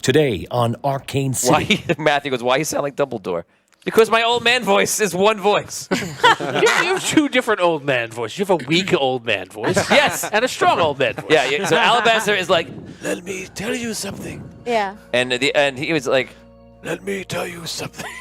Today on Arcane City. Matthew goes, why you sound like Dumbledore? Because my old man voice is one voice. You have two different old man voices. You have a weak old man voice. Yes. And a strong old man voice. Yeah, so Alabaster is like, let me tell you something. Yeah. And he was like, Let me tell you something.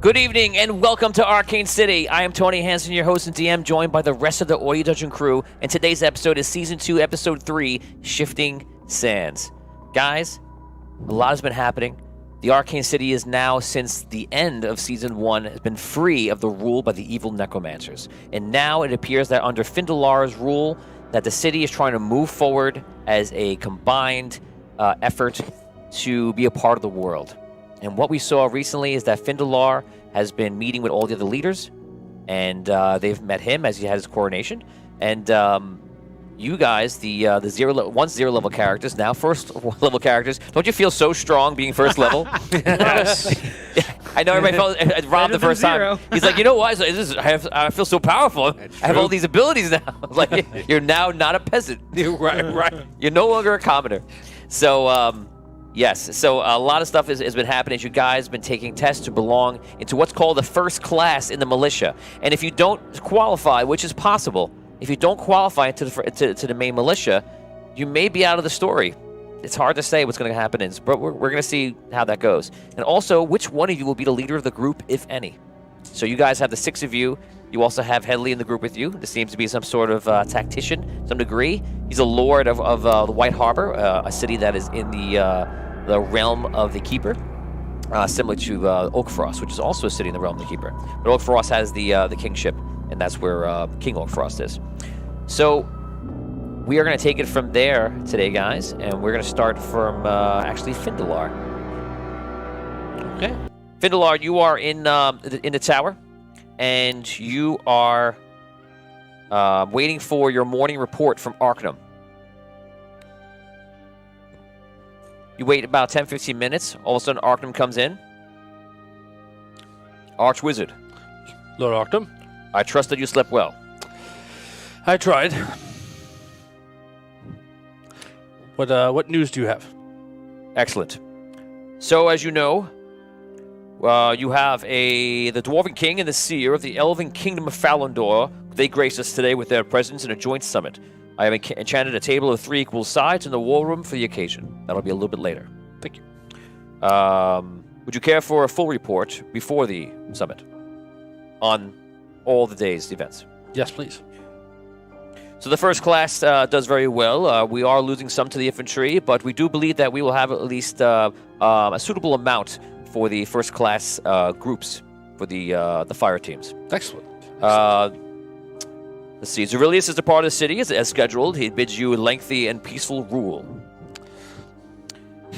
good evening and welcome to Arcane City. I am Tony Hansen, your host and DM, joined by the rest of the Audio Dungeon crew. And today's episode is Season 2, Episode 3, Shifting Sands. Guys, a lot has been happening. The Arcane City is now, since the end of Season 1, has been free of the rule by the evil necromancers. And now it appears that under Findalar's rule, that the city is trying to move forward as a combined effort to be a part of the world. And what we saw recently is that Findalar has been meeting with all the other leaders, and they've met him as he had his coronation. And you guys, the once zero level characters, now first level characters, don't you feel so strong being first level? Yes. I know everybody felt Rob the first time. He's like, you know what? I feel so powerful. I have all these abilities now. Like, you're now not a peasant. right. You're no longer a commoner. So, yes. So a lot of stuff has been happening. You guys have been taking tests to belong into what's called the first class in the militia. And if you don't qualify, which is possible, if you don't qualify to the main militia, you may be out of the story. It's hard to say what's going to happen, but we're going to see how that goes. And also, which one of you will be the leader of the group, if any? So you guys have the 6 of you. You also have Headley in the group with you. This seems to be some sort of tactician, to some degree. He's a lord of the White Harbor, a city that is in the realm of the Keeper, similar to Oakfrost, which is also a city in the realm of the Keeper. But Oakfrost has the kingship, and that's where King Oakfrost is. So we are going to take it from there today, guys, and we're going to start from actually Findalar. Okay. Findalar, you are in the tower, and you are waiting for your morning report from Arcanum. You wait about 10-15 minutes. All of a sudden, Arcanum comes in. Archwizard, Lord Arctum, I trust that you slept well. I tried. What news do you have? Excellent. So, as you know, you have the Dwarven King and the Seer of the Elven Kingdom of Falondor. They grace us today with their presence in a joint summit. I have enchanted a table of 3 equal sides in the war room for the occasion. That'll be a little bit later. Thank you. Would you care for a full report before the summit on all the day's events? Yes, please. So the first class does very well. We are losing some to the infantry, but we do believe that we will have at least a suitable amount for the first class groups for the fire teams. Excellent. Let's see. Zerilius is a part of the city as scheduled. He bids you a lengthy and peaceful rule.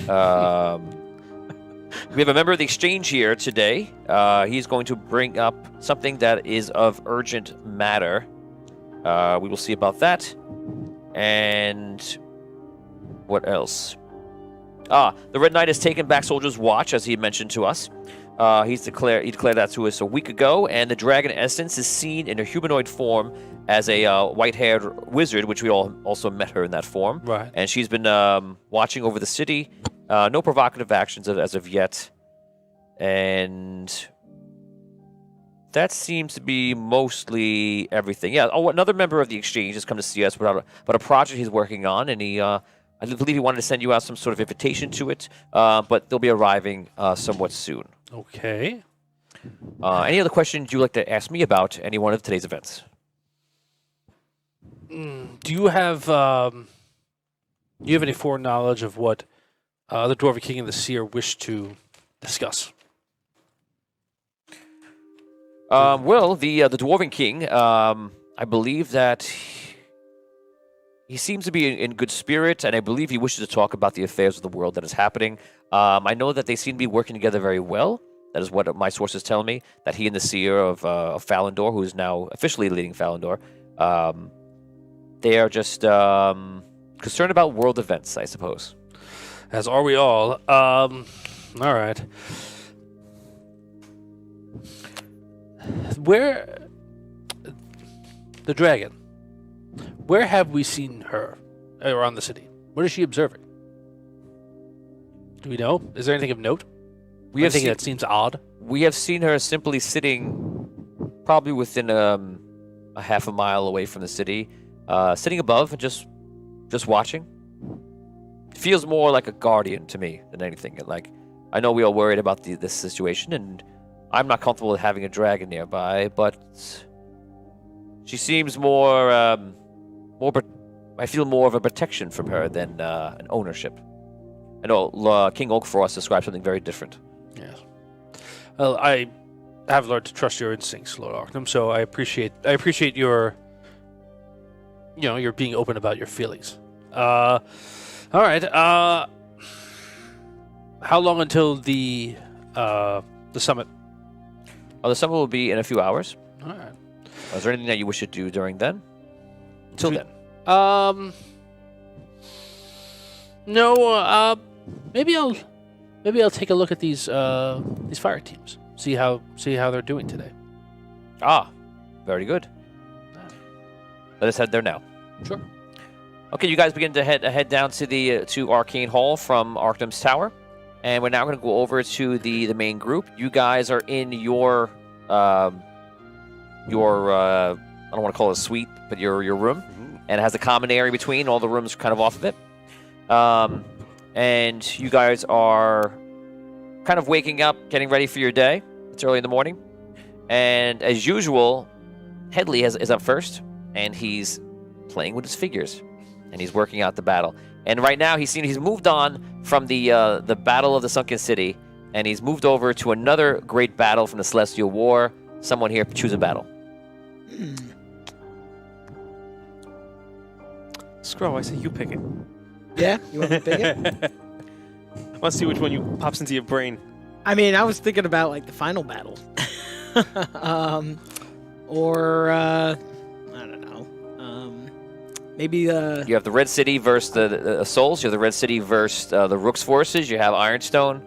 We have a member of the exchange here today. He's going to bring up something that is of urgent matter. We will see about that. And what else? The Red Knight has taken back Soldier's Watch, as he mentioned to us. He declared that to us a week ago, and the Dragon Essence is seen in her humanoid form as a white-haired wizard, which we all also met her in that form. Right. And she's been watching over the city. No provocative actions as of yet. And that seems to be mostly everything. Yeah. Oh, another member of the exchange has come to see us about a project he's working on, and I believe he wanted to send you out some sort of invitation to it, but they'll be arriving somewhat soon. Okay. Any other questions you'd like to ask me about any one of today's events? Do you have any foreknowledge of what the Dwarven King and the Seer wish to discuss? Well, the Dwarven King, I believe that he seems to be in good spirit, and I believe he wishes to talk about the affairs of the world that is happening. I know that they seem to be working together very well. That is what my sources tell me, that he and the Seer of Falindor, who is now officially leading Falindor, they are just concerned about world events, I suppose. As are we all. All right. Where... The dragon. Where have we seen her around the city? What is she observing? Do we know? Is there anything of note? Anything that seems odd? We have seen her simply sitting probably within a half a mile away from the city, sitting above and just watching. Feels more like a guardian to me than anything. Like, I know we are worried about this situation, and I'm not comfortable with having a dragon nearby, but she seems more. I feel more of a protection from her than an ownership. I know King Oakfrost described something very different. Yes. Well, I have learned to trust your instincts, Lord Archnum, so I appreciate your being open about your feelings. All right. How long until the summit? The summit will be in a few hours. All right. Is there anything that you wish to do during then? Until then. No. Maybe I'll take a look at these fire teams. See how they're doing today. Ah, very good. Let us head there now. Sure. Okay, you guys begin to head down to Arcane Hall from Archnum's Tower, and we're now going to go over to the main group. You guys are in your I don't want to call it a suite, but your room, and it has a common area between. All the rooms kind of off of it, and you guys are kind of waking up, getting ready for your day. It's early in the morning, and as usual, Headley is up first, and he's playing with his figures, and he's working out the battle. And right now, he's moved on from the Battle of the Sunken City, and he's moved over to another great battle from the Celestial War. Someone here choose a battle. Scroll, I say you pick it. Yeah, you want me to pick it? I want to see which one pops into your brain. I mean, I was thinking about like the final battle, or I don't know. Maybe You have the Red City versus the Souls. You have the Red City versus the Rook's forces. You have Ironstone.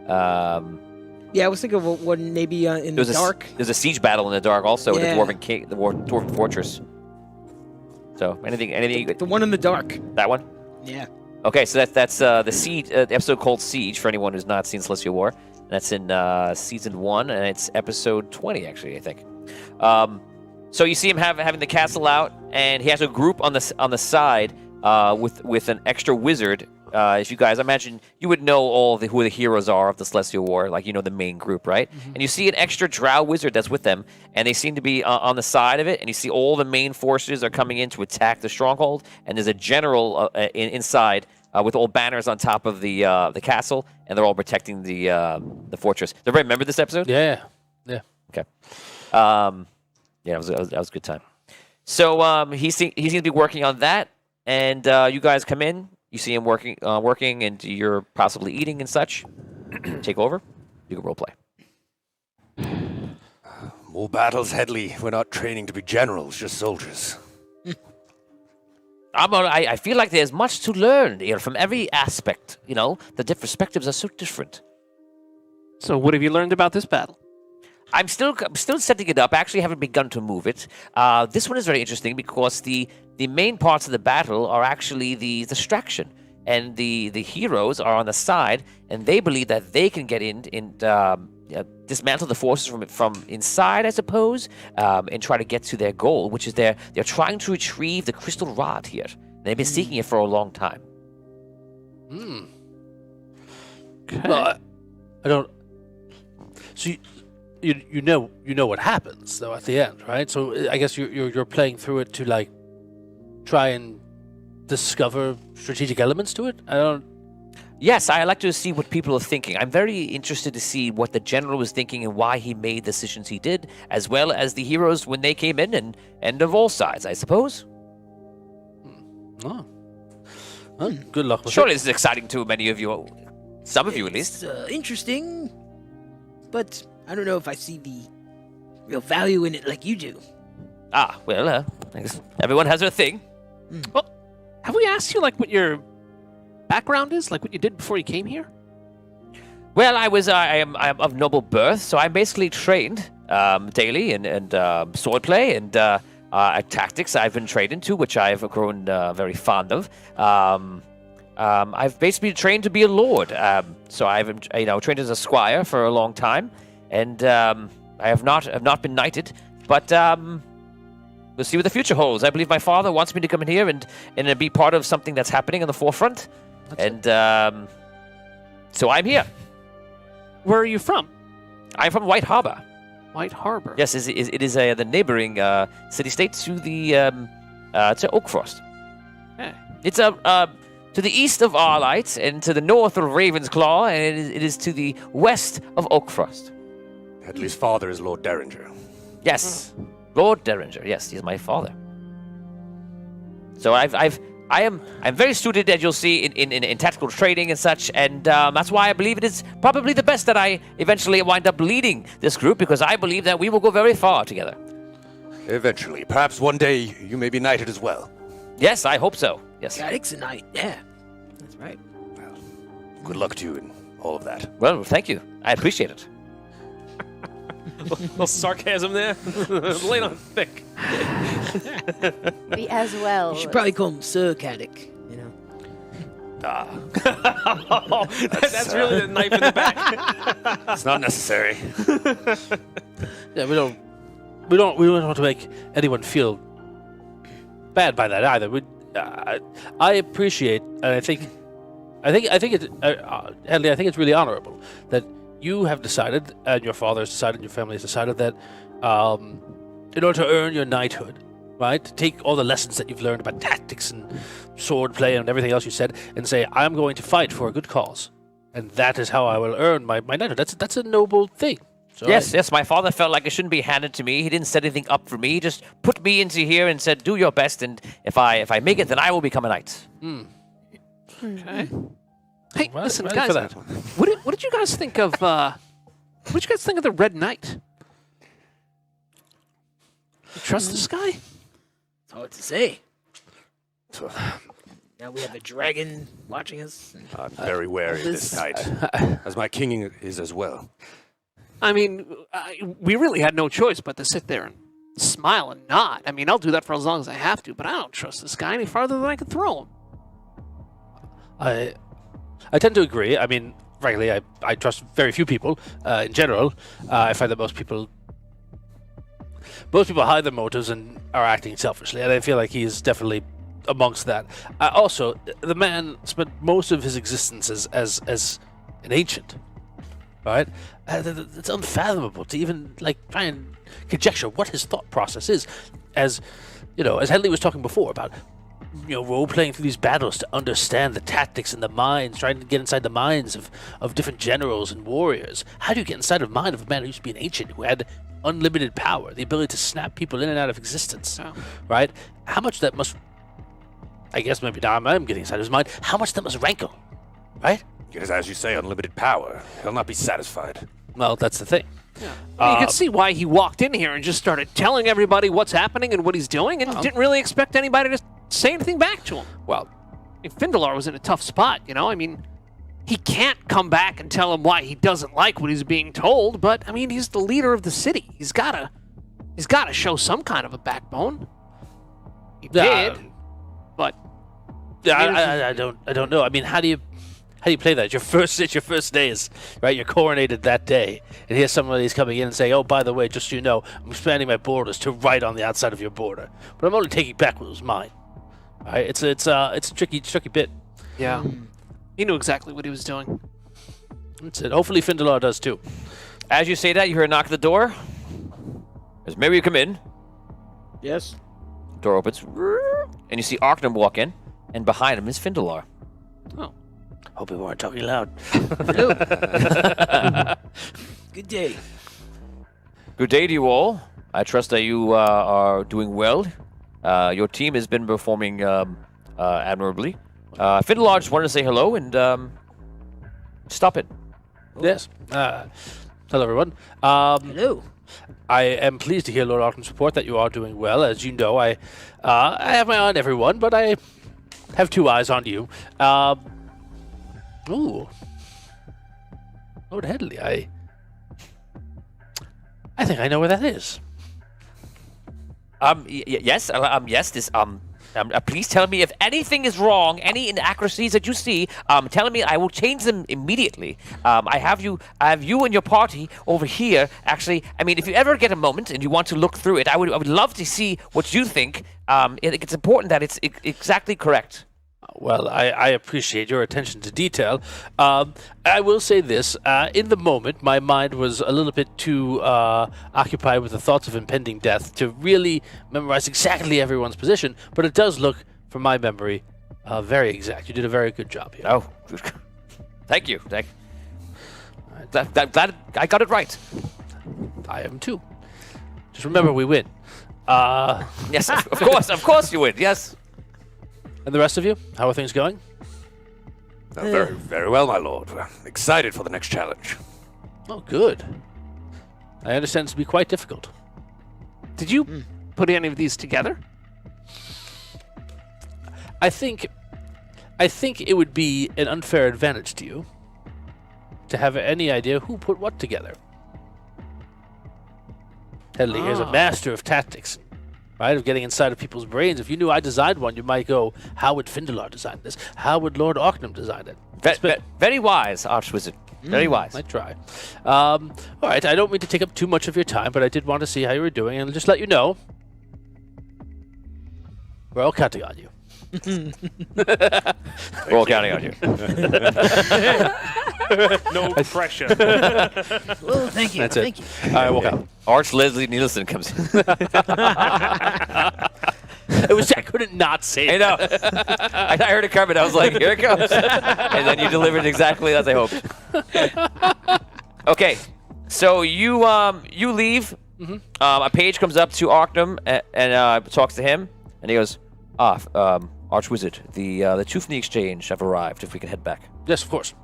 Yeah, I was thinking of one maybe in the dark. There's a siege battle in the dark also Yeah. with the Dwarven Fortress. So anything. The one in the dark. That one. Yeah. Okay, so that's the Siege episode called Siege for anyone who's not seen Celestial War. That's in season 1, and it's episode 20 actually, I think. So you see him having the castle out, and he has a group on the side with an extra wizard. If you guys, I imagine you would know who the heroes are of the Celestial War, like the main group, right? Mm-hmm. And you see an extra drow wizard that's with them, and they seem to be on the side of it. And you see all the main forces are coming in to attack the stronghold, and there's a general inside with all banners on top of the castle, and they're all protecting the fortress. Does everybody remember this episode? Yeah. Okay. Yeah, that was a good time. So he seems to be working on that, and you guys come in. You see him working, and you're possibly eating and such. Take over. You can roleplay. More battles, Headley. We're not training to be generals, just soldiers. I feel like there's much to learn here from every aspect. The different perspectives are so different. So what have you learned about this battle? I'm still setting it up. I actually haven't begun to move it. This one is very interesting because the main parts of the battle are actually the distraction, and the heroes are on the side, and they believe that they can get in dismantle the forces from inside, I suppose, and try to get to their goal, which is they're trying to retrieve the crystal rod here. They've been seeking it for a long time. Okay. Well, I don't. So you know what happens though at the end, right? So I guess you're playing through it to like try and discover strategic elements to it. I don't. Yes, I like to see what people are thinking. I'm very interested to see what the general was thinking and why he made decisions he did, as well as the heroes when they came in, and of all sides, I suppose. Oh. Well, good luck with Surely it. this is exciting to many of you, some of you at least. It's interesting, but I don't know if I see the real value in it like you do. Ah, well, I guess everyone has their thing. Well, have we asked you like what your background is, like what you did before you came here? Well, I am of noble birth, so I'm basically trained daily and swordplay and tactics. I've been trained into, which I've grown very fond of. I've basically been trained to be a lord. So I've trained as a squire for a long time, and I have not been knighted, but we'll see what the future holds. I believe my father wants me to come in here and be part of something that's happening in the forefront, so I'm here. Where are you from? I'm from White Harbor. White Harbor. Yes, it is the neighboring city-state to to Oakfrost. Hey. It's to the east of Arlight and to the north of Ravensclaw, and it is to the west of Oakfrost. Headley's father is Lord Derringer. Yes, Lord Derringer. Yes, he's my father. So I'm very suited, as you'll see, in tactical trading and such, and that's why I believe it is probably the best that I eventually wind up leading this group, because I believe that we will go very far together. Eventually. Perhaps one day you may be knighted as well. Yes, I hope so. Yes. Cadix a knight, yeah. That's right. Well, good luck to you in all of that. Well, thank you. I appreciate it. A little sarcasm there. Lay it on thick. Me as well. You should probably call him Sir Cadix, you know. That's really the knife in the back. It's not necessary. Yeah, we don't want to make anyone feel bad by that either. I appreciate, and I think it, Hedley, I think it's really honorable that you have decided, and your father has decided, and your family has decided that, in order to earn your knighthood, right, take all the lessons that you've learned about tactics and swordplay and everything else you said, and say, I'm going to fight for a good cause, and that is how I will earn my knighthood. That's a noble thing. So Yes, my father felt like it shouldn't be handed to me. He didn't set anything up for me. He just put me into here and said, do your best, and if I make it, then I will become a knight. Okay. Hey, Well, listen, ready guys. for that. What did you guys think of? What did you guys think of the Red Knight? You trust this guy? It's hard to say. Now we have a dragon watching us. I'm very wary of this knight, as my king is as well. I mean, we really had no choice but to sit there and smile and nod. I mean, I'll do that for as long as I have to, but I don't trust this guy any farther than I can throw him. I tend to agree. I mean, frankly, I trust very few people in general. I find that most people hide their motives and are acting selfishly, and I feel like he is definitely amongst that. Also, the man spent most of his existence as an ancient, right? It's unfathomable to even like try and conjecture what his thought process is. As you know, as Hedley was talking before about, role playing through these battles to understand the tactics and the minds, trying to get inside the minds of different generals and warriors. How do you get inside the mind of a man who used to be an ancient, who had unlimited power, the ability to snap people in and out of existence, right? How much that must, I guess maybe now I'm getting inside his mind, how much that must rankle, right? Because as you say, unlimited power. He'll not be satisfied. Well, that's the thing. You can see why he walked in here and just started telling everybody what's happening and what he's doing, and didn't really expect anybody to say anything back to him. Well, Findalar was in a tough spot, I mean, he can't come back and tell him why he doesn't like what he's being told, but I mean, he's the leader of the city. He's gotta show some kind of a backbone. He did, but yeah, I don't know. I mean, how do How do you play that? It's your first days, right? You're coronated that day, and here's somebody's coming in and saying, "Oh, by the way, just so you know, I'm expanding my borders to right on the outside of your border, but I'm only taking back what was mine." All right? It's a tricky bit. Yeah. He knew exactly what he was doing. That's it. Hopefully, Findalar does too. As you say that, you hear a knock at the door. As maybe you come in. Yes. Door opens, and you see Arcane walk in, and behind him is Findalar. Oh. Hope we weren't talking loud. Hello. Good day. Good day to you all. I trust that you are doing well. Your team has been performing admirably. Findalar just wanted to say hello and stop it. Yes. Hello, everyone. Hello. I am pleased to hear Lord Arcane's report that you are doing well. As you know, I have my eye on everyone, but I have 2 eyes on you. Ooh. Lord Headley, I think I know where that is. Yes, yes, this, please tell me if anything is wrong, any inaccuracies that you see, tell me, I will change them immediately. I have you and your party over here. Actually, I mean, if you ever get a moment and you want to look through it, I would love to see what you think. It's important that it's exactly correct. Well, I appreciate your attention to detail. I will say this. In the moment, my mind was a little bit too occupied with the thoughts of impending death to really memorize exactly everyone's position, but it does look, from my memory, very exact. You did a very good job here. Oh, thank you. Glad I got it right. I am too. Just remember, we win. Yes, of course you would, yes. And the rest of you, how are things going? Very, very well, my lord. We're excited for the next challenge. Oh, good. I understand it to be quite difficult. Did you put any of these together? I think it would be an unfair advantage to you to have any idea who put what together. Headley is a master of tactics, right? Of getting inside of people's brains. If you knew I designed one, you might go, how would Findalar design this? How would Lord Arcane design it? Very wise, Archwizard. Very wise. I try. All right, I don't mean to take up too much of your time, but I did want to see how you were doing and just let you know we're all counting on you. We're all counting on you. No pressure. Well, thank you. That's Thank it. you. All right, we'll go. Arch Leslie Nielsen comes in. I couldn't not say I know. I heard it coming. I was like, here it comes. And then you delivered exactly as I hoped. Okay, so you leave. A page comes up to Arcane and talks to him, and he goes, Archwizard, the two from the exchange have arrived. If we can head back. Yes, of course.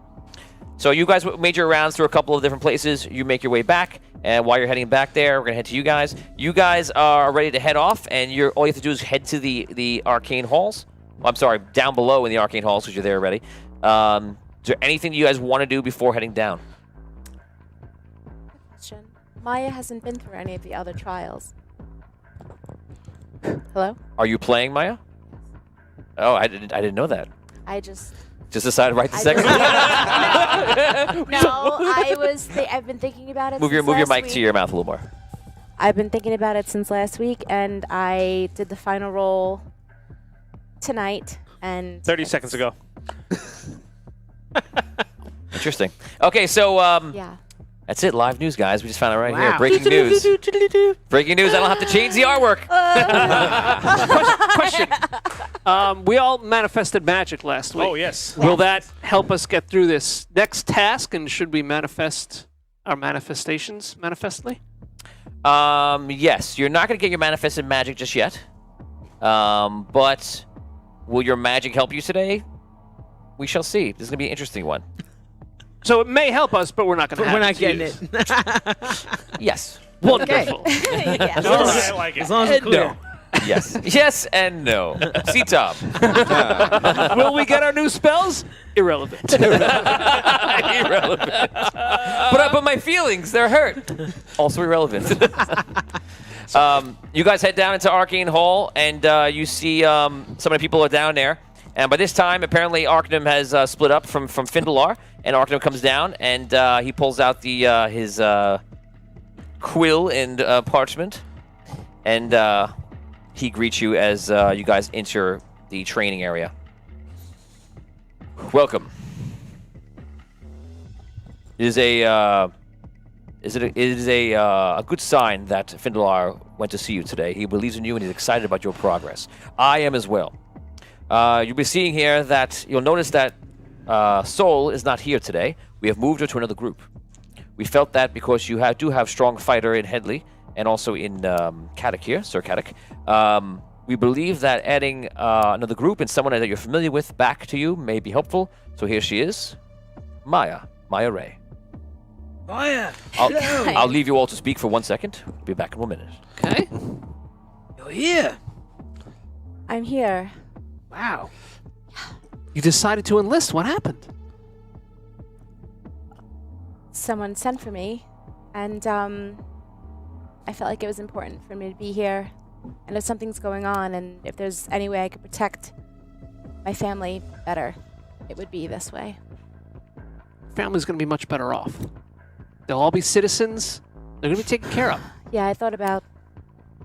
So you guys made your rounds through a couple of different places. You make your way back, and while you're heading back there, we're gonna head to you guys. You guys are ready to head off, and all you have to do is head to the arcane halls. I'm sorry, down below in the arcane halls because you're there already. Is there anything you guys want to do before heading down? Question. Maya hasn't been through any of the other trials. Hello? Are you playing, Maya? Oh, I didn't know that. I just decided right this second. No, I've been thinking about it. Move your mic to your mouth a little more. I've been thinking about it since last week, and I did the final roll tonight. And 30 seconds ago. Interesting. Okay, so yeah. that's it. Live news, guys. We just found it right Wow. here. Breaking news. Breaking news. I don't have to change the artwork. Question. We all manifested magic last week. Oh, yes. Will that help us get through this next task? And should we manifest our manifestations manifestly? Yes. You're not going to get your manifested magic just yet. But will your magic help you today? We shall see. This is going to be an interesting one. So it may help us, but we're not going to. We're not getting it. Yes. Wonderful. Yes. I like it. As long as it's clear. No. Yes. Yes and no. See, Tom. Will we get our new spells? Irrelevant. Irrelevant. But my feelings, they're hurt. Also irrelevant. You guys head down into Arcane Hall, and you see some of the people are down there. And by this time, apparently, Arcanum has split up from Findalar, and Arcanum comes down, and he pulls out his quill and parchment, and he greets you as you guys enter the training area. Welcome. It is a good sign that Findalar went to see you today. He believes in you, and he's excited about your progress. I am as well. You'll be seeing here that you'll notice that Sol is not here today. We have moved her to another group. We felt that because you do have strong fighter in Headley and also in Caddick here, Sir Caddick. We believe that adding another group and someone that you're familiar with back to you may be helpful. So here she is, Maya Ray. Maya, hello. I'll leave you all to speak for 1 second. I'll be back in 1 minute. Okay. You're here. I'm here. Wow. You decided to enlist. What happened? Someone sent for me, and I felt like it was important for me to be here. And if something's going on, and if there's any way I could protect my family better, it would be this way. Family's going to be much better off. They'll all be citizens. They're going to be taken care of. Yeah, I thought about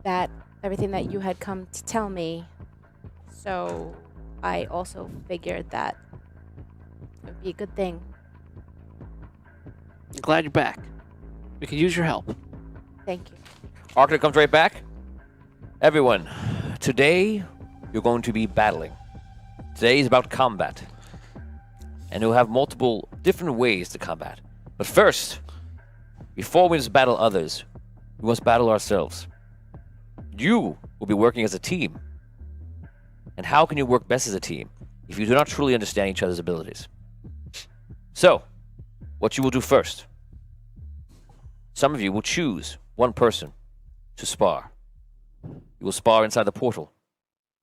that, everything that you had come to tell me. So I also figured that it would be a good thing. I'm glad you're back. We could use your help. Thank you. Arcanum comes right back. Everyone, today you're going to be battling. Today is about combat. And you'll have multiple different ways to combat. But first, before we just battle others, we must battle ourselves. You will be working as a team. And how can you work best as a team if you do not truly understand each other's abilities? So, what you will do first. Some of you will choose one person to spar. You will spar inside the portal.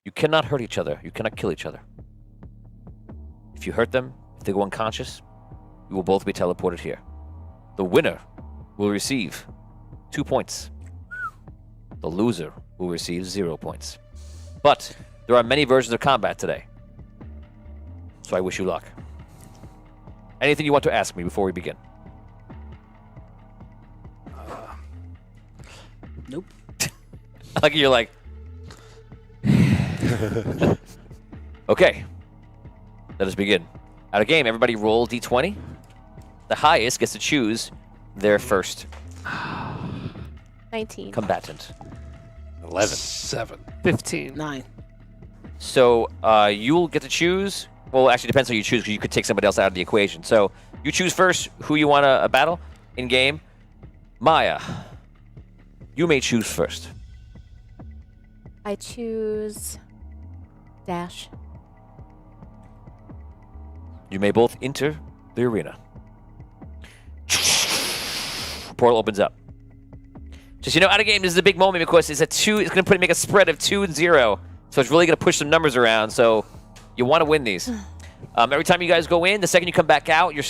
You cannot hurt each other. You cannot kill each other. If you hurt them, if they go unconscious, you will both be teleported here. The winner will receive 2 points. The loser will receive 0 points. But there are many versions of combat today. So I wish you luck. Anything you want to ask me before we begin? Nope. Like you're like... Okay. Let us begin. Out of game, everybody roll d20. The highest gets to choose their first 19. combatant. 11. 7. 15. 9. So you'll get to choose. Well, actually, it depends on who you choose, because you could take somebody else out of the equation. So you choose first who you want to battle in game. Maya, you may choose first. I choose Dash. You may both enter the arena. Portal opens up. Just, out of game, this is a big moment because it's a 2. It's going to make a spread of 2 and 0. So it's really going to push some numbers around. So you want to win these. Every time you guys go in, the second you come back out, your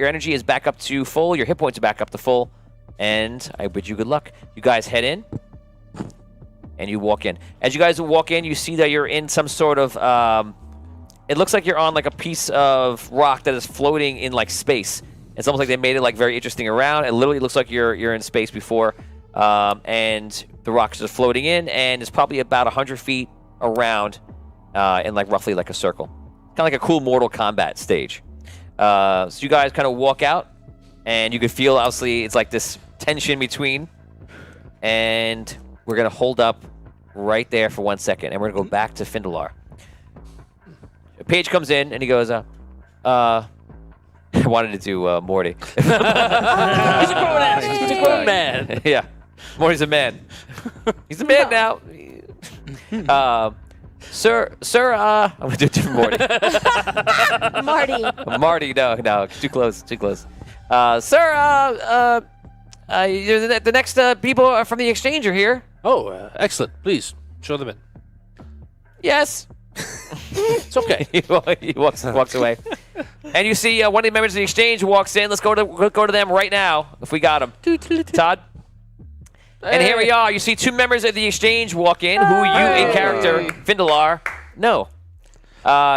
energy is back up to full. Your hit points are back up to full. And I bid you good luck. You guys head in. And you walk in. As you guys walk in, you see that you're in some sort of... it looks like you're on like a piece of rock that is floating in like space. It's almost like they made it like very interesting around. It literally looks like you're in space before. And the rocks are floating in, and it's probably about 100 feet around in like roughly like a circle. Kind of like a cool Mortal Kombat stage. So you guys kind of walk out, and you can feel, obviously, it's like this tension between. And we're going to hold up right there for 1 second, and we're going to go back to Findalar. A page comes in, and he goes, I wanted to do Morty. He's a grown ass. He's a grown man. Yeah. Morty's a man. He's a man now. Sir, I'm going to do a different Morty. Marty. No, too close. Sir, the next people are from the exchange are here. Oh, excellent. Please, show them in. Yes. It's okay. he walks away. And you see one of the members of the exchange walks in. Let's go to them right now, if we got them. Todd? And here we are. You see 2 members of the exchange walk in, who you, in character, Findalar, know.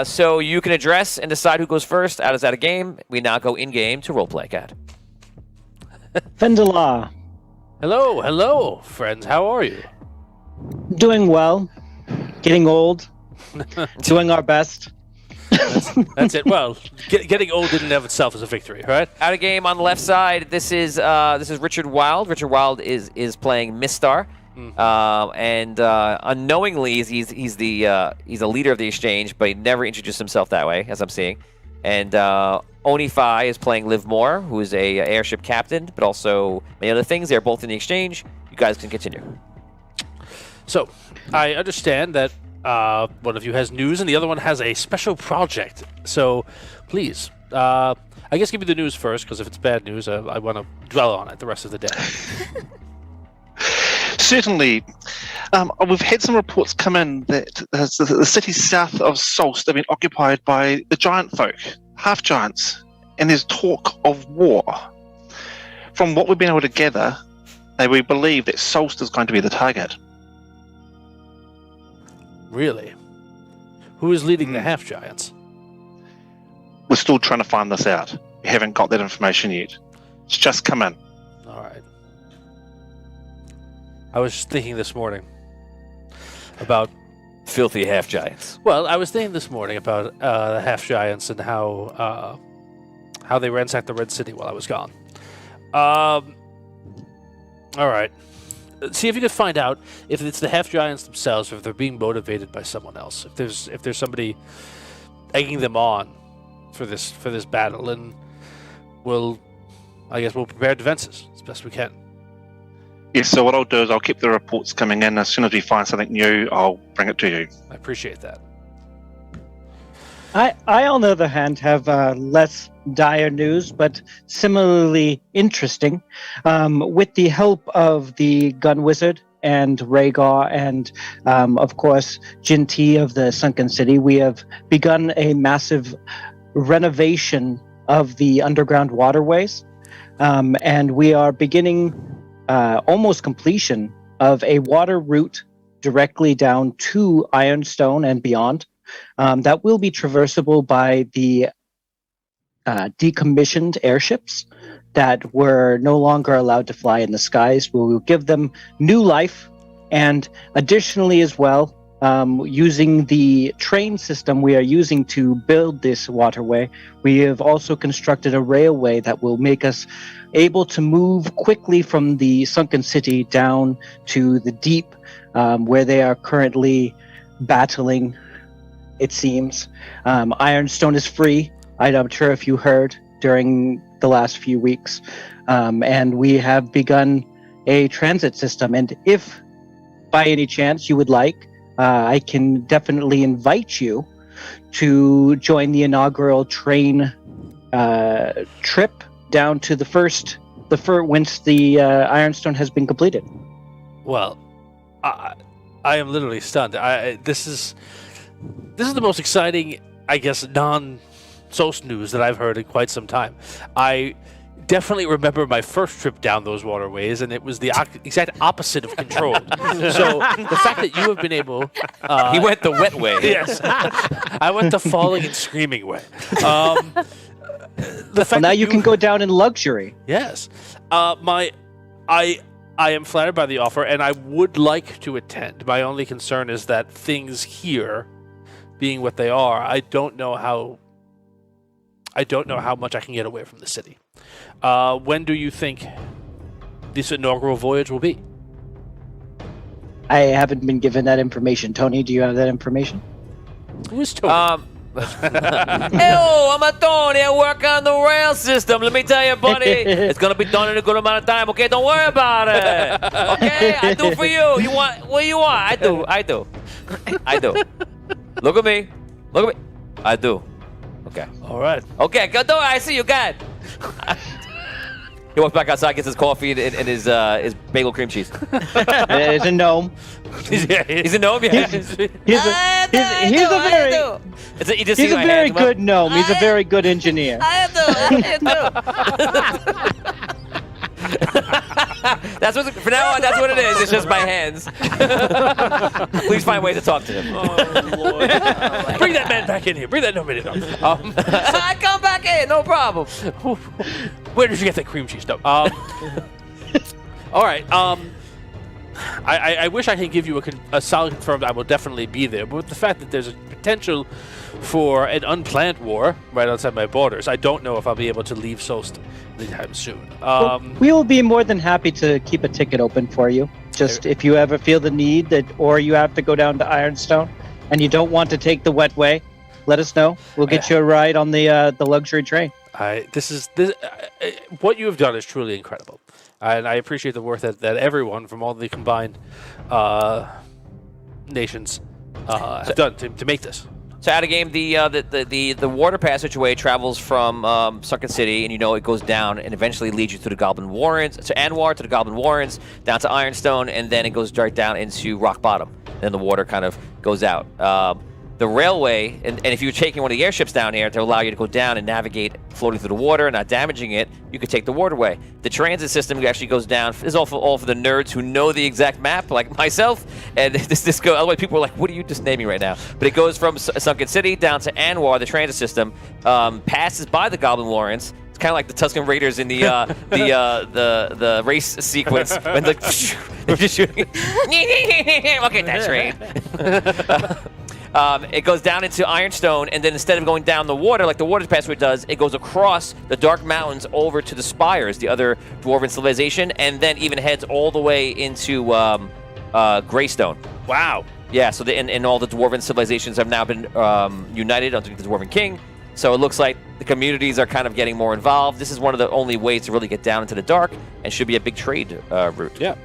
So you can address and decide who goes first. Out of game. We now go in-game to roleplay. Cat. Fendela, Hello, friends. How are you? doing well, getting old, doing our best. That's it. Well, getting old in and of itself is a victory, right? Out of game on the left side. This is Richard Wild. Richard Wild is playing Mistar, and unknowingly he's the leader of the exchange, but he never introduced himself that way, as I'm seeing. And Onify is playing Liv Moore, who is a airship captain, but also many other things. They're both in the exchange. You guys can continue. So, I understand that one of you has news and the other one has a special project. So, please, I guess give me the news first, because if it's bad news, I want to dwell on it the rest of the day. Certainly. We've had some reports come in that the cities south of Solst have been occupied by the giant folk, half giants, and there's talk of war. From what we've been able to gather, we believe that Solst is going to be the target. Really? Who is leading the half giants? We're still trying to find this out. We haven't got that information yet. It's just come in. All right. I was thinking this morning about Filthy half giants. Well, I was thinking this morning about the half giants and how they ransacked the Red City while I was gone. All right. See if you could find out if it's the half giants themselves, or if they're being motivated by someone else. If there's somebody egging them on for this battle, and we'll prepare defenses as best we can. Yes, so what I'll do is I'll keep the reports coming in. As soon as we find something new, I'll bring it to you. I appreciate that. I, on the other hand, have less dire news, but similarly interesting. With the help of the Gun Wizard and Rhaegar and, of course, Jinti of the Sunken City, we have begun a massive renovation of the underground waterways, and we are beginning almost completion of a water route directly down to Ironstone and beyond. That will be traversable by the decommissioned airships that were no longer allowed to fly in the skies. We will give them new life, and additionally as well, using the train system we are using to build this waterway, we have also constructed a railway that will make us able to move quickly from the sunken city down to the deep, where they are currently battling. It seems Ironstone is free. I'm not sure if you heard during the last few weeks, and we have begun a transit system. And if by any chance you would like, I can definitely invite you to join the inaugural train trip down to the first once the Ironstone has been completed. Well, I am literally stunned. This is the most exciting, I guess, non-Solst news that I've heard in quite some time. I definitely remember my first trip down those waterways, and it was the exact opposite of controlled. So the fact that you have been able... He went the wet way. Yes. I went the falling and screaming way. The fact Well, now that you can go down in luxury. Yes. I am flattered by the offer, and I would like to attend. My only concern is that things here, being what they are, I don't know how much I can get away from the city. When do you think this inaugural voyage will be? I haven't been given that information. Tony, do you have that information? Who is Tony? Hello, I'm a Tony. I work on the rail system. Let me tell you, buddy, it's gonna be done in a good amount of time. Okay, don't worry about it. Okay, I do for you. You want what you want? I do. Look at me. I do. Okay. All right. Okay, go do it. I see you. Got it. He walks back outside, gets his coffee and his bagel cream cheese. There's a gnome. He's a gnome, yeah. He's a very good gnome. He's a very good engineer. I do. That's what for now on. That's what it is. It's just my hands. Please find a way to talk to him. Oh, Lord. Bring that man back in here. Bring that no minute. I come back in, no problem. Where did you get that cream cheese? No. All right. I wish I could give you a solid confirmed I will definitely be there, but with the fact that there's a potential for an unplanned war right outside my borders, I don't know if I'll be able to leave Solst anytime soon. We will be more than happy to keep a ticket open for you. Just if you ever feel the need that, or you have to go down to Ironstone, and you don't want to take the wet way, let us know. We'll get you a ride on the luxury train. What you have done is truly incredible, and I appreciate the work that everyone from all the combined nations have done to make this. So out of game, the water passageway travels from Sunken City, and it goes down and eventually leads you through the Goblin Warrens, to Anwar, to the Goblin Warrens, down to Ironstone, and then it goes right down into Rock Bottom. Then the water kind of goes out. The railway, and if you're taking one of the airships down here to allow you to go down and navigate floating through the water and not damaging it, you could take the waterway. The transit system actually goes down. Is all for the nerds who know the exact map, like myself. And this go. Otherwise, people are like, "What are you just naming right now?" But it goes from Sunken City down to Anwar. The transit system passes by the Goblin Warrens. It's kind of like the Tusken Raiders in the race sequence when they're just shooting. Look at that train. It goes down into Ironstone, and then instead of going down the water like the water passageway does, it goes across the Dark Mountains over to the Spires, the other dwarven civilization, and then even heads all the way into Greystone. Wow. Yeah, so and all the dwarven civilizations have now been united under the Dwarven King. So it looks like the communities are kind of getting more involved. This is one of the only ways to really get down into the dark, and should be a big trade route. Yeah.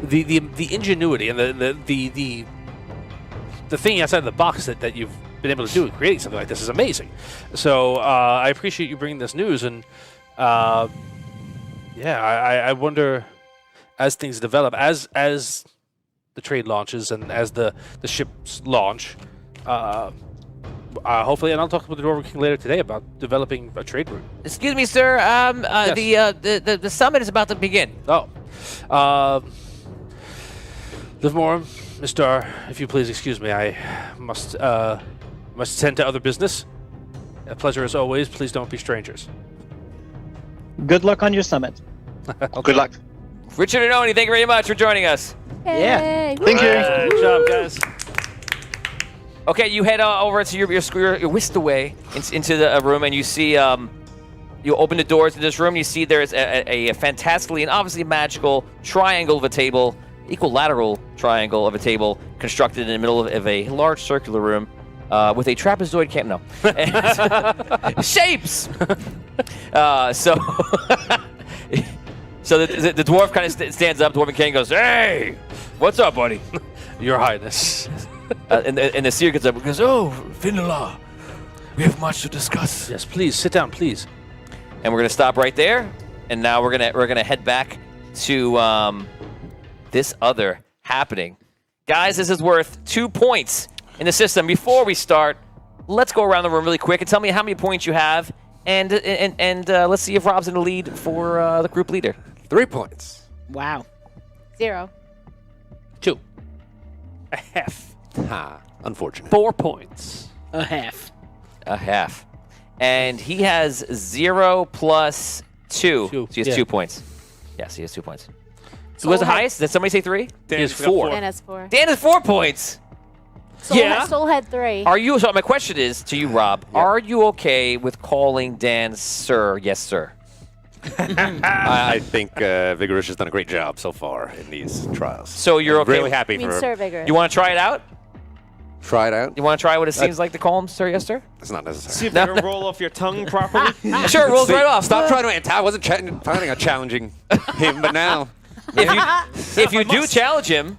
The ingenuity and the thing outside the box that you've been able to do in creating something like this is amazing. So I appreciate you bringing this news, and I wonder, as things develop, as the trade launches and as the ships launch, hopefully, and I'll talk with the Dwarven King later today about developing a trade route. Excuse me, sir. Yes. The summit is about to begin. Livermore, Mr. If you please excuse me, I must attend to other business. A pleasure as always. Please don't be strangers. Good luck on your summit. Good luck. Richard and Oni, thank you very much for joining us. Hey. Thank you. Good job, guys. Okay, you head over to you're whisked away into the room, and you see you open the doors to this room. You see there is a fantastically and obviously magical triangle of a table, equilateral triangle of a table constructed in the middle of a large circular room with a trapezoid shapes. So the dwarf kind of stands up. Dwarven King goes, "Hey, what's up, buddy?" Your Highness. And the seer gets up and goes, "Oh, Findala, we have much to discuss." Yes, please sit down, please. And we're gonna stop right there. And now we're gonna head back to this other happening. Guys, this is worth 2 points in the system. Before we start, let's go around the room really quick and tell me how many points you have. And let's see if Rob's in the lead for the group leader. 3 points. Wow. 0. 2. A half. Unfortunate. 4 points. A half. A half. And he has 0 plus 2. So he has 2 points. Yes, he has 2 points. Who was the highest? Did somebody say 3? He has 4. Dan has 4. Dan has 4 points. Soul had 3. Are you? So my question is to you, Rob. Yeah. Are you okay with calling Dan Sir? Yes, sir. I think Vigorish has done a great job so far in these trials. So you're I'm okay? really happy I mean, for Sir Vigorous. You want to try it out? Try it out. You want to try what it seems like to call him Sir? Yes, sir. It's not necessary. See if they can roll off your tongue properly. Sure, it rolls right off. Stop trying to. I wasn't planning on challenging him, but now. If you do challenge him,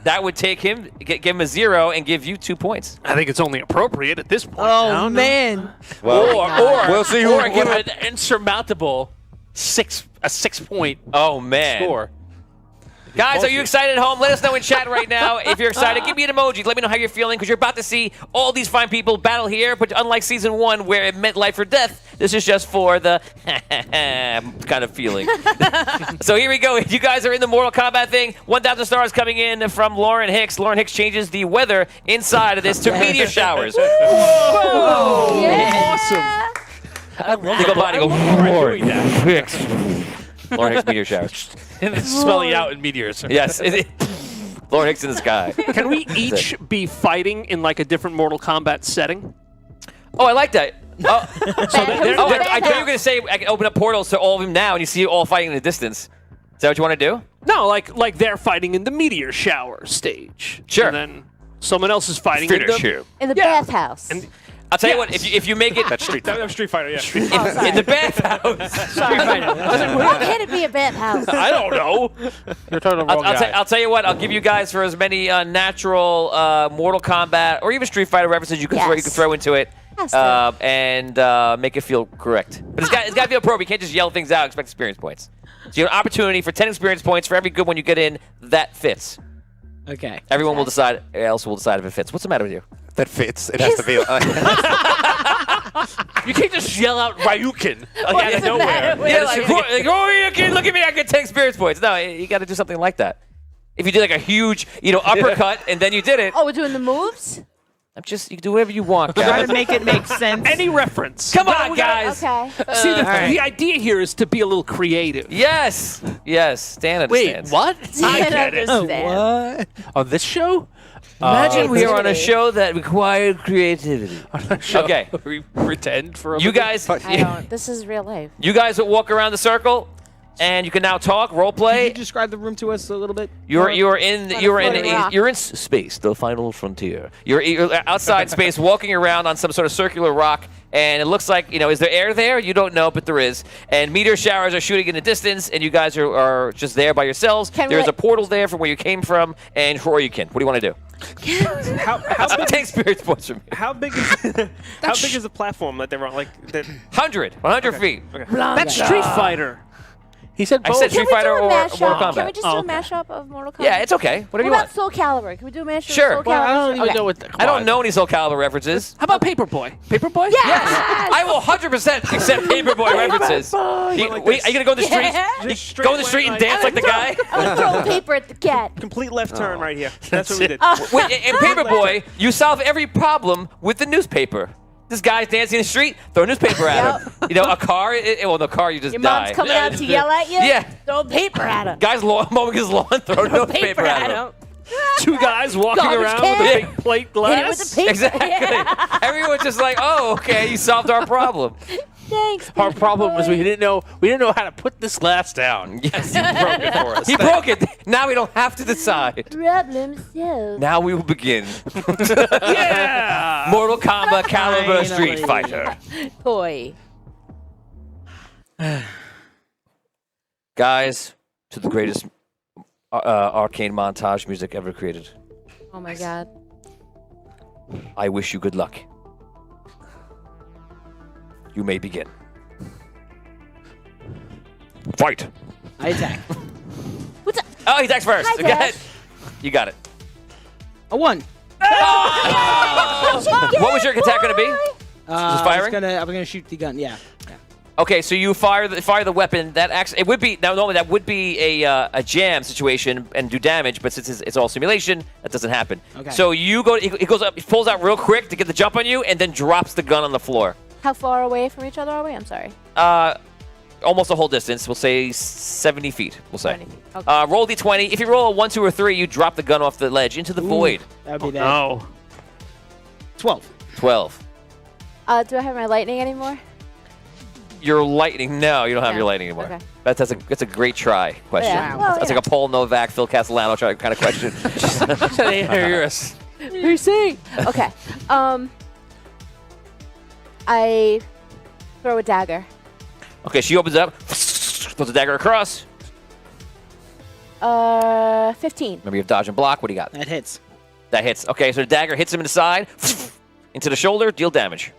that would take him, give him a 0, and give you 2 points. I think it's only appropriate at this point. Oh, man. Well, Or we'll see or give an insurmountable 6 point Oh man. score. Guys, are you excited at home? Let us know in chat right now. If you're excited, give me an emoji. Let me know how you're feeling, because you're about to see all these fine people battle here. But unlike Season 1, where it meant life or death, this is just for the kind of feeling. So here we go. You guys are in the Mortal Kombat thing. 1,000 stars coming in from Lauren Hicks. Lauren Hicks changes the weather inside of this to meteor showers. Whoa! Yeah. Awesome. I love They go by and go, doing that. Hicks. Lauren Hicks meteor showers. And it's smelling out in meteors. Yes. Lauren Hicks in the sky. Can we each be fighting in like a different Mortal Kombat setting? Oh, I like that. Oh, Bad- I thought you were going to say I can open up portals to all of them now, and you see you all fighting in the distance. Is that what you want to do? No, like they're fighting in the meteor shower stage. Sure. And then someone else is fighting in the... In the Yeah. bathhouse. And- I'll tell you what, if you make it That's Street Fighter, yeah. in the bathhouse. How can it be a bathhouse? I don't know. You're talking to the wrong guy. I'll tell you what, I'll give you guys for as many natural Mortal Kombat or even Street Fighter references you can throw into it. And make it feel correct. But it's got to feel appropriate. You can't just yell things out and expect experience points. So you have an opportunity for 10 experience points for every good one you get in that fits. Okay. Everyone will decide, else will decide if it fits. What's the matter with you? That fits. It has to be. You can't just yell out Ryukin out What's of the matter nowhere. with Yeah, like, oh, you can look at me, I get 10 experience points. No, you got to do something like that. If you did like a huge, uppercut and then you did it, Oh, we're doing the moves? I'm just, you can do whatever you want, Try guys. to make it make sense. Any reference. Come on, guys. Okay. See, right. the idea here is to be a little creative. Yes. Stan Wait, understands. what? I Didn't get it. understand. What? On this show? Imagine we are on a Creativity. show that required creativity. Okay. We pretend for a You living? guys, I don't. This is real life. you guys will walk around the circle, and you can now talk, role Can play. you describe the room to us a little bit? You're floating rock. you're in space, the final frontier. You're outside space, walking around on some sort of circular rock, and it looks like is there air there? You don't know, but there is. And meteor showers are shooting in the distance, and you guys are just there by yourselves. Can we, There's a like- portal there from where you came from, and Shoryuken. What do you want to do? How big? Take experience points from me. How big is the platform that they're on? Like that? 100 feet. That's Street Fighter. He said I both. said Can we Street Fighter do a or mashup? Mortal Can we Kombat. just do a mashup of Mortal Kombat? Yeah, it's okay. Whatever you What want. about Soul Calibur? Can we do a mashup Sure. of Soul Well, Calibur? I don't even Okay. know what. I don't know any Soul Calibur references. How about Paperboy? Paperboy? Yes! I will 100% accept Paperboy references. Are you going to go in the street? Yeah. Just Go in the street and dance like the guy? I'm gonna throw paper at the cat. Complete left turn right here. That's what we did. Wait, in Paperboy, you solve every problem with the newspaper. This guy's dancing in the street, throw a newspaper at him. A car, well, the car, you just Your die. mom's coming out to yell at you? Yeah. Throw paper at her. Guy's mowing his lawn, throw a newspaper Paper at at him. him. Two guys walking Garbage around can. with a big plate Hit it glass. with the paper. Exactly. Yeah. Everyone's just like, oh, okay, you solved our problem. Thanks. Our Paper problem was Boy. we didn't know how to put this glass down. Yes, he broke it for us. He broke it. Now we don't have to decide. Problem solved. Now we will begin. Yeah. Mortal Kombat, Caliber, Street Finally. Fighter. Toy. Guys, to the greatest arcane montage music ever created. Oh my god. I wish you good luck. You may begin. Fight. I attack. Oh, he attacks first. Hi, Go ahead. Dash. You got it. A 1. What was your attack going to be? Just firing? I'm gonna shoot the gun. Yeah. Okay, so you fire the weapon. That actually, it would be now normally that would be a jam situation and do damage, but since it's all simulation, that doesn't happen. Okay. So you go. He goes up. He pulls out real quick to get the jump on you, and then drops the gun on the floor. How far away from each other are we? I'm sorry. Almost a whole distance. We'll say 70 feet. We'll say. 20 feet. Okay. Roll d20. If you roll a 1, 2, or 3, you drop the gun off the ledge into the void. That would be bad. No. 12. 12. Do I have my lightning anymore? Your lightning? No, you don't have No. your lightning anymore. Okay. That's a great try question. Yeah. Well, That's yeah. like a Paul Novak, Phil Castellano kind of question. Mercy. Okay. I throw a dagger. Okay, she opens up, throws the dagger across. 15. Remember, you have dodge and block. What do you got? That hits. That hits. Okay, so the dagger hits him in the side, into the shoulder, deal damage.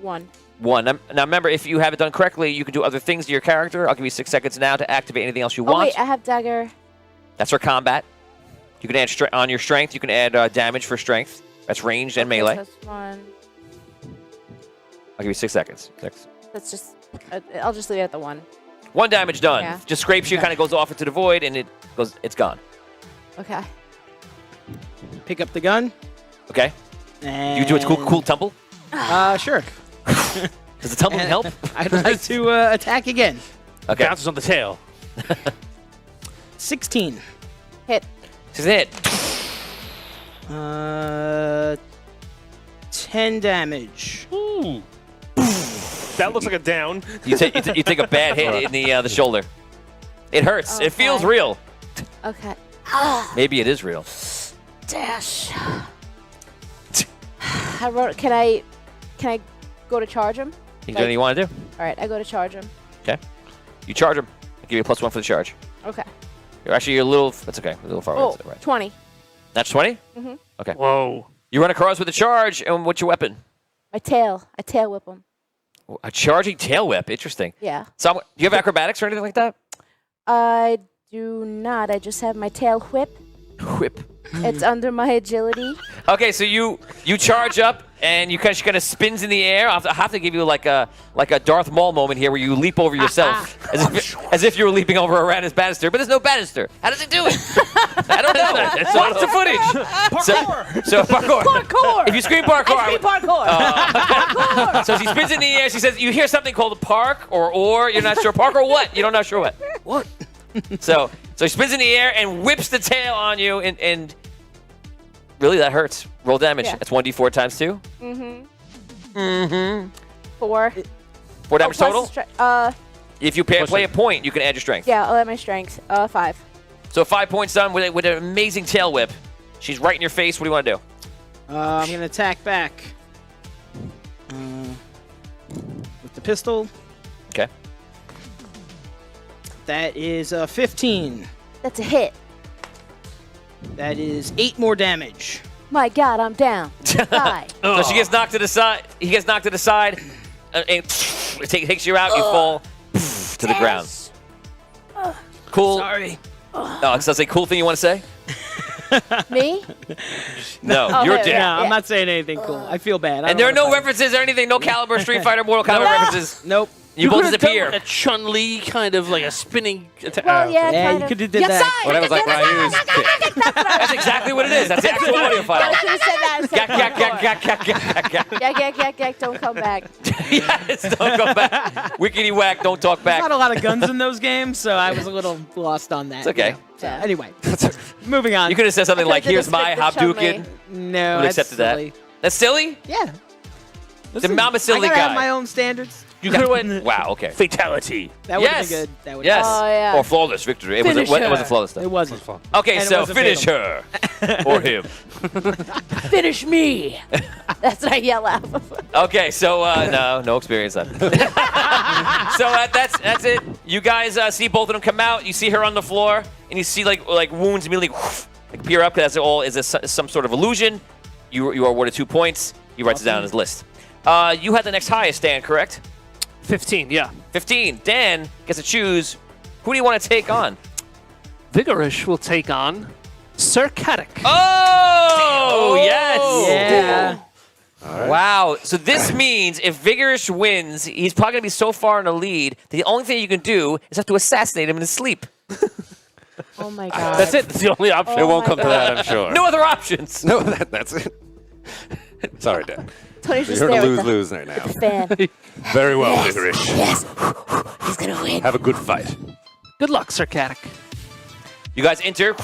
1. 1. Now remember, if you have it done correctly, you can do other things to your character. I'll give you 6 seconds now to activate anything else you Oh want. wait, I have dagger. That's for combat. You can add on your strength. You can add damage for strength. That's ranged and melee. Plus 1. I'll give you 6 seconds. 6. That's just. I'll just leave it at the 1. 1 damage done. Yeah. Just scrapes you, kind of goes off into the void, and it's gone. Okay. Pick up the gun. Okay. And You do a cool tumble. Sure. Does the tumbling help? I'd like to attack again. Okay. Bounces on the tail. 16. Hit. This is it. 10 damage. Ooh. That looks like a down. You take a bad hit in the shoulder. It hurts. It feels Okay. real. Okay. Maybe it is real. Dash. I wrote. Can I go to charge him? You do anything you want to do? All right. I go to charge him. Okay. You charge him. I'll give you a +1 for the charge. Okay. You're a little. That's okay. A little far away. Oh, That's right. 20. That's 20. Mhm. Okay. Whoa. You run across with a charge, and what's your weapon? My tail. I tail whip him. A charging tail whip. Interesting. Yeah. So, do you have acrobatics or anything like that? I do not. I just have my tail whip. Whip. It's under my agility. Okay, so you charge up and you kind of spins in the air. I have to give you like a Darth Maul moment here where you leap over yourself as if you were leaping over a Radis banister, but there's no banister. How does it do it? I don't know. Watch the footage. Parkour. So parkour. Parkour. If you scream parkour, I scream parkour. parkour. So she spins in the air. She says, "You hear something called a park or you're not sure park or what? You're not sure what." What? So he spins in the air and whips the tail on you, and really that hurts. Roll damage. Yeah. That's 1d4 times 2. Mm-hmm. 4. 4 damage plus total. If you play a point, you can add your strength. Yeah, I'll add my strength. 5. So 5 points done with an amazing tail whip. She's right in your face. What do you want to do? I'm going to attack back. With the pistol. Okay. That is 15. That's a hit. That is 8 more damage. My God, I'm down. Die. So she gets knocked to the side. He gets knocked to the side, and it takes you out. You fall to the ground. Cool. Sorry. Oh, so say cool thing you want to say? Me? No, Oh, you're hey, dead. No, Yeah. I'm not saying anything cool. I feel bad. And there are no references or anything. No Caliber, Street Fighter, Mortal Kombat references. Nope. You both could have done disappear. like a Chun-Li kind of like a spinning attack. Well, yeah, Yeah, kind you of. could have did that. Well, that was like when I used. That's exactly what it is. That's the actual audio file. I should have said that. Gak, gak, gak, gak, gak, gak, gak. Yak, don't come back. Yes, don't go back. Wickety whack, don't talk There's back. not a lot of guns in those games, so I was a little lost on that. It's okay. you know. So, Yeah. anyway, moving on. You could have said something I like, could've here's did my the script with Habdukin. No, Would that's accepted that. silly. That's silly? Yeah. I'm a silly I gotta guy. have my own standards. You could have went Wow, okay. fatality. That would have Yes. been good. That would Yes. Oh, yeah. Or flawless victory. It Finish wasn't her. flawless It stuff. wasn't. Okay, And it so wasn't finish her. Or him. Finish me. That's what I yell out. Okay, so no experience then. So that's it. You guys see both of them come out. You see her on the floor, and you see like wounds immediately appear up. Because that's all is some sort of illusion. You are awarded 2 points. He writes it down on his list. You had the next highest, Dan, correct? 15, yeah. 15. Dan gets to choose. Who do you want to take on? Vigorish will take on Sir Caddick. Oh, yes. Yeah. Wow. So this means if Vigorish wins, he's probably going to be so far in the lead that the only thing you can do is have to assassinate him in his sleep. Oh my God. That's it. That's the only option. It won't my come to that, I'm sure. No other options. No, that's it. Sorry, Dan. Tony's just You're in a there with lose-lose right now. the fan. Very well, Vigorish. Yes. He's gonna win. Have a good fight. Good luck, Sir Caddick. You guys enter.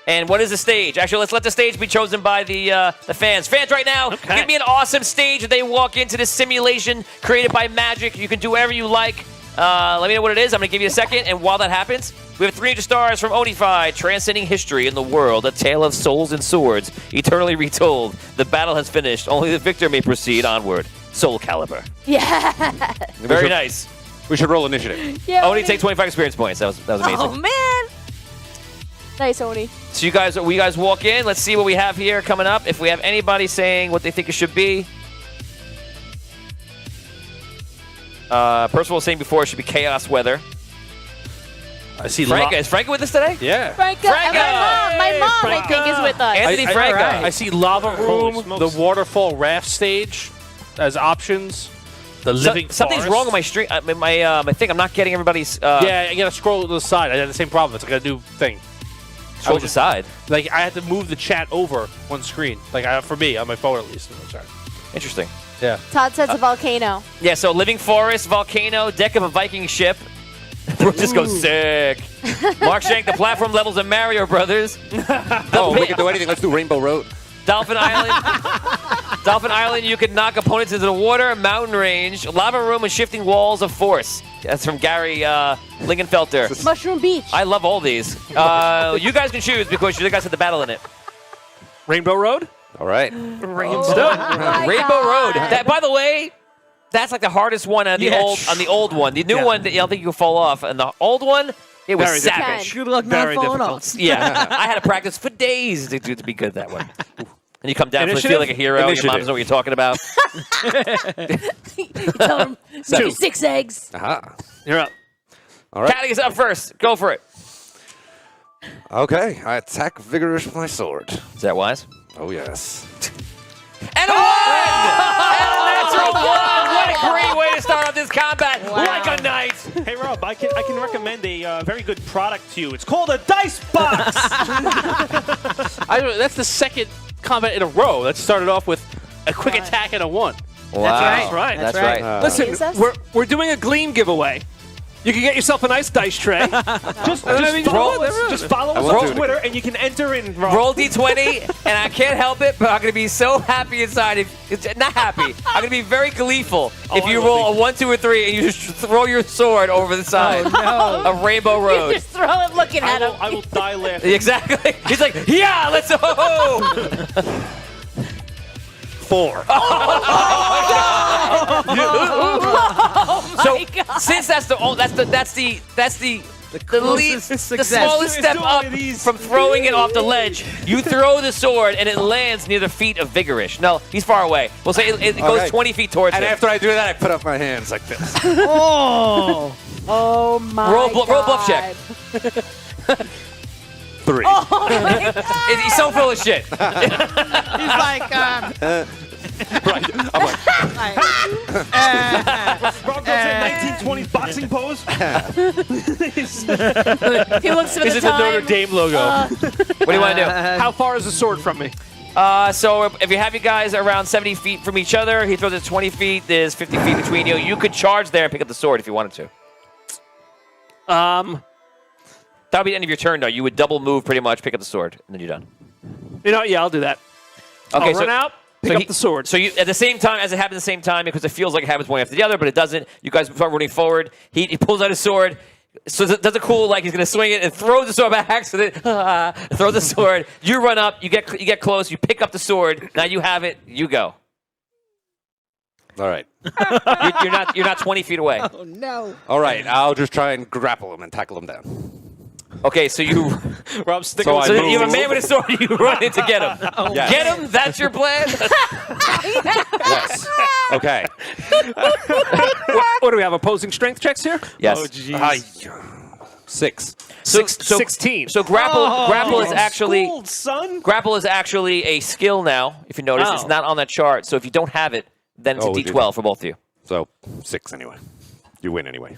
And what is the stage? Actually, let's let the stage be chosen by the fans. Fans, right now, Okay. give me an awesome stage that they walk into this simulation created by magic. You can do whatever you like. Let me know what it is. I'm going to give you a second. And while that happens, we have 300 stars from Onify, transcending history in the world, a tale of souls and swords, eternally retold. The battle has finished. Only the victor may proceed onward. Soul Calibur. Yeah. Very nice. We should roll initiative. Yeah. Oni, Oni. take 25 experience points. That was amazing. Oh man. Nice, Oni. So we guys walk in. Let's see what we have here coming up. If we have anybody saying what they think it should be. Percival was saying before it should be chaos weather. I see Franca. Is Franca with us today? Yeah. Franca. And my mom, I think, is with us. Anthony Franca. I see lava room, smokes. the waterfall raft stage as options. The living Something's forest. wrong with my stream. My thing. I'm not getting everybody's. Yeah, you gotta scroll to the side. I had the same problem. It's like a new thing. Scroll to the side. Like I had to move the chat over one screen. Like for me, on my phone at least. I'm sorry. Interesting. Yeah. Todd says a volcano. Yeah. So living forest, volcano, deck of a Viking ship. Brooke just goes sick. Mark Shank, the platform levels of Mario Brothers. We can do anything. Let's do Rainbow Road. Dolphin Island. Dolphin Island, you can knock opponents into the water. Mountain range. Lava room with shifting walls of force. That's from Gary Lingenfelter. Mushroom Beach. I love all these. You guys can choose because you guys have the battle in it. Rainbow Road? All right. Rainbow Road. That, by the way, that's like the hardest one on the old one. The new one, I don't think you can fall off. And the old one, it was Very savage. Good luck not Very falling difficult. off. Yeah, I had to practice for days to be good at that one. And you come down and feel Initiative? like a hero. Your mom doesn't know what you're talking about. Tell him, do 6 eggs. Aha. You're up. All right. Caddy is up first. Go for it. Okay. I attack vigorous with my sword. Is that wise? Oh, yes. And a 1! And a natural 1! What a great way to start off this combat. Like a knight. Hey, Rob, I can recommend a very good product to you. It's called a dice box. That's the second combat in a row. That started off with a quick attack and a 1. Wow. That's right. That's That's right. Listen, Listen, we're doing a Gleam giveaway. You can get yourself a nice dice tray. Just follow follow us on Twitter, and you can enter in. Rob. Roll D20, and I can't help it, but I'm going to be so happy inside. Not happy. I'm going to be very gleeful if you roll a 1, 2, or 3, and you just throw your sword over the side of Rainbow Road. just throw it looking at him. I will die laughing. Exactly. He's like, yeah, let's go. 4. So since that's the smallest step up from throwing it off the ledge, you throw the sword and it lands near the feet of Vigorish. No, he's far away. We'll say it goes Okay. 20 feet towards And him. after I do that, I put up my hands like this. Oh my Roll bluff check. 3. He's so full of shit. He's like, Right. I'm like, Rob goes in 1920s boxing pose. He looks for Is the it the Notre time. Dame logo? What do you want to do? How far is the sword from me? So if you have you guys around 70 feet from each other, he throws it 20 feet. There's 50 feet between you. You could charge there and pick up the sword if you wanted to. That would be the end of your turn, though. You would double move pretty much, pick up the sword, and then you're done. You know, yeah, I'll do that. Okay, I'll run out, pick up the sword. So you at the same time, as it happens at the same time, because it feels like it happens one after the other, but it doesn't. You guys start running forward. He pulls out his sword. So does it cool, like he's going to swing it and throw the sword by accident. Throw the sword. You run up. You get close. You pick up the sword. Now you have it. You go. all right. You're not 20 feet away. oh no. All right. I'll just try and grapple him and tackle him down. Okay, so you Rob, stick So with I so move. you have a man with a sword. You run in to get him. Yes. Get him. That's your plan. Yes. Okay. What do we have, opposing strength checks here? Yes. Oh, jeez. 6. So 16. So grapple is actually Schooled, son. grapple is actually a skill now. If you notice, it's not on that chart. So if you don't have it, then it's Oh, a we D12 for both of you. So 6 anyway. You win anyway.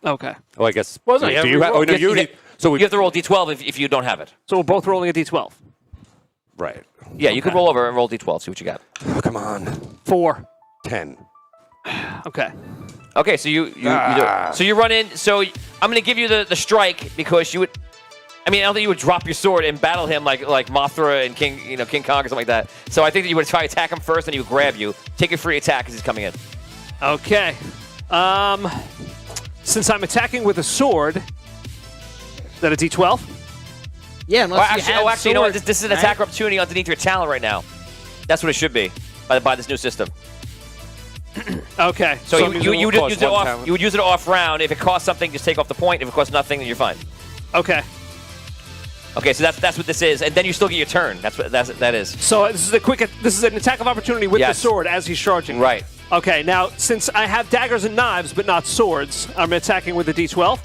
Okay. Oh, I guess. Well, no, do you have you to have? re-roll. Oh no, You you have- need. So we. You have to roll D12 if you don't have it. So we're both rolling a D12. Right. Yeah, you could roll over and roll D12. See what you got. Oh, come on. 4. 10. Okay. Okay, so you do it. So you run in. So I'm going to give you the strike because you would. I mean, I don't think you would drop your sword and battle him like Mothra and King Kong or something like that. So I think that you would try to attack him first, and he would grab you. Take a free attack as he's coming in. Okay. Since I'm attacking with a sword, is that a D12? Yeah, unless you have actually, you know what? sword, This is an right? attack opportunity underneath your talent right now. That's what it should be by this new system. Okay. So you would cost use it one off. talent. You would use it off round. If it costs something, just take off the point. If it costs nothing, then you're fine. Okay. Okay, so that's what this is, and then you still get your turn. That's what that is. So this is an attack of opportunity with Yes. the sword as he's charging. Right. Okay. Now, since I have daggers and knives but not swords, I'm attacking with a D12.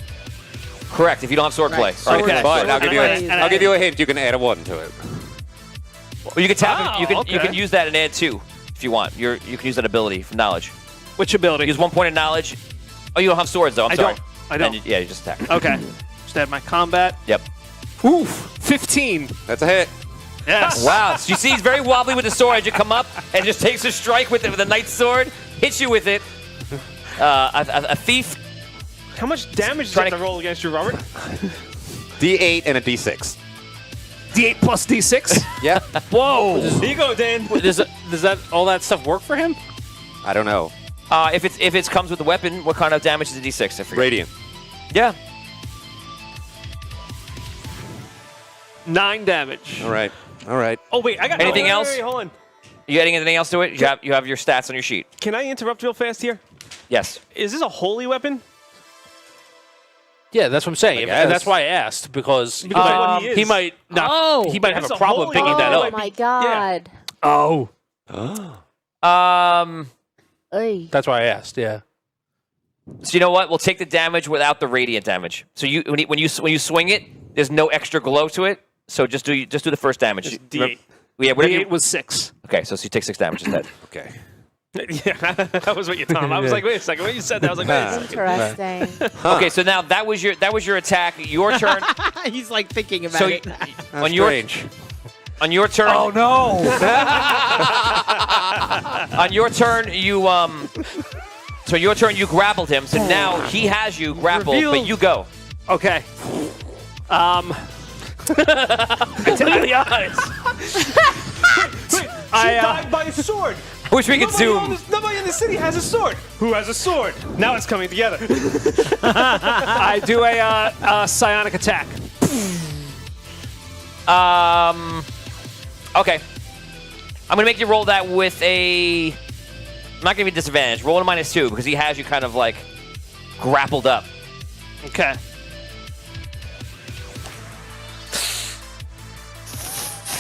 Correct. If you don't have swordplay. Right. All right, Okay. But I'll give you a And hint. You can add a 1 to it. Or you can tap him. You okay. can use that and add 2 if you want. You can use that ability from knowledge. Which ability? Use 1 point of knowledge. Oh, you don't have swords though. I'm sorry. I don't. Then you just attack. Okay. Just add my combat. Yep. Oof. 15. That's a hit. Yes. Wow. So you see, he's very wobbly with the sword. As you come up and just takes a strike with it with a knight's sword, hits you with it. A thief. How much damage Trying did I roll against you, Robert? D8 and a D6. D8 plus D6. Yep. Whoa. Here you go, Dan. Does that all that stuff work for him? I don't know. If it comes with the weapon, what kind of damage is a D6? I forget. Radiant. Yeah. 9 damage. All right. All right. Oh, wait, I got Anything wait, else? Wait, hold on. You adding anything else to it? You have your stats on your sheet. Can I interrupt real fast here? Yes. Is this a holy weapon? Yeah, that's what I'm saying. guess. And that's why I asked because Because of what he is. he might not. Oh. He might have That's a a problem holy picking that weapon. Oh up. my god. Oh. Oy. That's why I asked. Yeah. So you know what? We'll take the damage without the radiant damage. So when you swing it, there's no extra glow to it. So just do the first damage. Just D8. Yeah, whatever D8 you, was 6. okay, so you take 6 damage instead. Okay. Yeah, that was what you told him. I was like, wait a second. When you said that, I was like, wait a second. Interesting. Okay, so now that was your attack. Your turn. He's like thinking about So it. on your on your turn. Oh no! On your turn, you So your turn, you grappled him. So now he has you grappled, Reveal. but you go. Okay. Into the eyes. She died by a sword. I wish we could zoom. Nobody in the city has a sword. Who has a sword? Now it's coming together. I do a psionic attack. Okay. I'm gonna make you roll that with a. I'm not gonna be disadvantage. Roll a -2 because he has you kind of like grappled up. Okay.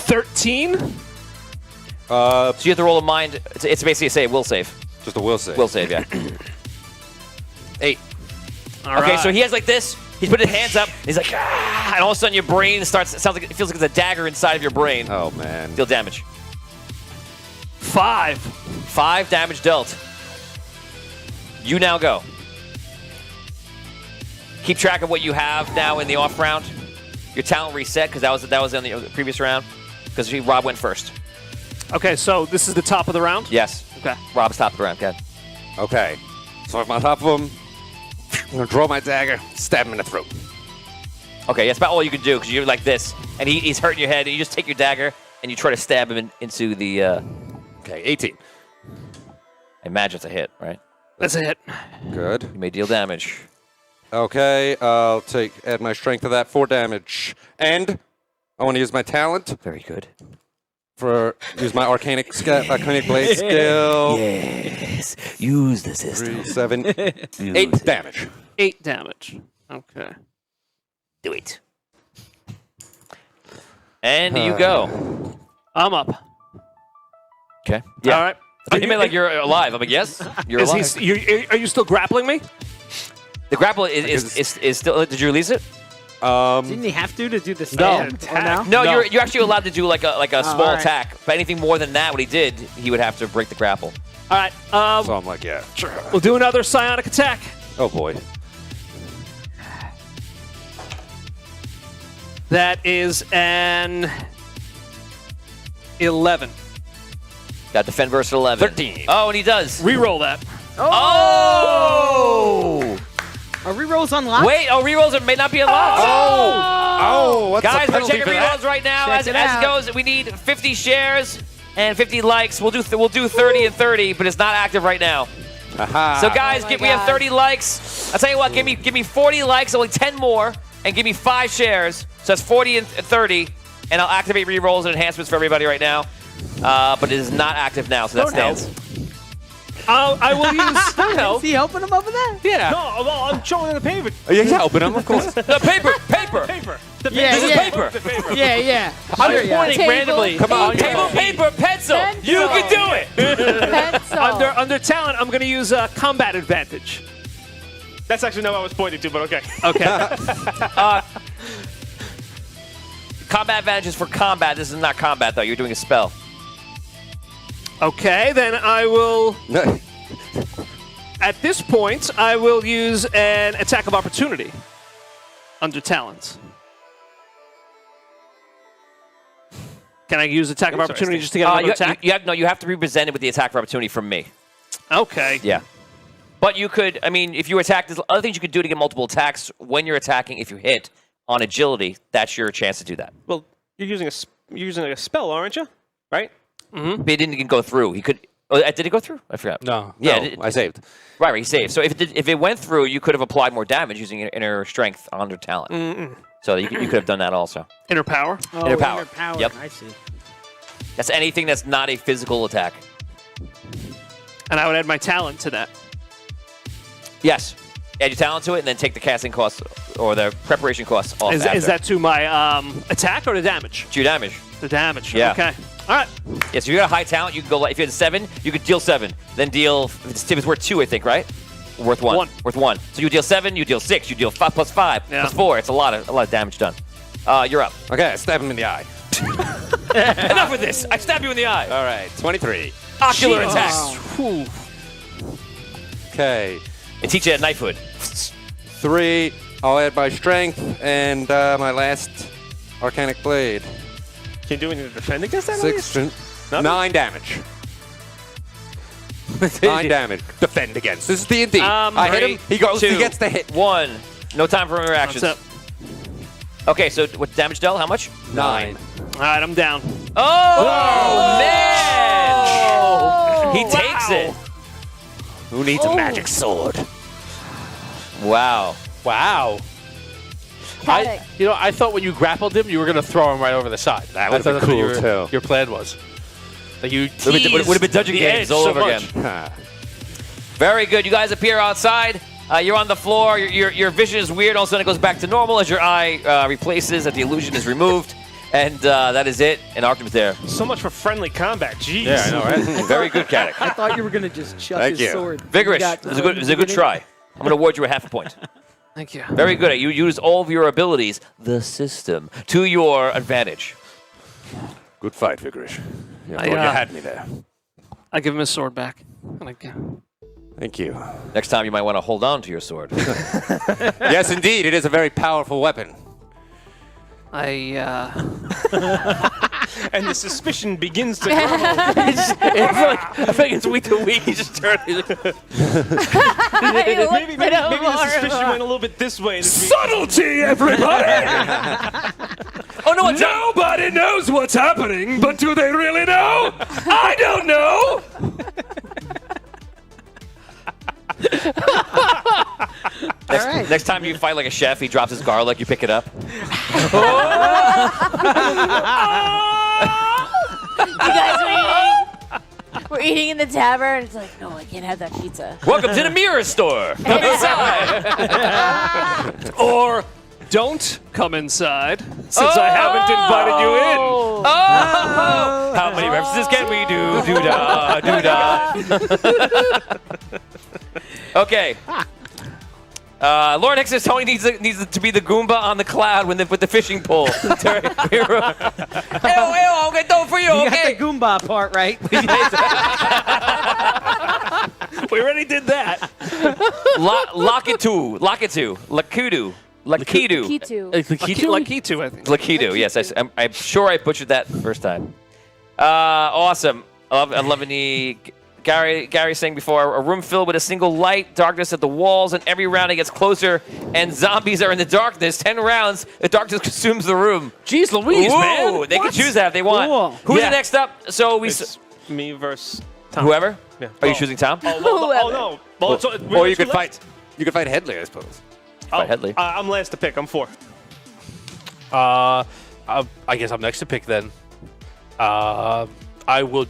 13. So you have to roll a mind. It's basically a will save. Just a will save. Will save, yeah. 8. All Okay, right. so he has like this. He's put his hands up. He's like, ah, and all of a sudden your brain starts. It feels like there's a dagger inside of your brain. Oh man. Deal damage. 5. 5 damage dealt. You now go. Keep track of what you have now in the off round. Your talent reset because that was in the previous round. Because Rob went first. Okay, so this is the top of the round? Yes. Okay. Rob's top of the round. Go ahead. Okay. So I'm on top of him. I'm gonna draw my dagger, stab him in the throat. Okay, that's about all you can do because you're like this, and he's hurting your head, and you just take your dagger and you try to stab him into the. Okay, 18. I imagine it's a hit, right? That's a hit. Good. You may deal damage. Okay, I'll add my strength to that, 4 damage. And I want to use my talent Very good. use my arcanic blade skill. Yes. Use the system. 3, 7, 8 damage. 8 damage. Okay. Do it. And you go. I'm up. Okay. Yeah. All right. You mean like you're alive? I'm like, yes, you're alive. Are you still grappling me? The grapple is still. Did you release it? Didn't he have to do the stand? No. Or no? No, you're actually allowed to do like a small all right. attack. But anything more than that, what he did, he would have to break the grapple. All right. So I'm like, yeah, sure. We'll do another psionic attack. Oh boy. That is an 11. Got defend versus 11. 13. Oh, and he does. Reroll that. Oh! Are rerolls unlocked? Wait, rerolls may not be unlocked. Oh, what's Guys, the we're penalty checking for that? rerolls right now. Check As it it out. goes, we need 50 shares and 50 likes. We'll do 30 and 30, but it's not active right now. Aha. So guys, Oh my we have God. 30 likes. I'll tell you what, give me 40 likes, only 10 more, and give me 5 shares. So that's 40 and 30, and I'll activate rerolls and enhancements for everybody right now. But it is not active now, so that stands. I will use. Is he helping him over there? Yeah. No, well, I'm showing the paper. Oh, yeah, open them, of course. The paper. Paper. Yeah, This is yeah. paper. Yeah, yeah. I'm Sure, just yeah. pointing Table. randomly. Come on, Table, paper, pencil. You can do it. Pencil. Under talent, I'm going to use combat advantage. That's actually not what I was pointing to, but okay. Okay. Combat advantage is for combat. This is not combat, though. You're doing a spell. Okay, then I will. At this point, I will use an attack of opportunity under talents. Can I use attack of opportunity just to get another attack? You have to be presented with the attack of opportunity from me. Okay. Yeah. But you could, I mean, if you attack, there's other things you could do to get multiple attacks when you're attacking. If you hit on agility, that's your chance to do that. Well, you're using a spell, aren't you? Right? Mm-hmm. But it didn't even go through. He could. Oh, did it go through? I forgot. No. Yeah, no, I saved. Right, he saved. So if it went through, you could have applied more damage using inner strength under talent. So you could have done that also. Inner power? Oh, Inner power. Yep. I see. That's anything that's not a physical attack. And I would add my talent to that. Yes. Add your talent to it, and then take the casting costs or the preparation costs off. Is that to my attack or the damage? To your damage? The damage. Yeah. Okay. All right. Yeah, so if you got a high talent, you can go. If you had 7, you could deal 7. Then deal. If it's worth 2, I think, right? Worth 1. Worth 1. So you deal 7, you deal 6, you deal 5 plus 5 plus 4. It's a lot of damage done. You're up. Okay, I stab him in the eye. Enough with this. I stab you in the eye. All right, 23. Ocular attack. Okay. And teach you a knifehood. 3. I'll add my strength and my last arcanic blade. Can you do anything to defend against that? 6, 9 damage. 9 damage. Defend against. This is D&D. I hit him. He goes. 2, He gets the hit. 1. No time for interactions. What's up? Okay, so what damage dealt? How much? 9. All right, I'm down. Oh, man! He takes it. Who needs a magic sword? Wow. Wow. I thought when you grappled him, you were going to throw him right over the side. That would've been that's what cool, too. Your plan was. That you Would have been Dungeon the Games edge all so over much. again. Very good. You guys appear outside. You're on the floor. Your vision is weird. All of a sudden, it goes back to normal as your eye replaces, as the illusion is removed. And that is it. And Arkham is there. So much for friendly combat. Jeez. Yeah, I know, right? Very good, Caddick. I thought you were gonna just chuck Thank his you. sword. Vigorous. You got It was a good try. I'm going to award you a half a point. Thank you. Very good. You used all of your abilities, the system, to your advantage. Good fight, Vigorish. You had me there. I give him his sword back. Thank you. Next time, you might want to hold on to your sword. Yes, indeed. It is a very powerful weapon. And the suspicion begins to grow. It's like, I think it's week to week. He just turned. maybe the suspicion went a little bit this way. Subtlety, everybody! Oh, no, Nobody knows what's happening, but do they really know? I don't know! Next time you fight like a chef, he drops his garlic, you pick it up. You guys are eating. We're eating in the tavern. It's like, no, I can't have that pizza. Welcome to the mirror store. Come inside. Or don't come inside, since I haven't invited you in. Oh! How many references can we do? Do-da, do-da. Okay. Lord Hexus Tony needs to be the Goomba on the cloud with the fishing pole. Ew, I'll get dough for you, You okay? got the Goomba part right. We already did that. Lakitu, Lakitu. Lakitu, I think. Lakitu, yes. I'm sure I butchered that the first time. Awesome. I'm loving the... Gary saying before, a room filled with a single light, darkness at the walls, and every round it gets closer, and zombies are in the darkness. 10 rounds, the darkness consumes the room. Jeez Louise, man. They can choose that if they want. Cool. Who's the next up? So we... It's me versus Tom. Whoever? Yeah. Are you choosing Tom? Oh, no. Well, Or you could fight. You could fight Headley, I suppose. Fight Headley. I'm last to pick. I'm 4. I guess I'm next to pick then. I will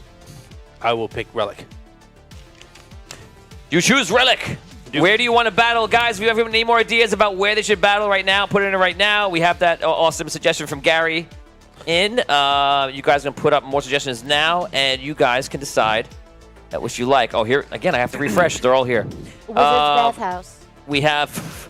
pick Relic. You choose Relic. Where do you want to battle? Guys, if you have any more ideas about where they should battle right now, put it in right now. We have that awesome suggestion from Gary in. You guys can put up more suggestions now, and you guys can decide which you like. Oh, here, again, I have to refresh. They're all here. Wizard's bathhouse. we have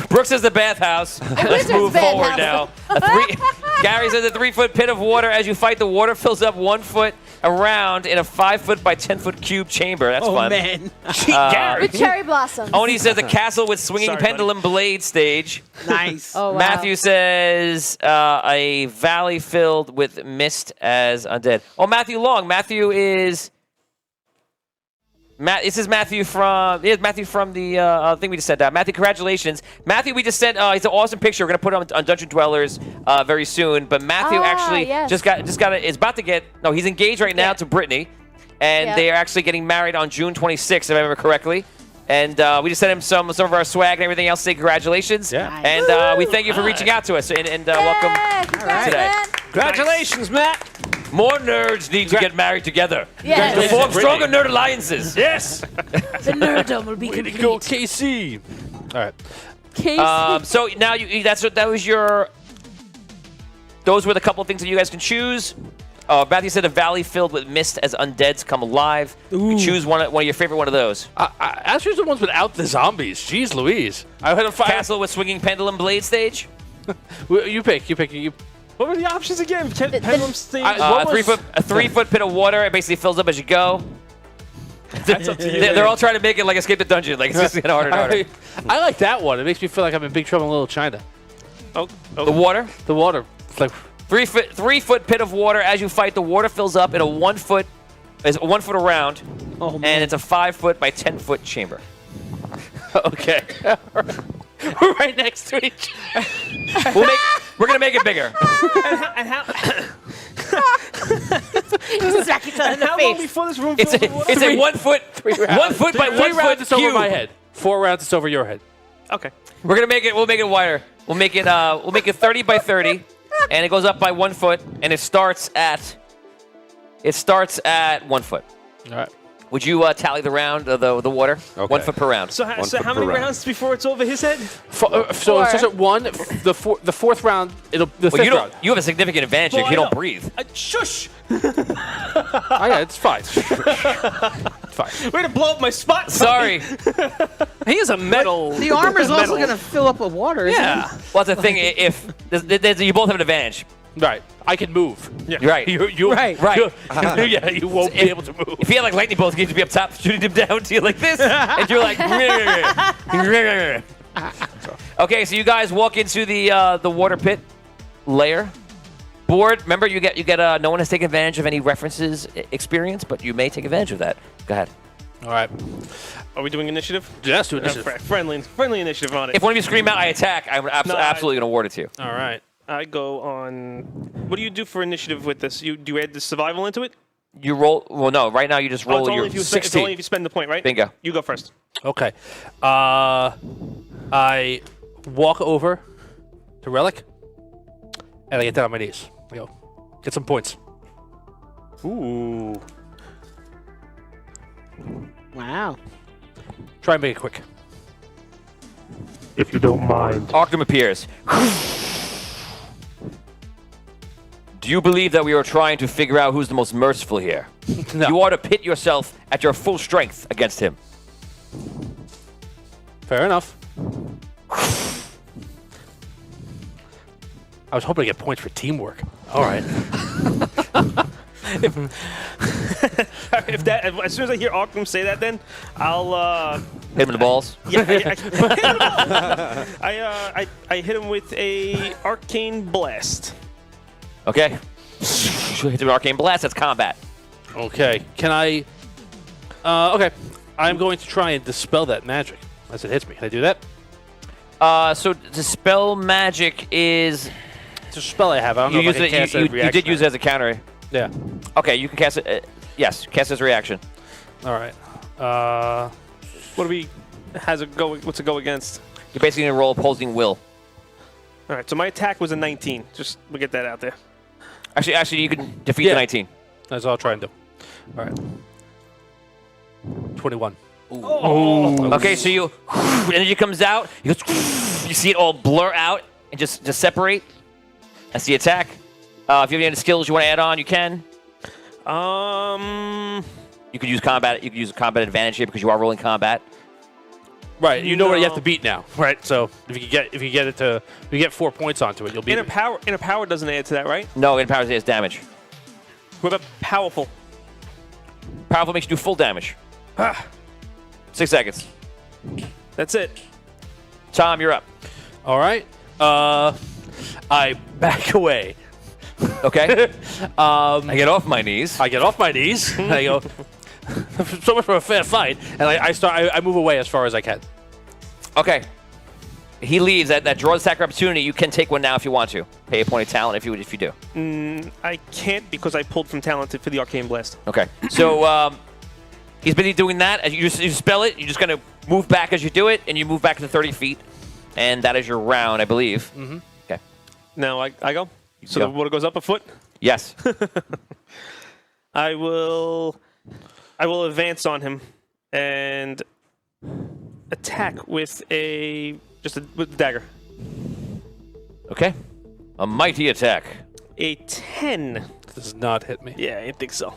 Brooks is the bathhouse. Let's Wizard's move forward bathhouse. now. Gary says a 3-foot pit of water. As you fight, the water fills up 1 foot around in a 5-foot by 10-foot cube chamber. That's Oh fun. man. With cherry blossoms. Oni says a castle with swinging Sorry, pendulum blade stage. Nice. Oh, wow. Matthew says a valley filled with mist as undead. Oh, Matthew Long. Matthew is... This is Matthew from the thing we just sent out. Matthew, congratulations. Matthew, we just sent, it's an awesome picture. We're going to put it on Dungeon Dwellers very soon. But Matthew actually yes. is about to get, no, he's engaged right now to Brittany. And Yeah. they are actually getting married on June 26th, if I remember correctly. And we just sent him some of our swag and everything else. Say congratulations. Yeah. Nice. And we thank you for reaching out to us and welcome Congrats, today. man. Congratulations, Matt. More nerds need to get married together. Yes. To form stronger nerd alliances. Yes. The nerdom will be Way to complete. go, KC. All right. Casey. So now those were the couple of things that you guys can choose. Matthew said a valley filled with mist as undeads come alive. You can choose one of your favorite one of those. I choose the ones without the zombies. Jeez Louise. I had a fire. Castle with swinging pendulum blade stage. You pick. What were the options again? Pendulum stage. What was- A 3-foot pit of water. It basically fills up as you go. That's up to you. They're all trying to make it like Escape the Dungeon. Like it's just getting harder and harder. I like that one. It makes me feel like I'm in Big Trouble in Little China. Oh, The water. The water. It's like 3-foot pit of water. As you fight, the water fills up in a 1 foot around, Oh man. and it's a 5-foot by 10-foot chamber. okay. We're right next to each. We're gonna make it bigger. and how Smack each other in the how long face. before this room It's fills with water? a 1 foot, 1 foot by 1 3 rounds, foot it's over cube. my head. 4 rounds, it's over your head. Okay. We're gonna make it. We'll make it wider. We'll make it 30 by 30, and it goes up by 1 foot, and it starts at 1 foot. All right. Would you tally the round of the water? Okay. 1 foot per round. So, One so foot how per many round. rounds before it's over his head? So it starts at 1. The fourth round, the Well, fifth you don't. round. You have a significant advantage Well, if you I don't know. breathe. Shush! Oh, yeah, it's fine. It's fine. Way to blow up my spot. Sorry. He is a metal. The armor's also metal. gonna fill up with water, isn't Yeah. Well, that's the thing. If you both have an advantage. Right. I can move. Yeah. You're right. You Right. Right. yeah, you won't be able to move. If you had like lightning bolts, you could be up top, shooting them down to you like this, and you're like. Okay, so you guys walk into the water pit layer. Board. Remember, you get. No one has taken advantage of any references experience, but you may take advantage of that. Go ahead. All right. Are we doing initiative? Just do initiative. Friendly initiative on it. If one of you scream out, "I attack!" I'm No, absolutely going to award it to you. All right. I go on. What do you do for initiative with this? Do you add the survival into it? You roll. Well, no. Right now, you just roll it's your only if you spend, it's 16. only if you spend the point, right? Bingo. You go first. Okay. I walk over to Relic, and I get down on my knees. I go, get some points. Ooh. Wow. Try and make it quick. If you don't mind. Arcane appears. Do you believe that we are trying to figure out who's the most merciful here? No. You ought to pit yourself at your full strength against him. Fair enough. I was hoping to get points for teamwork. All right. If that, as soon as I hear Arkham say that, then I'll. Hit him in the balls. Yeah, I hit him with a arcane blast. Okay. Hit him with Arcane Blast. That's combat. Okay. Can I? Okay. I'm going to try and dispel that magic as it hits me. Can I do that? So dispel magic is It's a spell I have. I don't know you if use I can it. cast You it as a reaction. did use it as a counter. Yeah. Okay, you can cast it. Yes, cast it as a reaction. All right. What do we? What's it go against? You're basically gonna roll opposing will. All right. So my attack was a 19. Just we'll get that out there. Actually, you can defeat Yeah. the 19. That's all I'll try and do. All right. 21. Okay, so you energy comes out. You see it all blur out and just separate. That's the attack. If you have any skills you want to add on, you can. You could use combat. You could use a combat advantage here because you are rolling combat. Right, you know what you have No. to beat now, right? So if you get 4 points onto it, you'll beat Inner it. power doesn't add to that, right? No, it empowers his damage. What about powerful? Powerful makes you do full damage. 6 seconds. That's it. Tom, you're up. All right. I back away. Okay. I get off my knees. I get off my knees. And I go, so much for a fair fight, and I move away as far as I can. Okay. He leaves. That draws attack opportunity. You can take one now if you want to. Pay a point of talent if you do. I can't because I pulled from talent for the Arcane Blast. Okay. So he's busy doing that. As you spell it, you're just going to move back as you do it, and you move back to 30 feet. And that is your round, I believe. Mm-hmm. Okay. Now I go. So go. the water goes up a foot. Yes. I will advance on him and attack with a dagger. Okay. A mighty attack. A 10. Does not hit me. Yeah, I didn't think so.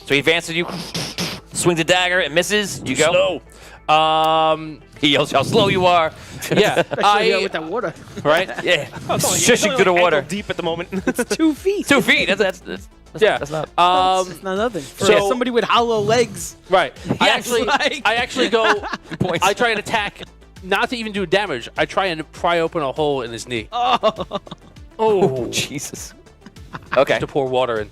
So he advances you, swings a dagger, it misses. You go. Slow. He yells how slow you are. Yeah. with that water. Right. Yeah. It's Shushing through the water. ankle deep at the moment. It's 2 feet. 2 feet. That's Yeah. That's not. It's not nothing. For so- somebody with hollow legs. Right. I Yes. actually go. Points. I try and attack, not to even do damage. I try and pry open a hole in his knee Oh, Jesus. Okay. to pour water in.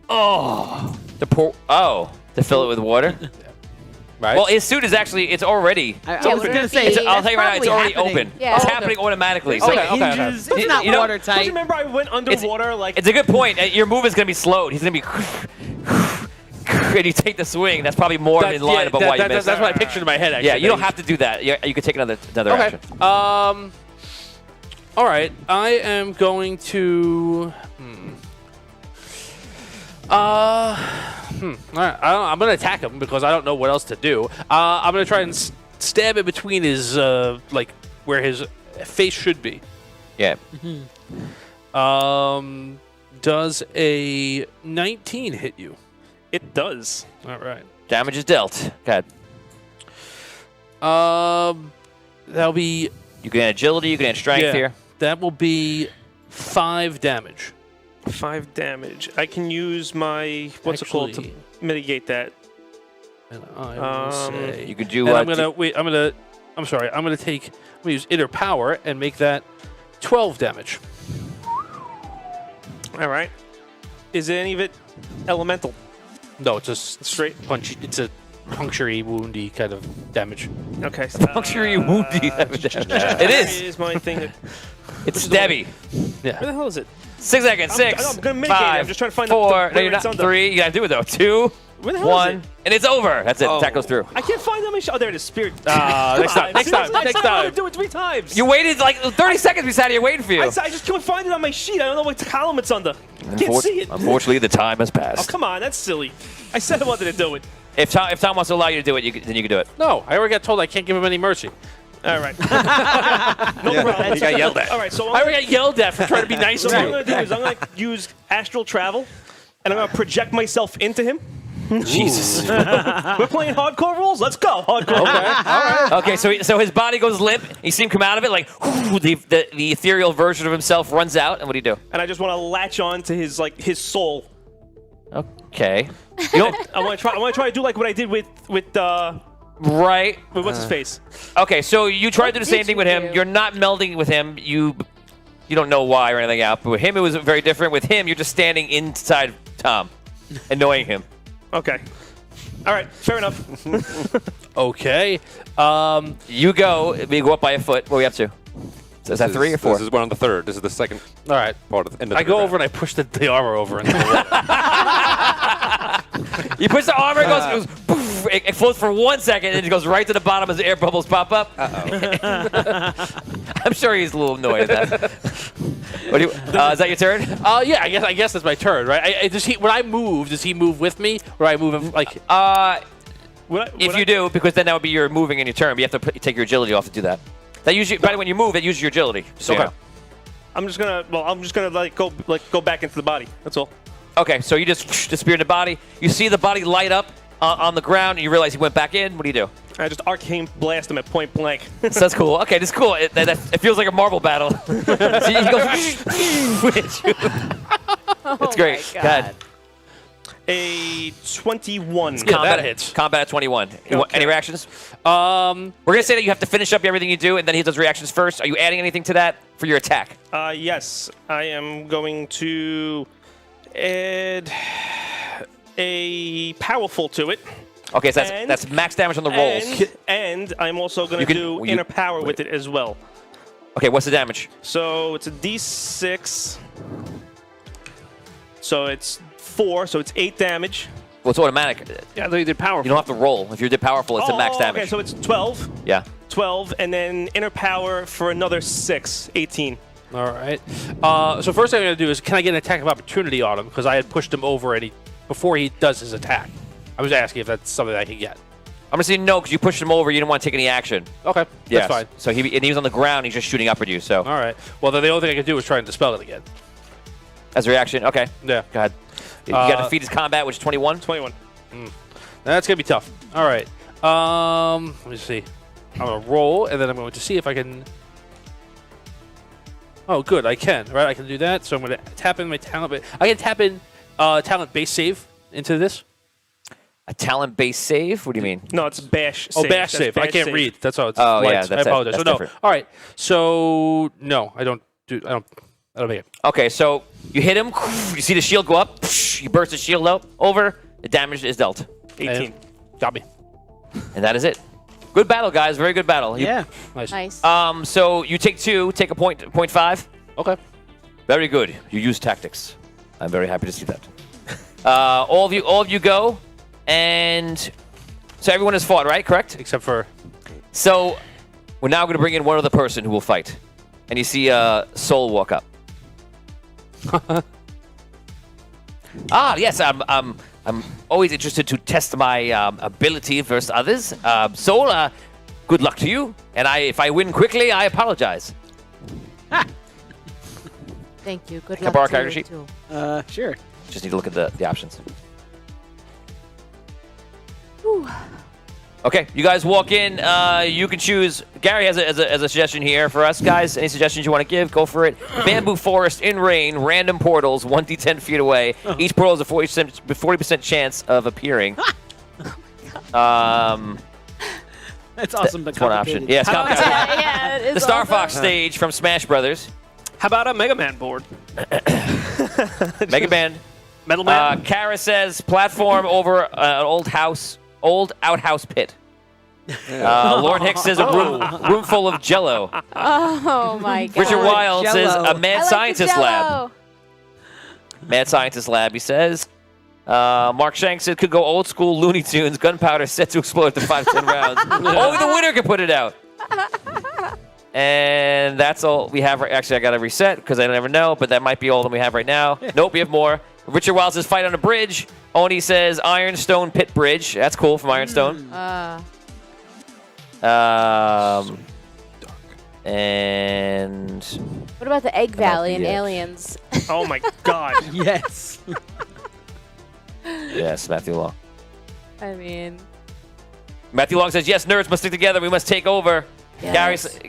To fill it with water. Right. Well, his suit is actually, it's already. I Yeah, was we're gonna say, I'll tell you right now, it's already happening. open. Yeah. It's Oh, happening automatically. It's So like okay. hinges. It's not You know- watertight. Don't you remember I went underwater like it's a good point. Your move is going to be slowed. He's going to be. And you take the swing. That's probably more in line about why you missed. That's what I pictured in my head. Actually. Yeah, you don't have to do that. You could take another Okay. action. All right. I am going to. All right. I'm going to attack him because I don't know what else to do. I'm going to try and stab it between his where his face should be. Yeah. Does a 19 hit you? it does. All right. Damage is dealt. Go ahead. That'll be. You can add agility. You can add strength Yeah. here. That will be 5 damage. 5 damage. I can use my what's it called to Actually- mitigate that. And I will say. You could do. And I'm gonna wait. I'm sorry. I'm gonna use inner power and make that 12 damage. All right. Is any of it elemental? No, it's just Straight? punch. It's a puncture-y, woundy kind of damage. Okay. Puncture-y, woundy damage. It is. Is my thing. It's stabby. Where the hell is it? 6 seconds. 6. I'm gonna mitigate it. 5, I'm just trying to find 4. the No, you're not. it's under. 3. You gotta do it though. 2. Where the hell is 1. it? And it's over. That's it. Oh. Attack goes through. I can't find it on my shot. Oh, there it is. Spirit. Next time. Next time. I Next tried to time. do it 3 times. You waited like 30 seconds. We sat here waiting for you. I just couldn't find it on my sheet. I don't know what column it's under. I can't see it. Unfortunately, the time has Oh, passed. come on. That's silly. I said I wanted to do it. If Tom wants to allow you to do it, then you can do it. No, I already got told I can't give him any mercy. All right. No problem. You got yelled at. All right. So I already got yelled at for trying to be nice So to what I'm you. going to do is I'm going to use astral travel, and I'm going to project myself into him. Jesus. We're playing hardcore rules. Let's go. Hardcore. Okay, so his body goes limp. You see him come out of it like the ethereal version of himself runs out. And what do you do? And I just want to latch on to his soul. Okay. You don't. I want to try to do like what I did with Right. what's his face. Okay, so you try to do the same did thing you with him. do? You're not melding with him. You don't know why or anything out. But with him, it was very different. With him, you're just standing inside Tom, annoying him. Okay. All right. Fair enough. Okay. You go. We go up by a foot. What are we up to? So is that 3 or 4? This is one on the third. This is the second All right. part of the end of I the go round. over and I push the armor over into the water. You push the armor, it goes poof, it floats for 1 second, and it goes right to the bottom as the air bubbles pop up. I'm sure he's a little annoyed at that. What do you, is that your turn? Yeah, I guess that's my turn, right? When I move, does he move with me, or I move him like? If you do, because then that would be your moving in your turn. But you have to take your agility off to do that. That usually, by the way, when you move, that uses your agility. So Okay. you know. I'm just gonna go back into the body. That's all. Okay, so you just disappear in the body. You see the body light up on the ground, and you realize he went back in. What do you do? I just arcane blast him at point blank. So that's cool. Okay, that's cool. It feels like a marble battle. So he goes. That's great. My Go ahead. A 21. that hits. Combat at 21. Okay. Any reactions? Um, We're going to say that you have to finish up everything you do, and then he does reactions first. Are you adding anything to that for your attack? Yes, I am going to add a powerful to it. Okay, so And- that's max damage on the rolls. And I'm also going You to can- do you- inner power with it as well. Okay, what's the damage? So it's a d6. So it's 4, so it's 8 damage. Well, it's automatic. Yeah, they did powerful. You don't have to roll. If you did powerful, it's a max damage. Okay, so it's 12. Yeah. 12, and then inner power for another 6, 18. all right. So first thing I'm going to do is, can I get an attack of opportunity on him? Because I had pushed him over before he does his attack. I was asking if that's something I can get. I'm going to say no, because you pushed him over. You didn't want to take any action. Okay, Yes. that's fine. So he was on the ground. He's just shooting up at you. So All right. Well, then the only thing I can do is try and dispel it again. as a reaction, okay. Yeah. Go ahead. You got to defeat his combat, which is 21. 21. That's going to be tough. All right. Let me see. I'm going to roll, and then I'm going to see if I can... Oh, good. I can. Right, I can do that. So I'm going to tap in my talent. I can tap in talent base save into this. A talent-based save? What do you mean? No, it's bash Oh, save. bash That's save. I bash can't save. read. That's how it's. Oh, lights. yeah, I that's- apologize. that's So no. different. All right. So no, I don't make it. Okay, so you hit him. You see the shield go up. You burst the shield out over. The damage is dealt. 18. Got me. And that is it. Good battle, guys. Very good battle. You- Yeah. Nice. Nice. So you take 2, take a point 5. Okay. Very good. You use tactics. I'm very happy to see that. All of you go, and so everyone has fought, right? Correct. Except for So we're now going to bring in one other person who will fight, and you see Soul walk up. Yes, I'm always interested to test my ability versus others. Soul, good luck to you, and if I win quickly, I apologize. Thank you. Good Can I luck borrow a to character you, sheet? too. Sure. Just need to look at the options. Whew. Okay, you guys walk in. You can choose. Gary has a suggestion here for us, guys. Any suggestions you want to give? Go for it. Bamboo forest in rain, random portals, 1d10 feet away. Each portal has a 40% chance of appearing. That's awesome, but That's one option. complicated. Yes, Yeah, it is the Star awesome. Fox stage from Smash Brothers. How about a Mega Man board? Mega Man. Metal Man? Kara says platform over an old outhouse pit. Lauren Hicks says a room full of Jello. Oh my god. Richard Wild Jell-O. says a I mad like scientist the lab. Jell-O. Mad scientist lab, he says. Mark Shanks said could go old school Looney Tunes, gunpowder set to explode after 5-10 rounds. Only the winner can put it out. And that's all we have. Actually, I got to reset because I never know, but that might be all of them we have right now. Nope, we have more. Richard Wild says fight on a bridge. Oni says Ironstone Pit Bridge. That's cool from Ironstone. And What about the Egg Valley and the edge? Aliens? Oh my god. Yes. yes, Matthew Long. I mean, Matthew Long says yes, nerds must stick together. We must take over. yes.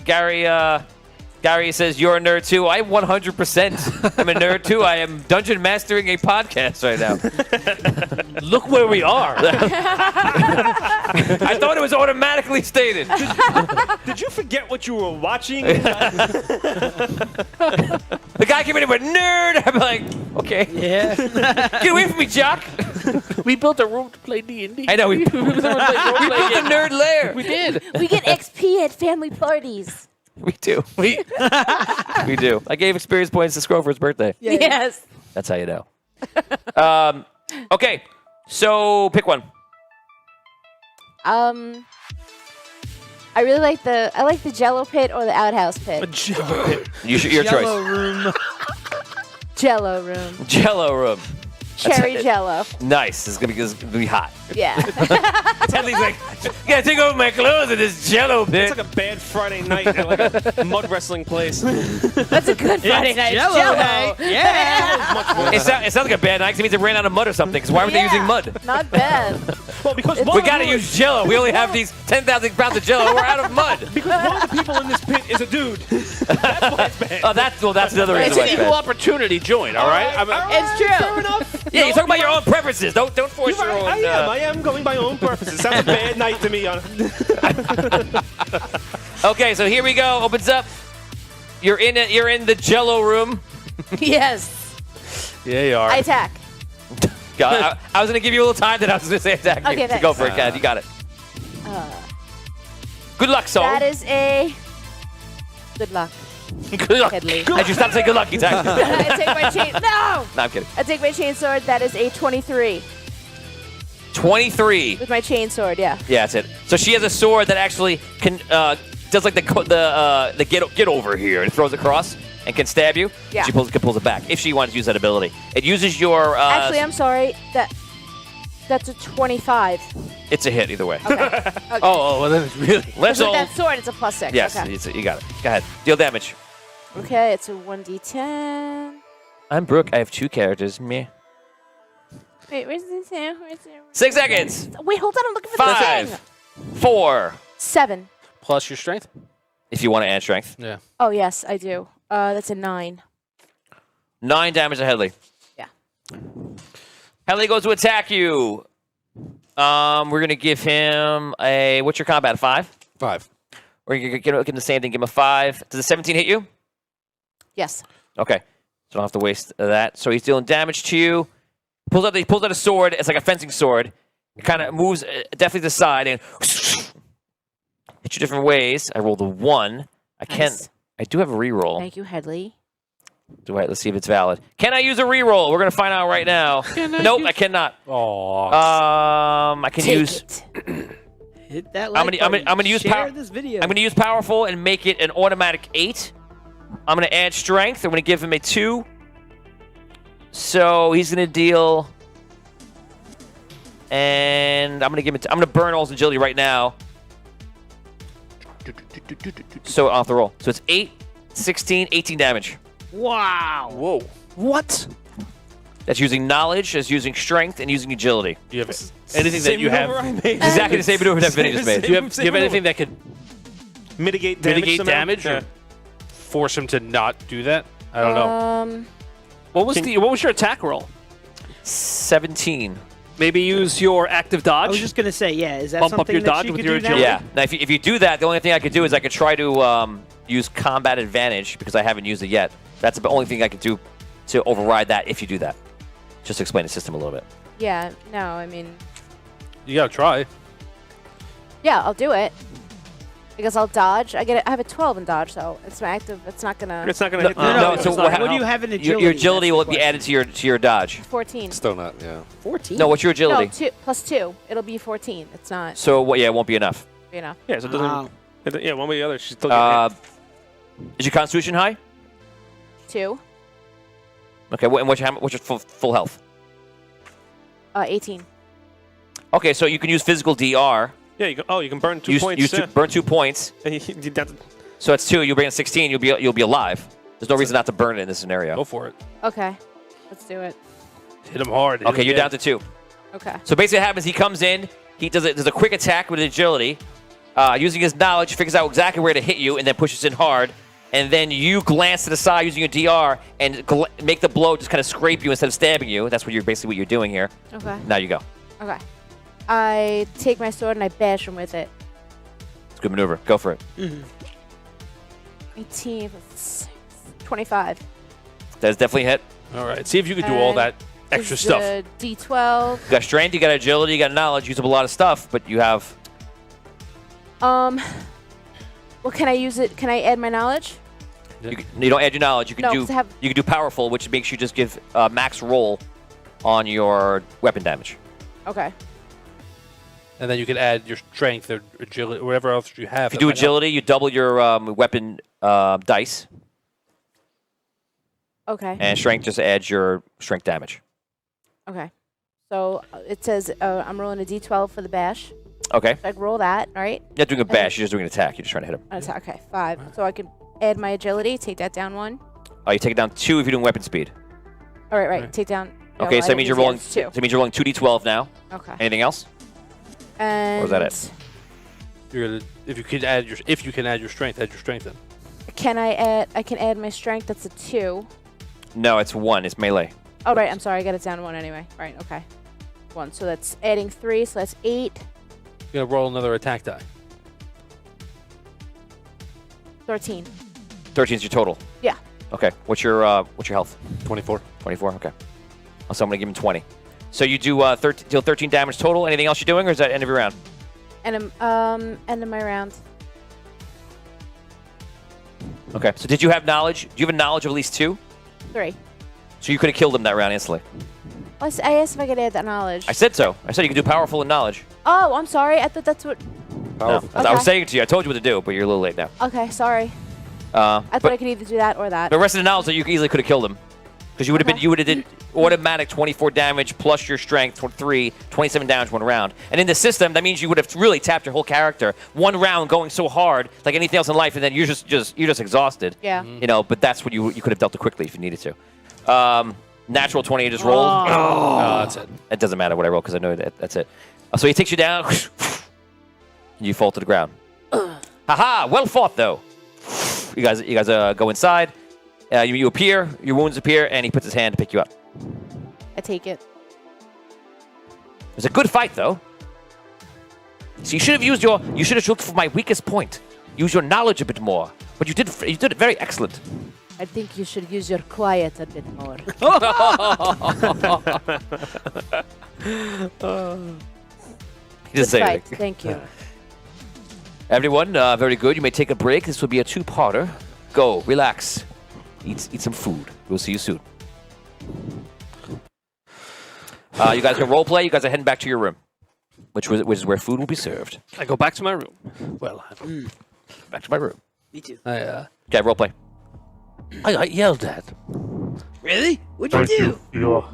Gary says you're a nerd too. I 100% am a nerd too. I am dungeon mastering a podcast right now. look where we are. I thought it was automatically stated. Did you forget what you were watching? The guy came in with nerd. I'm like, okay, Yeah. get away from me, Jock. We built a room to play D&D. I know we built the nerd lair. We did. We get XP at family parties. We do. We do. I gave experience points to Scroll for his birthday. Yes. That's how you know. Okay, so pick one. I really like the Jello pit or the outhouse pit. Your choice. Yellow room. Jello room. Jello room. Cherry Jello. Nice. It's gonna be hot. Yeah. Teddy's like, gotta take off my clothes in this jello pit. It's like a bad Friday night at like a mud wrestling place. That's a good Friday night. Jello night. Yeah. It sounds like a bad night 'cause it means it ran out of mud or something. Because why were they using mud? Not bad. Well, because We gotta use jello. We only have these 10,000 pounds of jello. We're out of mud. because one of the people in this pit is a dude. That's why it's bad. Oh, that's another reason It's why an it's equal bad. opportunity joint, all right? It's true. Fair enough. Yeah, you're talking about your own preferences. Don't force You're your right. own. I am going by my own preferences. Sounds a bad night to me. Okay, so here we go. Opens up. You're in it. You're in the jello room. Yes. Yeah, you are. I attack. God, I was gonna give you a little time. Then I was gonna say attack. Okay, you. thanks. Go for it, Kat. You got it. Good luck, soul. That is a good luck. Good luck. Headley. I just stopped saying good luck. You attack. I take my chain. No. No, I'm kidding. I take my chain sword. That is a 23 23. with my chain sword. Yeah. Yeah, that's it. So she has a sword that actually can does like the get over here and throws across and can stab you. Yeah. She pulls it back if she wanted to use that ability. It uses your. Actually, I'm sorry. That's a 25. It's a hit either way. Okay. Oh, well, then it's really. Let's With all. that sword, it's a +6. Yes, Okay. you got it. Go ahead. Deal damage. Okay, it's a 1d10. I'm Brooke. I have 2 characters. Meh. Wait, where's the 2? 6 seconds. Wait, hold on. I'm looking for the 5, thing. 4. 7. Plus your strength? If you want to add strength. Yeah. Oh, yes, I do. That's a 9. 9 damage to Headley. Yeah. Headley goes to attack you. We're gonna give him a. What's your combat? 5. 5. We're gonna give him the same thing. Give him a 5. Does a 17 hit you? Yes. Okay. So don't have to waste that. So he's dealing damage to you. He pulls out a sword. It's like a fencing sword. It kind of moves definitely to the side and hit you different ways. I rolled a 1. I can't. Nice. I do have a reroll. Thank you, Headley. Let's see if it's valid. Can I use a reroll? We're gonna find out right now. Nope, I cannot. Oh. I can Take use. it. Hit that I'm like gonna use Share power. this video. I'm gonna use powerful and make it an automatic 8. I'm gonna add strength. I'm gonna give him a 2. So he's gonna deal. And I'm gonna give him. I'm gonna burn all his agility right now. So off the roll. So it's 8, 16, 18 damage. Wow. Whoa. What? That's using knowledge, that's using strength, and using agility. Do you have anything that you have? Exactly the same maneuver that Vinny just made. Do you have anything that could Mitigate damage. somehow? damage Yeah. or force him to not do that? I don't know. What was your attack roll? 17. Maybe use your active dodge. I was just gonna say, yeah. Is that Bump up something your that dodge you with could your do now? agility. Yeah. Now, if you do that, the only thing I could do is I could try to use combat advantage because I haven't used it yet. That's the only thing I could do to override that if you do that. Just to explain the system a little bit. Yeah, no, I mean, You gotta try. yeah, I'll do it. Because I'll dodge. I have a 12 in dodge, so it's my active. It's not gonna. It's not going to hit. No, it's so not what gonna do you have in Your agility? agility That's will the be added to your dodge. 14. Still not, yeah. 14. No, what's your agility? No, plus 2. It'll be 14. It's not, So what? Yeah, it won't be enough. you know. Yeah, so it doesn't. Wow. Yeah, one way or the other. She's still getting hit. Is your constitution high? 2. Okay, and what's your full health? 18. Okay, so you can use physical DR. Yeah, you can burn 2 points. Yeah. Burn 2 points. And you did that. So it's 2. You'll bring in 16. You'll be alive. There's no reason not to burn it in this scenario. Go for it. Okay. Let's do it. Hit him hard. Okay, you're down to 2. Okay. So basically, what happens? He comes in. He does a quick attack with agility, using his knowledge, figures out exactly where to hit you, and then pushes in hard. And then you glance to the side using your DR and make the blow just kind of scrape you instead of stabbing you. That's what you're doing here. Okay. Now you go. Okay. I take my sword and I bash him with it. It's a good maneuver. Go for it. 18 plus 6. 25. That's definitely a hit. All right. See if you can do all that extra This is stuff. a D12. You got strength, you got agility, you got knowledge. Use up a lot of stuff, but you have. Well, can I use it? Can I add my knowledge? You don't add your knowledge. You can No, do 'cause I have- you can do powerful, which makes you just give max roll on your weapon damage. Okay. And then you can add your strength or agility or whatever else you have. If you do agility, you double your weapon dice, Okay. and strength just adds your strength damage. Okay. So it says I'm rolling a D12 for the bash. Okay. So I roll that, right? You're not doing a bash. You're just doing an attack. You're just trying to hit him. An attack. Okay, 5. So I can add my agility, take that down 1. You take it down 2 if you're doing weapon speed. All right. Take down. Okay, so that means you're rolling. 2. So it means you're rolling 2d12 now. Okay. Anything else? And Or was that it? You're gonna if you can add your strength, add your strength in. Can I add? I can add my strength. That's a 2. No, it's 1. It's melee. Oh right. I'm sorry. I got it down to 1 anyway. Right. Okay. 1. So that's adding 3. So that's 8. You're gonna roll another attack die. 13. 13 is your total. Yeah. Okay. What's your health? 24. 24. Okay. So I'm gonna give him 20. So you do deal 13 damage total. Anything else you're doing, or is that end of your round? And end of my round. Okay. So did you have knowledge? Do you have a knowledge of at least 2? 3. So you could have killed him that round instantly. I asked if I could add that knowledge. I said so. I said you could do powerful in knowledge. Oh, I'm sorry. I thought that's what. No, Okay. I was saying it to you. I told you what to do, but you're a little late now. Okay, sorry. I I thought I could either do that or that. The rest of the knowledge that you easily could have killed him, because you would have did automatic 24 damage plus your strength 3, 27 damage 1 round. And in the system, that means you would have really tapped your whole character 1 round going so hard like anything else in life, and then you're just exhausted. Yeah. You know, but that's what you could have dealt it quickly if you needed to. Natural 20 you just rolled. Oh, that's it. It doesn't matter what I roll because I know that's it. So he takes you down. And you fall to the ground. Haha! Well fought though. You guys go inside. You appear. Your wounds appear, and he puts his hand to pick you up. I take it. It was a good fight though. So you should have looked for my weakest point. Use your knowledge a bit more. But you did it very excellent. I think you should use your quiet a bit more. He didn't say Good anything. fight. Thank you. Everyone, very good. You may take a break. This will be a 2-parter. Go, relax, eat some food. We'll see you soon. You guys can role play. You guys are heading back to your room, which is where food will be served. I go back to my room. Well, I don't. Back to my room. Me too. Okay, role play. I got yelled at. Really? What'd you do? You're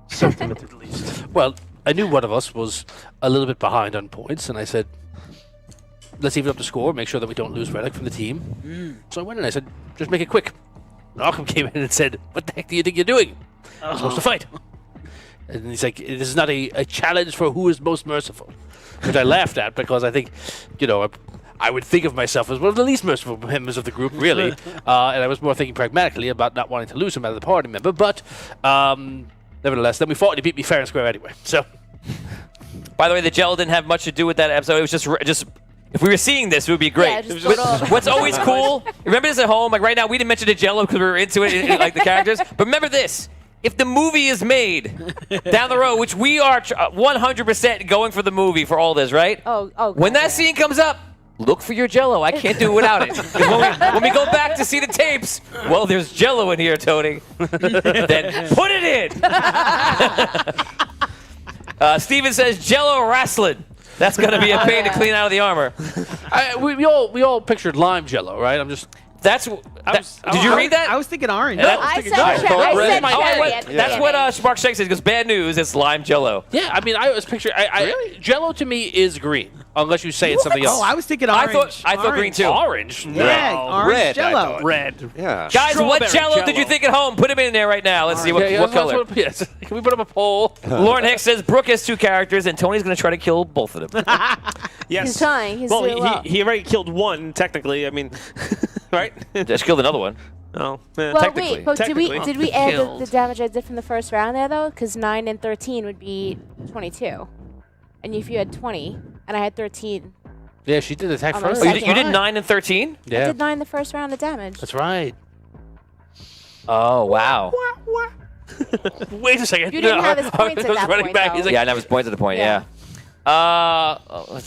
something at least. Well, I knew one of us was a little bit behind on points, and I said, let's even up the score, make sure that we don't lose Relic from the team. So I went and I said, just make it quick. Malcolm came in and said, what the heck do you think you're doing? I'm supposed to fight. And he's like, this is not a challenge for who is most merciful. Which I laughed at because I think, I would think of myself as one of the least merciful members of the group, really. And I was more thinking pragmatically about not wanting to lose him as a party member. But nevertheless, then we fought and he beat me fair and square anyway. So, by the way, the Jello didn't have much to do with that episode. It was just if we were seeing this, it would be great. Yeah, just total- What's always cool, remember this at home? Like right now, we didn't mention the Jello because we were into it, like the characters. But remember this. If the movie is made down the road, which we are 100% going for the movie for all this, right? Oh. When that scene comes up, look for your Jello. I can't do it without it. 'Cause when we go back to see the tapes, well, there's Jello in here, Tony. Then put it in. Steven says Jello wrestling. That's gonna be a pain to clean out of the armor. we all pictured lime jello, right? I'm just... Did you read that? I was thinking orange. I said cherry. That's what Mark Shank says. He goes, bad news, it's lime Jello. Yeah, I mean, I was picturing... Jello to me is green, unless you say it's something else. Oh, I was thinking orange. I thought green too. Orange? Yeah, orange red, Jello. Red. Yeah. Guys, what Strawberry Jello did Jell-O. you think at home? Put him in there right now. Let's see what color. Yes. Can we put up a poll? Lauren Hicks says Brooke has 2 characters, and Tony's going to try to kill both of them. Yes. He's trying. He's well, doing well. he already killed one, technically. I mean, right? Just killed another one. Oh, Well, technically. wait, but did we Technically. add Killed. the damage I did from the first round there though? Because 9 and 13 would be 22, and if you had 20 and I had 13, Yeah, she did attack I'm on first. the Oh, you did 9 and 13? I Yeah, did 9 the first round of damage. that's right. Oh, wow. Wait a second. You didn't have his points at I was that running point, back. though. He's like, Yeah, I have his points at the point, yeah.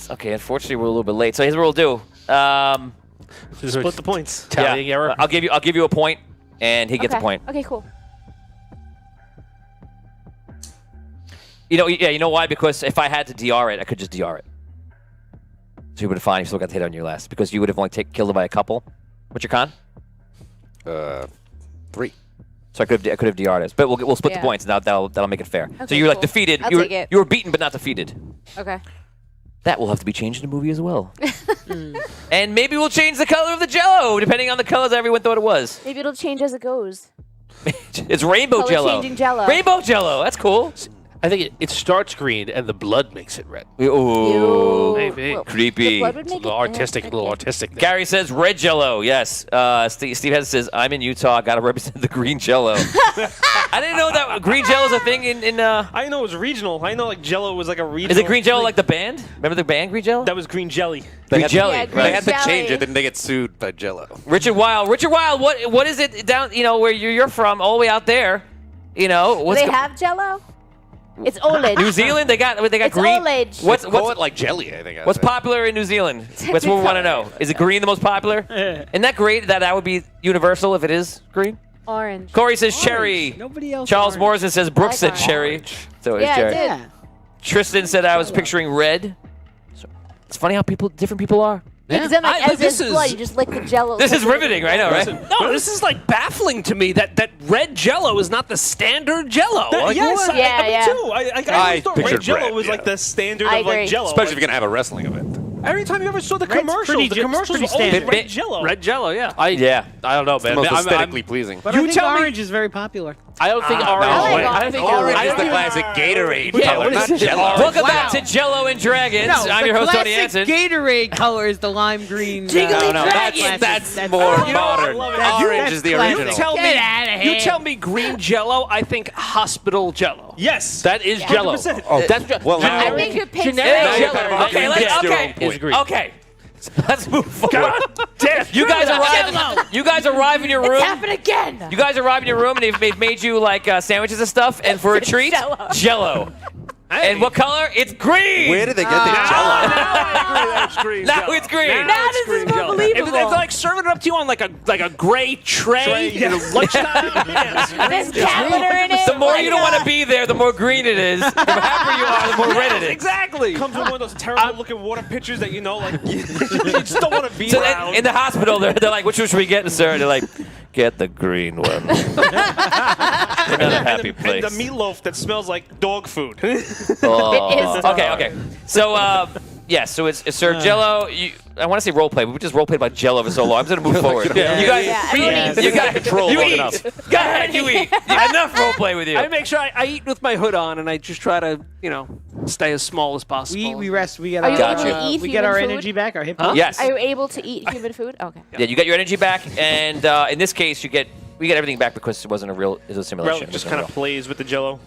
Okay, unfortunately, we're a little bit late. So here's what we'll do. Split the points. tallying error. I'll give you a point, and he gets a point. Okay, cool. You know why? Because if I had to DR it, I could just DR it. So you would have fine. You still got the hit on your last because you would have only killed it by a couple. What's your con? 3. So I could have DR'd it, but we'll split the Yeah. points. Now that'll make it fair. So Okay, you're like cool. defeated. I'll You take it. were beaten, but not defeated. Okay. That will have to be changed in the movie as well. And maybe we'll change the color of the Jello, depending on the colors everyone thought it was. Maybe it'll change as it goes. It's rainbow Jello. Color-changing Jello. Rainbow Jello. That's cool. I think it starts green and the blood makes it red. Ooh, Maybe. Well, creepy. the blood would It's a make little it- artistic, okay. a little artistic. There. Gary says red Jello. Yes. Steve Hess says I'm in Utah. Got to represent the green Jello. I didn't know that green Jello is a thing in. I know it was regional. I know like Jello was like a regional. Is it green Jello thing. like the band? Remember the band Green Jello? That was green jelly. Green Jelly. Yeah, green They had to Jelly. change it, then they get sued by Jello. Richard Wild. What is it down? Where you're from, all the way out there. Do they have Jello? It's Olage. New Zealand? They got It's green. Olage. What's Call it like jelly, I think. what's popular in New Zealand? That's what we want to know. Is it green the most popular? Isn't that great that would be universal if it is green? Orange. Corey says cherry. Nobody else. Charles orange. Morrison says Brooks said orange. cherry. So it's Yeah, cherry. I did. Yeah. Tristan said I was picturing red. So, it's funny how different people are. Because then, like, I- as this there's is- blood, you just lick the Jello. This is riveting, right? I know, right? No, this is like baffling to me that red Jello is not the standard Jello. Like, yes, what? Yeah. me too. I always thought red pictured Jello red, was like yeah. the standard I of like agree. Jello. Especially if you're going to have a wrestling event. Every time you ever saw the Red's commercials, pretty the ju- commercials pretty were always standard. red Jello. Red Jello, yeah. Yeah. I don't know, man. Most I'm- aesthetically pleasing. But You I think tell me- orange is very popular. I don't think orange. I like I orange. think Orange I is don't the think- classic Gatorade Yeah, color, what not is it? Jello. Welcome Wow. back to Jello and Dragons. I'm your host, Tony Hansen. Gatorade color is the lime green. Jiggly No, Dragon. that's more modern. Orange is the classic. original. Tell Get me, outta you here. tell me green Jello. I think hospital Jello. Yes. That is Jello. 100%. Oh, that's Well, I now, think you picked Generic Hey, Jello. Jello. Okay, Is green. okay. Let's move forward. Damn. You guys arrive. You guys arrive in your room. It's happened again. You guys arrive in your room and they've made you like sandwiches and stuff. And for a treat, Jello. Jello. And what color? It's green. where did they get this Jello? That's green Now Jello. it's green. Now this is more believable. It's like serving it up to you on like a gray tray at lunchtime. There's cat litter in it. The more like, you don't want to be there, the more green it is. The happier you are, the more red it is. Exactly. Comes with one of those terrible looking water pitchers that you know, like you just don't want to be So around. in the hospital, they're like, which one should we get, sir? And they're like, get the green one. They're not a happy place. And the meatloaf that smells like dog food. Oh. It is Okay. So, so it's Sir Jello. I want to say role play, but we just role played about Jello for so long. I'm just gonna move forward. You guys, Yeah, everyone eats. you guys, Control you long eat. enough. Go ahead, you eat. Enough role play with you. I make sure I eat with my hood on, and I just try to, stay as small as possible. We rest. We get Are our, you Gotcha. able to eat we human get our food? energy back. Our hip. Huh? Yes. Are you able to eat human food? Okay. Yeah, you got your energy back, and in this case, we get everything back because it wasn't it was a simulation. Relic just It kind wasn't of plays with the Jello.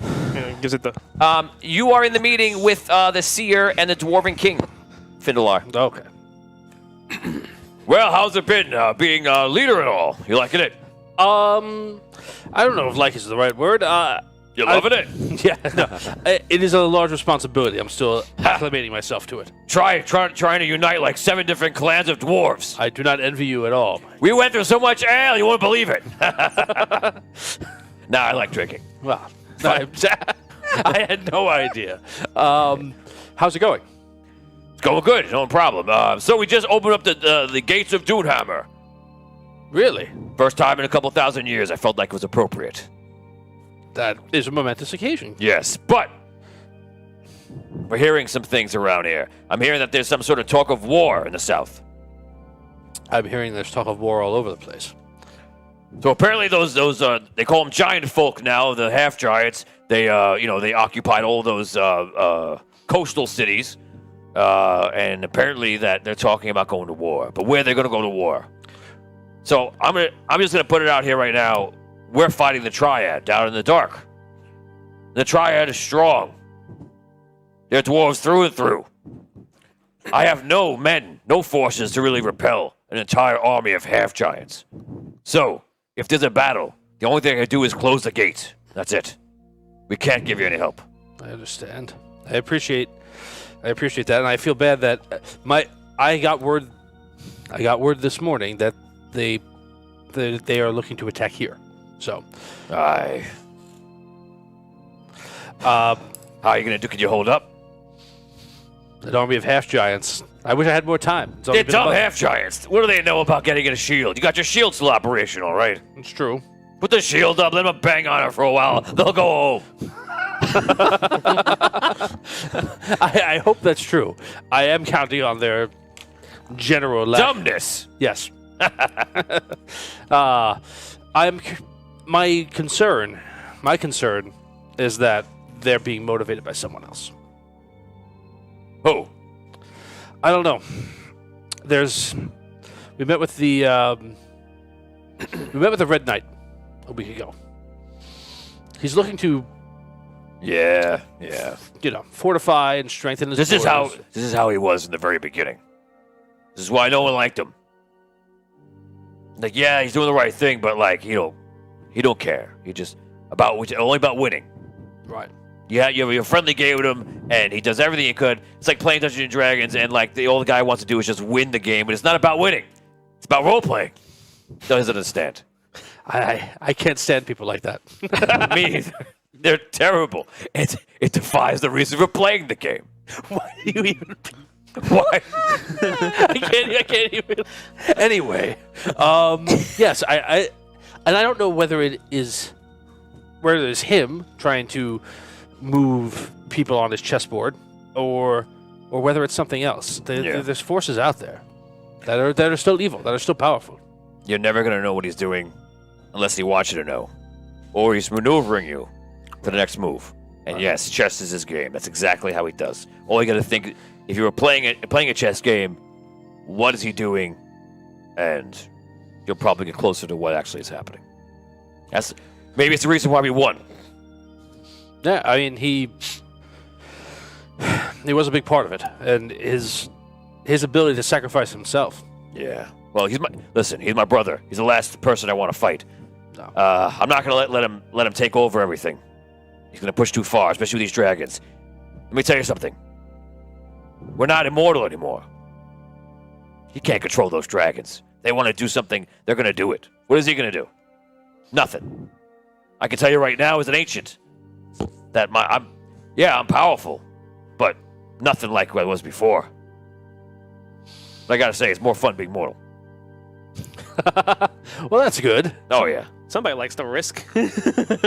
Gives it the. real. You are in the meeting with the seer and the dwarven king, Findalar. Okay. Well, how's it been being a leader and all? You liking it? I don't know if like is the right word. You loving it? Yeah, no. It is a large responsibility. I'm still acclimating myself to it. Trying to unite like 7 different clans of dwarves. I do not envy you at all. We went through so much ale, you won't believe it. Nah, I like drinking. Well, I had no idea. How's it going? It's going good, no problem. So we just opened up the gates of Doonhammer. Really? First time in a couple thousand years, I felt like it was appropriate. That is a momentous occasion. Yes, but we're hearing some things around here. I'm hearing that there's some sort of talk of war in the south. I'm hearing there's talk of war all over the place. So apparently those they call them giant folk now, the half giants. They they occupied all those coastal cities, and apparently that they're talking about going to war. But where they're going to go to war? So I'm just gonna put it out here right now. We're fighting the Triad down in the dark. The Triad is strong. They're dwarves through and through. I have no men, no forces to really repel an entire army of half giants. So, if there's a battle, the only thing I can do is close the gate. That's it. We can't give you any help. I understand. I appreciate that, and I feel bad that I got word this morning that they are looking to attack here. So, Aye. uh, How are you gonna do? Can you hold up? an army of half giants. I wish I had more time. It's only They're been a dumb month. half giants. What do they know about getting a shield? You got your shield still operational, right? It's true. Put the shield up, let them bang on it for a while. They'll go home. I hope that's true. I am counting on their general Dumbness. Yes. My concern is that they're being motivated by someone else. Who? I don't know. We met with the Red Knight a week ago. He's looking to, Yeah. fortify and strengthen his This is borders. how he was in the very beginning. This is why no one liked him. Like, yeah, he's doing the right thing, but like, he don't care. He just only about winning. Right. Yeah, you have a friendly game with him, and he does everything he could. It's like playing Dungeons and Dragons, and like all the guy wants to do is just win the game, but it's not about winning. It's about role playing. Doesn't understand. I can't stand people like that. Me either. They're terrible. It defies the reason for playing the game. Why do you even? Why? I can't even. Anyway, yes, I don't know whether it's him trying to move people on his chessboard, or whether it's something else. There's forces out there that are still evil, that are still powerful. You're never gonna know what he's doing unless you watch it to know, or he's maneuvering you for the next move. And yes, chess is his game. That's exactly how he does. All you gotta think, if you were playing a chess game, what is he doing? And you'll probably get closer to what actually is happening. Maybe it's the reason why we won. Yeah, I mean he was a big part of it, and his ability to sacrifice himself. Yeah. Well, he's my brother. He's the last person I want to fight. No. I'm not gonna let him take over everything. He's gonna push too far, especially with these dragons. Let me tell you something. We're not immortal anymore. He can't control those dragons. They want to do something, they're gonna do it. What is he gonna do? Nothing. I can tell you right now, as an ancient, that I'm powerful, but nothing like what I was before. But I gotta say, it's more fun being mortal. Well, that's good. Oh yeah. Somebody likes the risk.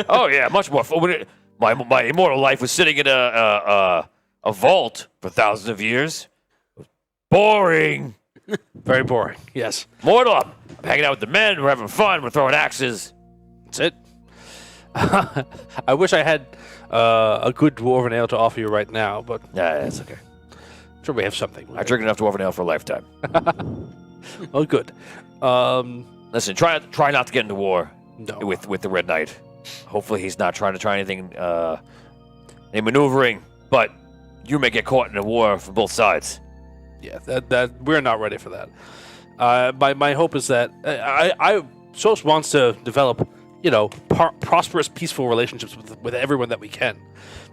Oh yeah, much more fun. My immortal life was sitting in a vault for thousands of years. Boring. Very boring. Yes. Mortal, I'm hanging out with the men. We're having fun. We're throwing axes. That's it. I wish I had a good dwarven ale to offer you right now, but Yeah, that's okay. I'm sure we have something. I drink enough dwarven ale for a lifetime. Oh, good. Listen, try not to get into war No. with the Red Knight. Hopefully, he's not trying to try anything, any maneuvering. But you may get caught in a war from both sides. Yeah, that we're not ready for that. My hope is that Sos wants to develop, prosperous, peaceful relationships with everyone that we can.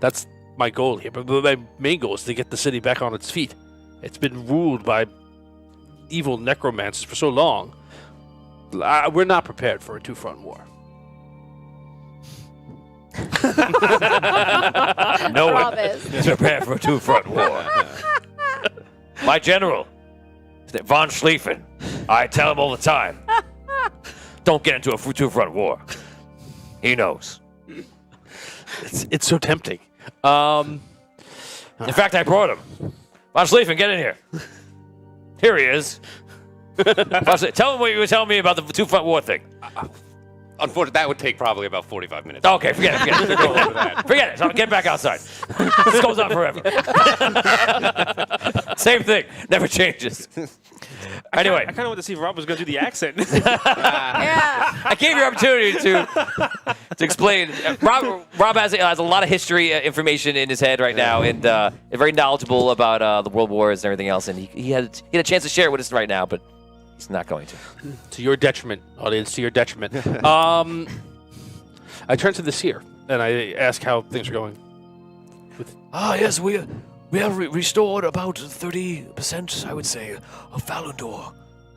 That's my goal here. But my main goal is to get the city back on its feet. It's been ruled by evil necromancers for so long. We're not prepared for a two-front war. No one Rob is. is prepared for a two-front war. My general, von Schlieffen, I tell him all the time, don't get into a two-front war. He knows. It's so tempting. In fact, I brought him. Von Schlieffen, get in here. Here he is. Tell him what you were telling me about the two-front war thing. Unfortunately, that would take probably about 45 minutes. Okay, forget it. Forget it. So get back outside. This goes on forever. Same thing. Never changes. Anyway. I kind of want to see if Rob was going to do the accent. Yeah. I gave you an opportunity to explain. Rob has a lot of history information in his head right now, and very knowledgeable about the world wars and everything else. And he had a chance to share it with us right now, but he's not going to. To your detriment, audience, to your detriment. I turn to the seer, and I ask how things are going. Yes, we have restored about 30%, I would say, of Valandor.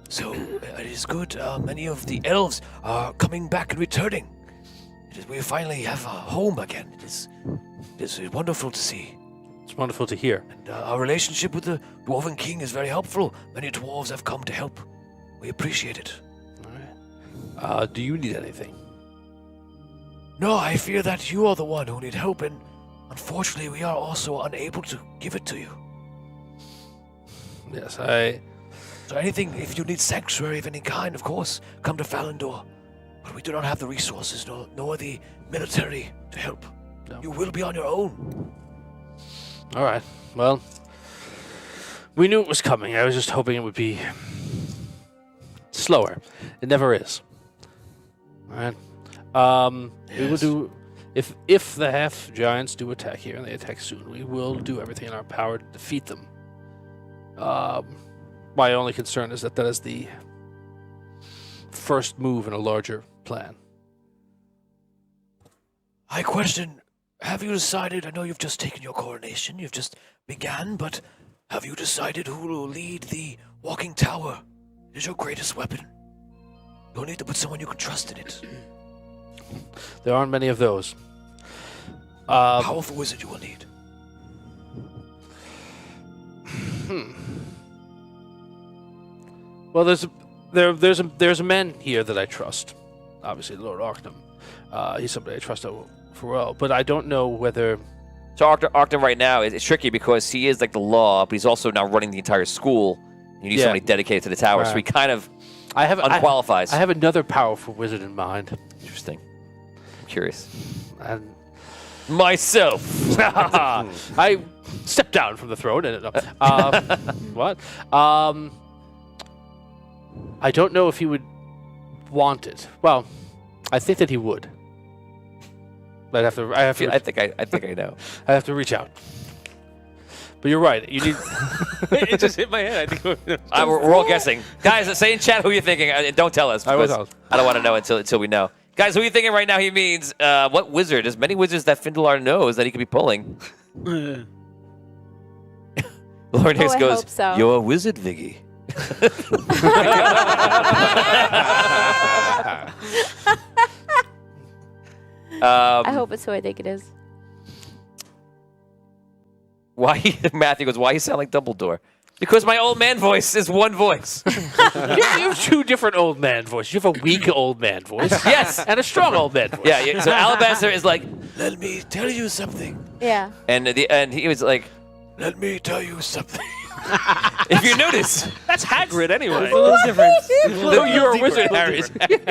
So it is good. Many of the elves are coming back and returning. We finally have a home again. It is wonderful to see. It's wonderful to hear. And our relationship with the Dwarven King is very helpful. Many dwarves have come to help. We appreciate it. All right. Do you need anything? No, I fear that you are the one who need help, and unfortunately, we are also unable to give it to you. Yes, So anything, if you need sanctuary of any kind, of course, come to Falandor. But we do not have the resources, nor the military to help. No. You will be on your own. All right. Well, we knew it was coming. I was just hoping it would be slower. It never is. All right. We will Yes. do. If the half giants do attack here, and they attack soon, we will do everything in our power to defeat them. My only concern is that is the first move in a larger plan. I question, have you decided, I know you've just taken your coronation, you've just began, but have you decided who will lead the walking tower? It is your greatest weapon. You'll need to put someone you can trust in it. There aren't many of those. Powerful wizard you will need. Well, there's a man here that I trust. Obviously, Lord Arcane. He's somebody I trust for well, but I don't know whether. So Arcane right now it's tricky because he is like the law, but he's also now running the entire school. You need somebody dedicated to the tower, so he kind of unqualifies. I have another powerful wizard in mind. Interesting. I'm curious. And myself. I stepped down from the throne. And, what? I don't know if he would want it. Well, I think that he would. But I think I know. I have to reach out. But you're right. You need. It just hit my head. I think we're all guessing. Guys, say in chat who you're thinking. Don't tell us. I will tell us. I don't want to know until we know. Guys, who are you thinking right now he means? What wizard? There's many wizards that Findelar knows that he could be pulling. Lord Hicks I goes, hope so. "You're a wizard, Viggy." I hope it's who I think it is. Why? Matthew goes, "Why you sound like Dumbledore?" Because my old man voice is one voice. You have two different old man voices. You have a weak old man voice. Yes. And a strong old man voice. Yeah. So Alabaster is like, Let me tell you something. Yeah. and he was like, Let me tell you something. if you notice, That's Hagrid anyway. There's a little difference. No, you're a wizard, Harry.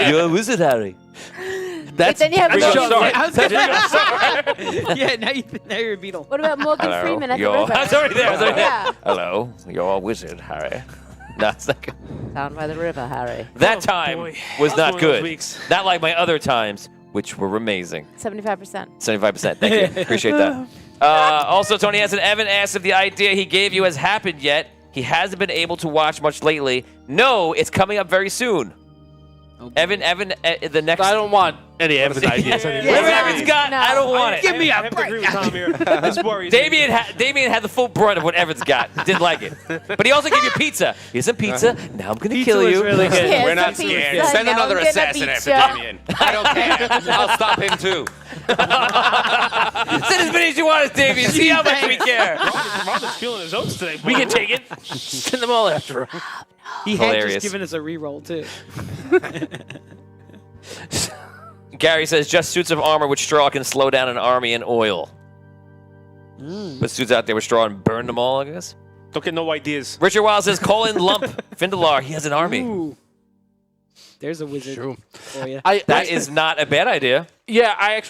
"You're a wizard, Harry." That's then you have Ringo Morgan. Starr. I was gonna yeah, now you're a beetle. What about Morgan Hello. Freeman at the You're- river? I was already there. Yeah. Hello, you're a wizard, Harry. No, it's not good. Down by the river, Harry. That time was not one of those good. weeks. Not like my other times, which were amazing. 75%. 75%. Thank you. Appreciate that. Also, Tony Hansen, Evan asked if the idea he gave you has happened yet. He hasn't been able to watch much lately. No, it's coming up very soon. Oh, Evan, the next. I don't want any Evan's ideas anymore. Whatever Evan's got, No. I don't want it. Give me I a have to agree break. with Tom here. This worries me. Damien had the full brunt of what Evan's got. Didn't like it. But he also gave you pizza. Here's some pizza. Now I'm going to kill you. really good. Here's We're not some scared. pizza. Send Now another I'm gonna assassin beat after ya. Damien. I don't care. I'll stop him too. Send as many as you want us, Damien. See how much we care. Ronda's feeling his oats today. We can take it. Send them all after him. He had Hilarious. just given us a reroll too. Gary says just suits of armor with straw can slow down an army in oil. Put suits out there with straw and burn them all, I guess. Don't get no ideas. Richard Wild says Colin Lump Findelar. He has an army. Ooh. There's a wizard True. for you. That is not a bad idea. Yeah,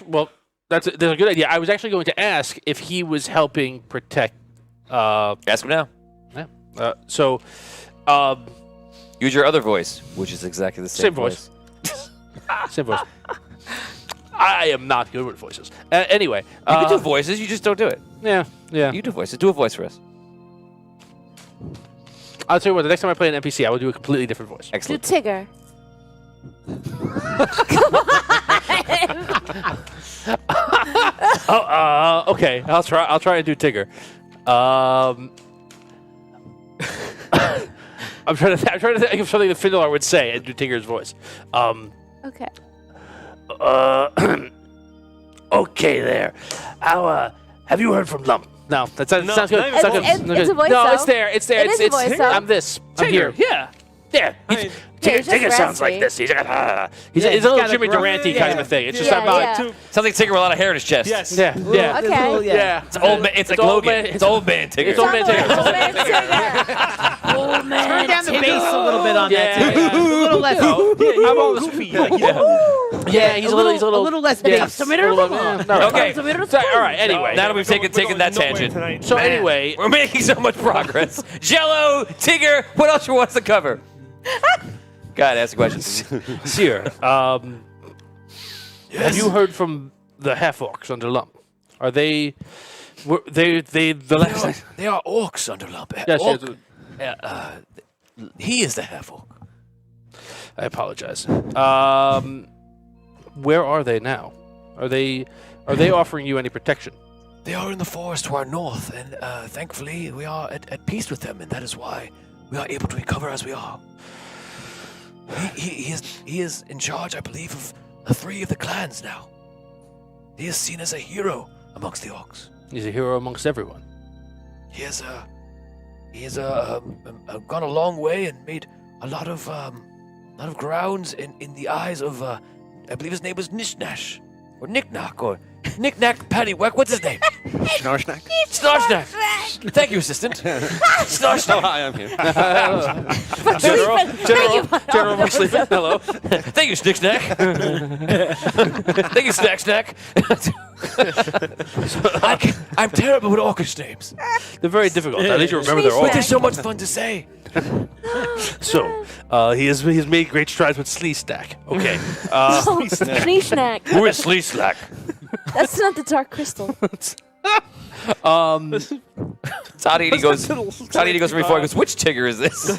that's a good idea. I was actually going to ask if he was helping protect. Ask him now. Use your other voice, which is exactly the same voice. Same voice. I am not good with voices. Anyway, You can do voices, you just don't do it. Yeah. You do voices. Do a voice for us. I'll tell you what. The next time I play an NPC, I will do a completely different voice. Do Excellent. Tigger. Okay. I'll try and do Tigger. I'm trying to think of something that Findelar would say and do Tigger's voice. Okay. Okay there. Have you heard from Lump? No, that sounds good. not even Sounds good. It's a voice, No, though. it's there. It's there. It is a voice, though. I'm this. I'm here. Yeah. Yeah, he's Tigger just sounds like raspy. this. He's like, ah. He's Yeah, a he's little got a Jimmy gruff- Durante kind of a thing. It's just Yeah, about yeah. Sounds like Tigger with a lot of hair in his chest. Yes. yeah. Okay. Yeah. It's old man. It's like old Logan. man- It's old man Tigger. It's old man Tigger. Old man Tigger. Old man Turn down the Tigger. bass a little bit on Yeah. that. Tigger. A little less. I'm always Yeah, he's a little less yeah. bass. Okay. So, all right. Anyway. Now that we've taken that nowhere tangent, tonight. So anyway, we're making so much progress. Jello, Tigger. What else you want us to cover? Go ahead, ask the questions. Seer, have you heard from the half orcs under Lump? Are they? Were they the last night? They are orcs under Lump. Yes, Orc, yes. he is the half orc. I apologize. Where are they now? Are they offering you any protection? They are in the forest to our north, and thankfully we are at peace with them, and that is why we are able to recover as we are. He is in charge, I believe, of 3 of the clans now. He is seen as a hero amongst the orcs. He's a hero amongst everyone. He has gone a long way and made a lot of grounds in the eyes of I believe his name was Nishnash or Knick-Knack or Knick-Knack Paddywhack. What's his name? Schnarsnack? Snarsnack. Thank you, assistant. Snarsnack. Oh, hi, I'm here. General Weasley. Hello. Thank you, Snick-Snack. Thank you, Snack-Snack. I'm terrible with orcish names. They're very difficult. At least you remember their But they're orcs. so much fun to say. So, he has made great strides with Sleestack. Okay. Schneesnack. Who is Sleeslack? That's not the Dark Crystal. Toddy goes from before. He goes, which Tigger is this?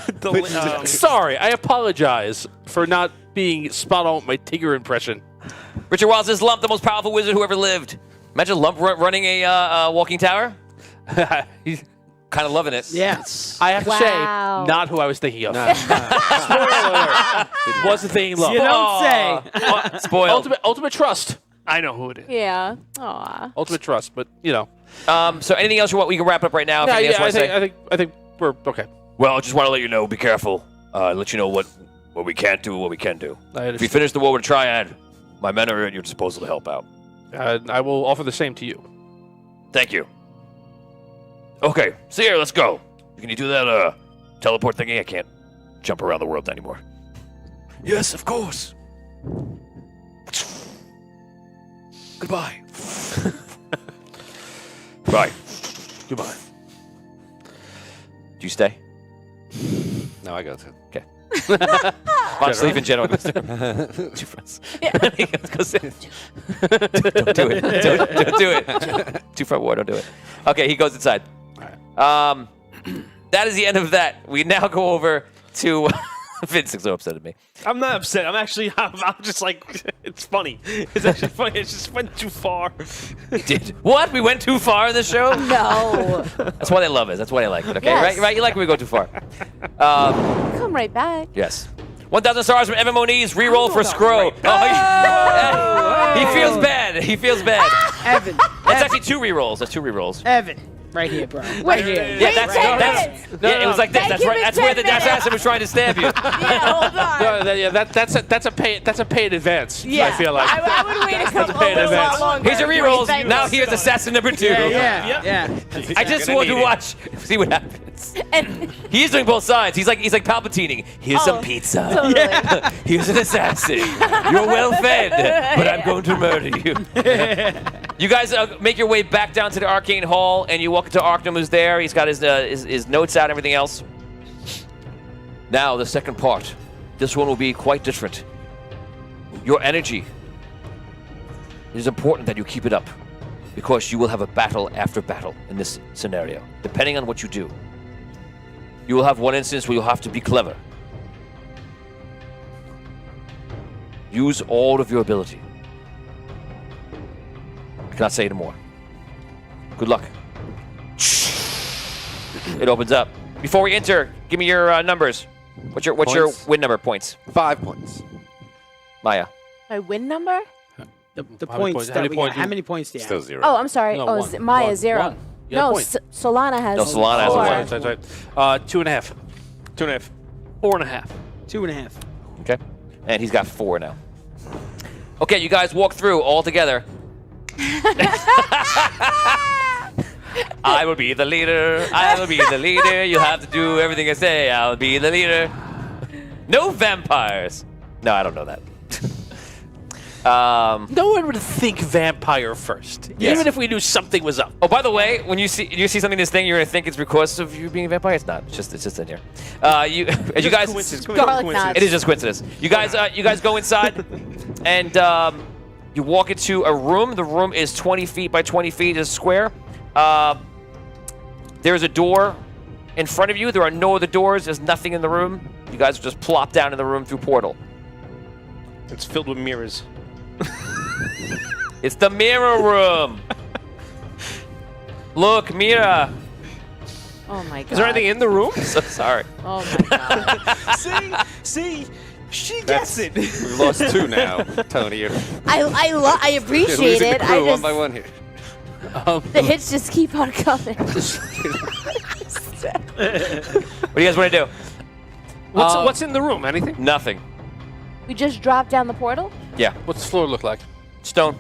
Sorry, I apologize for not being spot on with my Tigger impression. Richard Wiles is Lump, the most powerful wizard who ever lived. Imagine Lump running a walking tower. He's- Kind of loving it. Yeah. I have to Wow. say, not who I was thinking of. Spoiler alert. Wasn't thinking love. You don't say. Spoiled. Ultimate trust. I know who it is. Yeah. Aw. Ultimate trust, but you know. So anything else we can wrap up right now? If Yeah, anything else you wanna say? I think we're okay. Well, I just want to let you know, be careful. Let you know what we can't do and what we can do. I If we understand. finish the war with a triad, my men are at your disposal to help out. I will offer the same to you. Thank you. Okay, Seer, let's go. Can you do that teleport thingy? I can't jump around the world anymore. Yes, of course. Goodbye. Bye. Goodbye. Do you stay? No, I got to. Okay. Watch sleep in general. Two fronts. Go sit. Don't do it. Don't do it. Two front war. Don't do it. Okay, he goes inside. That is the end of that. We now go over to Vince is so upset at me. I'm not upset. I'm just like, it's funny. It's actually funny. It just went too far. Did what? We went too far in the show? No. That's why they love us. That's why they like it. Okay, Yes. right. You like when we go too far. Come right back. Yes. 1,000 stars from Evan Moniz. Reroll for Scro. He feels bad. He feels bad. Evan. That's actually 2 rerolls. That's 2 rerolls. Evan. Right here, bro. Right here. Yeah, that's yeah. It was like this. Thank That's you, right. That's Miss where the Batman. assassin was trying to stab you. Yeah, hold on. That's a pay in advance. Yeah. I feel like. I would wait a couple pay in a lot advance. longer. Here's your rerolls. Thank Now you. here's assassin number 2. Yeah. I just want to watch, see what happens. And He's doing both sides. He's like Palpatining. Here's some pizza. totally. Here's an assassin. You're well fed, but I'm going to murder you. You guys make your way back down to the Arcane Hall, and you walk into Arcanum, who's there. He's got his notes out and everything else. Now, the second part. This one will be quite different. Your energy. It is important that you keep it up, because you will have a battle after battle in this scenario, depending on what you do. You will have one instance where you'll have to be clever. Use all of your ability. I cannot say any more. Good luck. It opens up. Before we enter, give me your numbers. What's your win number points? 5 points. Maya. My win number? The How many points points- that we got. points How you- many points do you Still have? 0. Oh, I'm sorry. No, oh, one. Maya One. 0. One. You got a No, point. Solana has. No, Solana has a 4. one. That's right. 2.5. 2.5. 4.5. 2.5. Okay. And he's got 4 now. Okay, you guys walk through all together. I will be the leader. I will be the leader. You have to do everything I say. I will be the leader. No vampires. No, I don't know that. No one would think vampire first, even if we knew something was up. Oh, by the way, when you see something in this thing, you're gonna think it's because of you being a vampire. It's not. It's just in here. You guys. It is just coincidence. You guys go inside, and you walk into a room. The room is 20 feet by 20 feet. Is square. There's a door in front of you. There are no other doors. There's nothing in the room. You guys just plop down in the room through portal. It's filled with mirrors. It's the mirror room. Look, Mira. Oh my god. Is there anything in the room? So sorry. Oh my god. See, she gets it. We've lost 2 now, Tony. I appreciate it. I one just by one here. the hits just keep on coming. What do you guys want to do? What's in the room? Anything? Nothing. We just dropped down the portal. Yeah. What's the floor look like? Stone.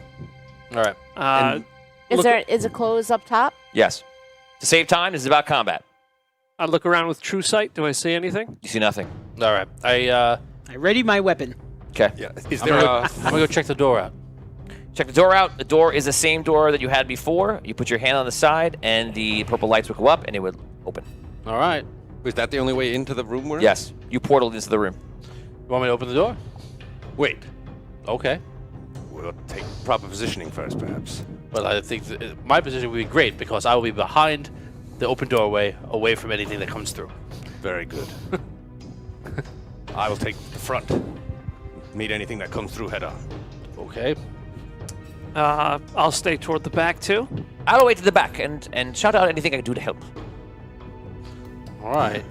All right. Is it closed up top? Yes. To save time, this is about combat. I look around with true sight. Do I see anything? You see nothing. All right. I ready my weapon. Okay. Yeah. I'm gonna go check the door out. Check the door out. The door is the same door that you had before. You put your hand on the side, and the purple lights would go up, and it would open. All right. Was that the only way into the room we're in? Yes. You portaled into the room. You want me to open the door? Wait. Okay. We'll take proper positioning first, perhaps. Well, I think my position would be great because I will be behind the open doorway, away from anything that comes through. Very good. I will take the front. Meet anything that comes through head on. Okay. I'll stay toward the back too. I'll wait to the back and shout out anything I can do to help. All right.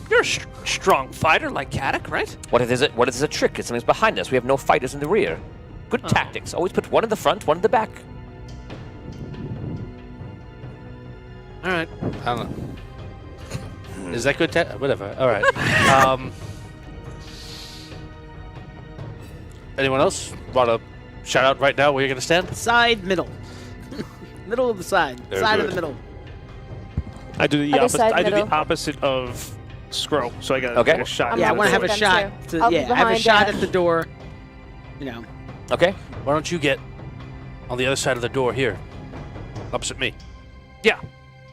You're a strong fighter like Kaddock, right? What if there's a trick? If something's behind us, we have no fighters in the rear. Good tactics. Always put one in the front, one in the back. All right. I don't know. Is that good? Whatever. All right. Anyone else want to shout out right now where you're going to stand? Side, middle. Middle of the side. Very side good. of the middle. I do the Other opposite. side, I do the middle. opposite of Scroll. So I got Okay. a shot. I'm Yeah, I on want to have a them shot. too. I'll be I have a behind shot it. at the door. You know. Okay. Why don't you get on the other side of the door here, opposite me? Yeah. All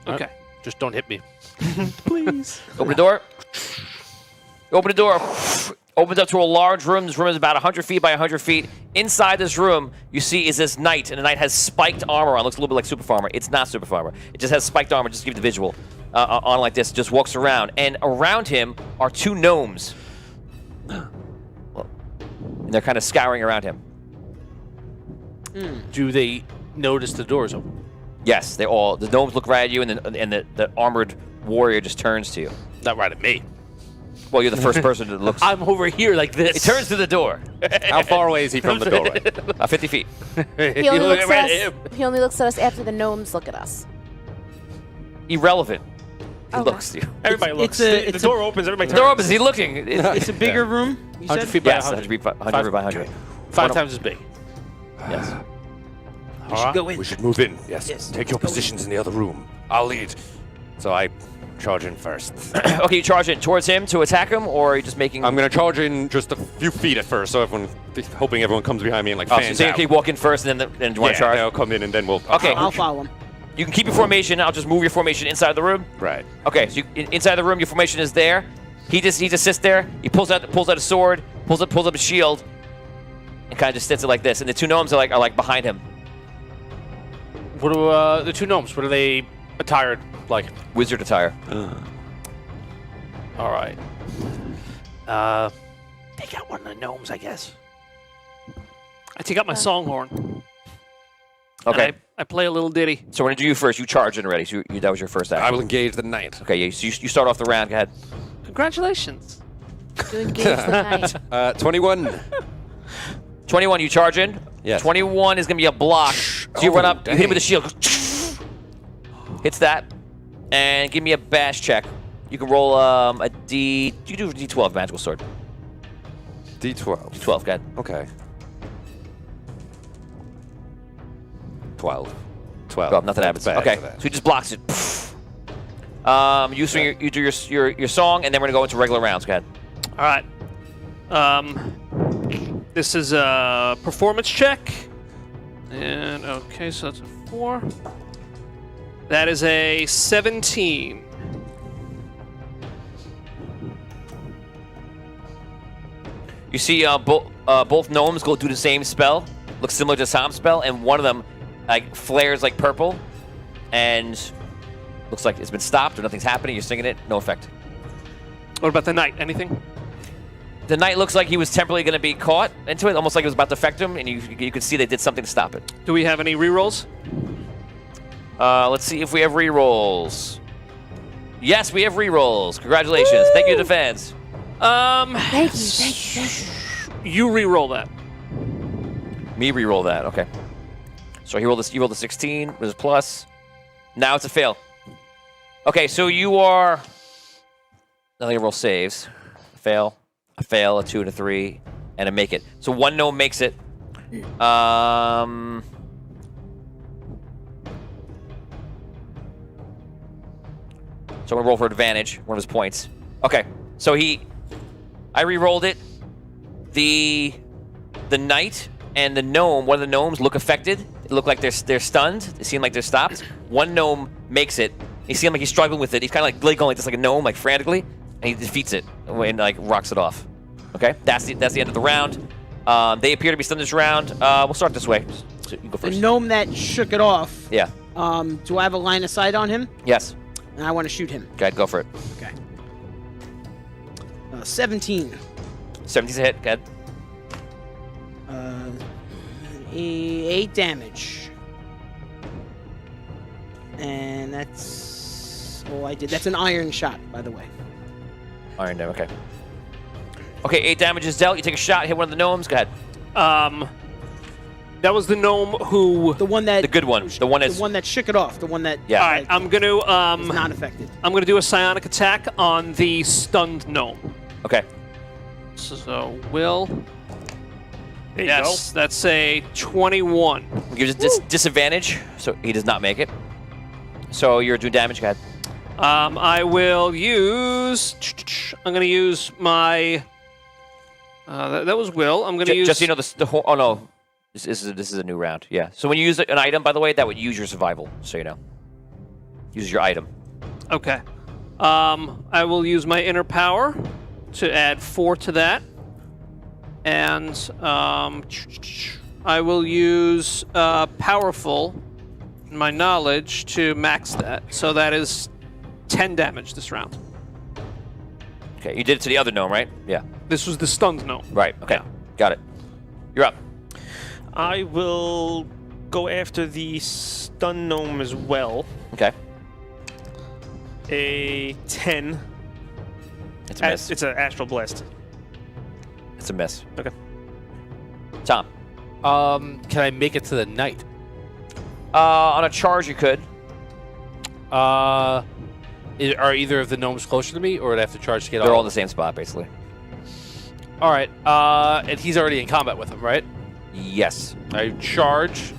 right? Okay. Just don't hit me. Please. Open the door. Open the door. Opens up to a large room. This room is about 100 feet by 100 feet. Inside this room, you see is this knight, and the knight has spiked armor on. Looks a little bit like Super Farmer. It's not Super Farmer. It just has spiked armor. Just to give you the visual. On like this, just walks around, and around him are 2 gnomes. Well, and they're kind of scouring around him. Do they notice the doors open? Yes, the gnomes look right at you, and the armored warrior just turns to you. Not right at me. Well, you're the first person that looks. I'm over here like this. He turns to the door. How far away is he from the doorway? 50 feet. He only, looks at us, he only looks at us after the gnomes look at us. Irrelevant. He Okay. looks to you. Everybody looks. The door opens. Everybody The door turns. opens. He's looking. It's a bigger room. You 100 said? feet by Yes, 100. 100 feet by 100. 5 times as big. Yes. We should go in. We should move in. Yes. Yes. Take your positions in the other room. I'll lead. So I charge in first. Okay, you charge in towards him to attack him, or are you just making? I'm going to charge in just a few feet at first, so hoping everyone comes behind me and like Oh, fans so you out. keep walking first, and then you want to charge. They'll come in and then we'll. Okay. I'll follow him. You can keep your formation. I'll just move your formation inside the room. Right. Okay, so inside the room, your formation is there. He just sits there. He pulls out a sword, pulls up a shield, and kind of just sits it like this. And the 2 gnomes are like behind him. What do the 2 gnomes? What are they attired like? Wizard attire. All right. Take out one of the gnomes, I guess. I take out my songhorn. Okay. And I play a little ditty. So we're gonna do you first. You charge in already. So that was your first action. I will engage the knight. Okay. Yeah. So you start off the round. Go ahead. Congratulations. To engage the knight. 21. 21. You charge in. Yes. 21 is gonna be a block. So you run up. You hit him with a shield. Hits that. And give me a bash check. You can roll a D. You can do a D12 magical sword. D12. D12, go ahead. Okay. 12. 12. Oh, nothing happens. Bad Okay, for that. so he just blocks it. You swing you do your song, and then we're gonna go into regular rounds. Go ahead. All right. This is a performance check. And okay, so that's a 4. That is a 17. You see both gnomes go do the same spell. Looks similar to Sam's spell, and one of them like flares like purple, and looks like it's been stopped or nothing's happening. You're singing it, no effect. What about the knight? Anything? The knight looks like he was temporarily going to be caught into it, almost like it was about to affect him, and you could see they did something to stop it. Do we have any rerolls? Let's see if we have rerolls. Yes, we have rerolls. Congratulations. Thank you to the fans. Thank you. You re-roll that. Me re-roll that. Okay. So he rolled this. You rolled a 16 with his plus. Now it's a fail. Okay, so you are. Now they roll saves. A fail, a 2, and a 3, and a make it. So one gnome makes it. So I'm gonna roll for advantage. One of his points. Okay. So I re-rolled it. The knight and the gnome, one of the gnomes look affected. It look like they're stunned. They seem like they're stopped. One gnome makes it. He seems like he's struggling with it. He's kind of like going like this, like a gnome, like frantically, and he defeats it and like rocks it off. Okay, that's the end of the round. They appear to be stunned this round. We'll start this way. So you go The first. gnome that shook it off. Yeah. Do I have a line of sight on him? Yes. And I want to shoot him. Go ahead, go for it. Okay. 17. 17's a hit. Go ahead. 8 damage. And that's all I did. That's an iron shot, by the way. Iron damage. Okay. Okay, 8 damage is dealt. You take a shot, hit one of the gnomes. Go ahead. That was the gnome who. The one that. The good one. The one that shook it off. The one that. Yeah. All right, I'm gonna is not affected. I'm gonna do a psionic attack on the stunned gnome. Okay. So will. There you Yes, that's a 21. Gives it disadvantage, so he does not make it. So you're doing damage. Go ahead. I will use. I'm gonna use my. That was will. I'm gonna use. Just so you know, the whole. Oh no, this is a new round. Yeah. So when you use an item, by the way, that would use your survival. So you know. Use your item. Okay. I will use my inner power to add 4 to that, and I will use powerful, my knowledge, to max that. So that is 10 damage this round. Okay. You did it to the other gnome, right? Yeah. This was the stunned gnome. Right. Okay. Got it. You're up. I will go after the stun gnome as well. Okay. A 10. It's a miss. It's an astral blast. It's a miss. Okay. Tom. Can I make it to the knight? On a charge, you could. Are either of the gnomes closer to me, or would I have to charge to get They're all all in the same spot, basically. All right. And he's already in combat with him, right? Yes. I charge.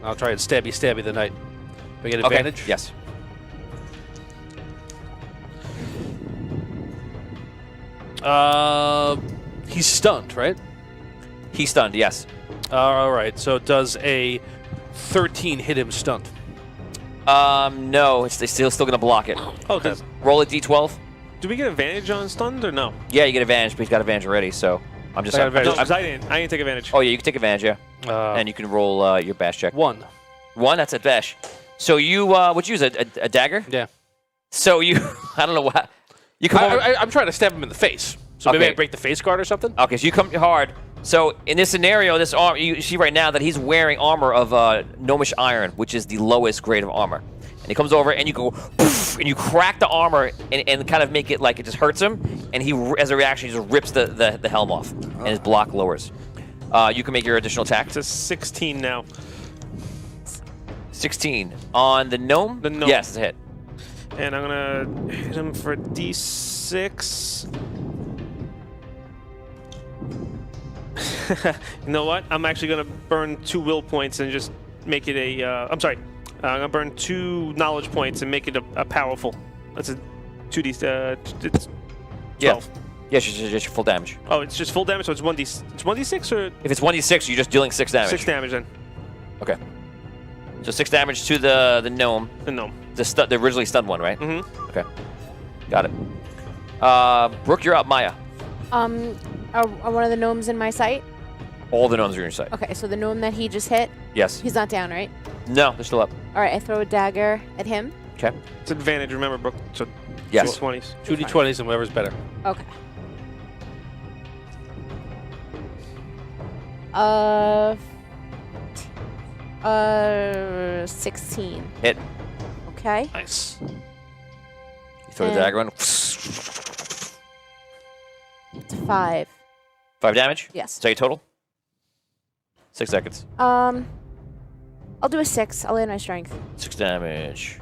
I'll try and stabby the knight. Do I get advantage? Okay. Yes. He's stunned, right? He's stunned, yes. All right. So does a 13 hit him stunned? No, they're still gonna block it. Oh, does, Roll a d12. do we get advantage on stunned or no? Yeah, you get advantage, but he's got advantage already, so I'm just. I got advantage. No, 'cause I didn't take advantage. Oh yeah, you can take advantage, yeah. And you can roll your bash check. 1. 1, that's a bash. So you would you use a dagger? Yeah. So you, I don't know what. You come over. I'm trying to stab him in the face. So maybe Okay. I break the face guard or something? Okay, so you come hard. So in this scenario, this armor, you see right now that he's wearing armor of gnomish iron, which is the lowest grade of armor. And he comes over and you go, poof, and you crack the armor and kind of make it like it just hurts him. And he, as a reaction, he just rips the helm off, and his block lowers. You can make your additional attack. It's a 16 now. 16 on the gnome. The gnome. Yes, it's a hit. And I'm gonna hit him for a D6. You know what? I'm actually gonna burn 2 will points and just make it a. I'm sorry. I'm gonna burn 2 knowledge points and make it a powerful. That's a 2D. It's 12. Yeah, it's just your full damage. Oh, it's just full damage, so it's 1D. It's 1D6 or If it's 1d6, you're just dealing 6 damage. 6 damage then. Okay. So 6 damage to the gnome. The gnome. The originally stunned one, right? Mm-hmm. Okay. Got it. Brooke, you're up. Maya. Are one of the gnomes in my sight? All the gnomes are in your sight. Okay, so the gnome that he just hit, Yes. he's not down, right? No, they're still up. All right, I throw a dagger at him. Okay. It's advantage, remember, Brooke. So Yes. 20s. 2d20s and whatever's better. Okay. 16. Hit. Okay. Nice. You throw the And- dagger on. It's 5. 5 damage? Yes. Is that your total? 6 seconds. I'll do a 6. I'll land my strength. 6 damage.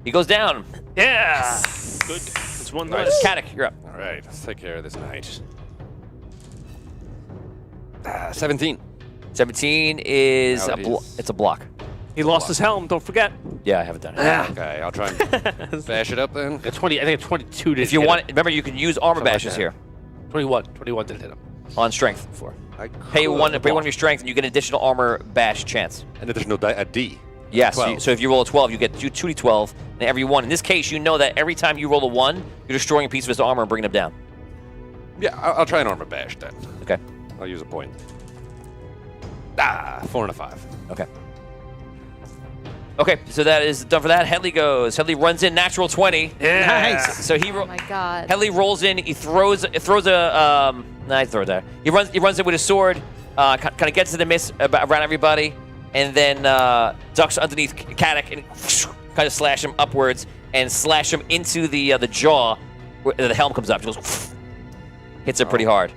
He goes down. Yeah. Good. It's 1 All right, less. Caddick, you're up. All right, let's take care of this knight. 17. 17 is Now it is. it's a block. He lost his helm. Don't forget. Yeah, I haven't done it. Okay, I'll try and bash it up then. I think a 22 did If you hit want, him. remember you can use armor Something like bashes that. here 21 did hit him. on strength. I Pay could one of block. your strength, and you get an additional armor bash chance. An additional a D. Yes. 12. So if you roll a 12, you get 2d12, and every one. In this case, you know that every time you roll a 1, you're destroying a piece of his armor and bringing him down. Yeah, I'll try an armor bash then. Okay. I'll use a point. 4 and a 5. Okay. Okay, so that is done for that. Headley goes. Headley runs in natural 20. Nice. So he Oh my god. Headley rolls in. He throws a. Nah, he throws that. He runs in with his sword. Kind of gets to the miss around everybody, and then ducks underneath Caddick and kind of slash him upwards and slash him into the jaw where the helm comes up. He goes, hits it pretty hard.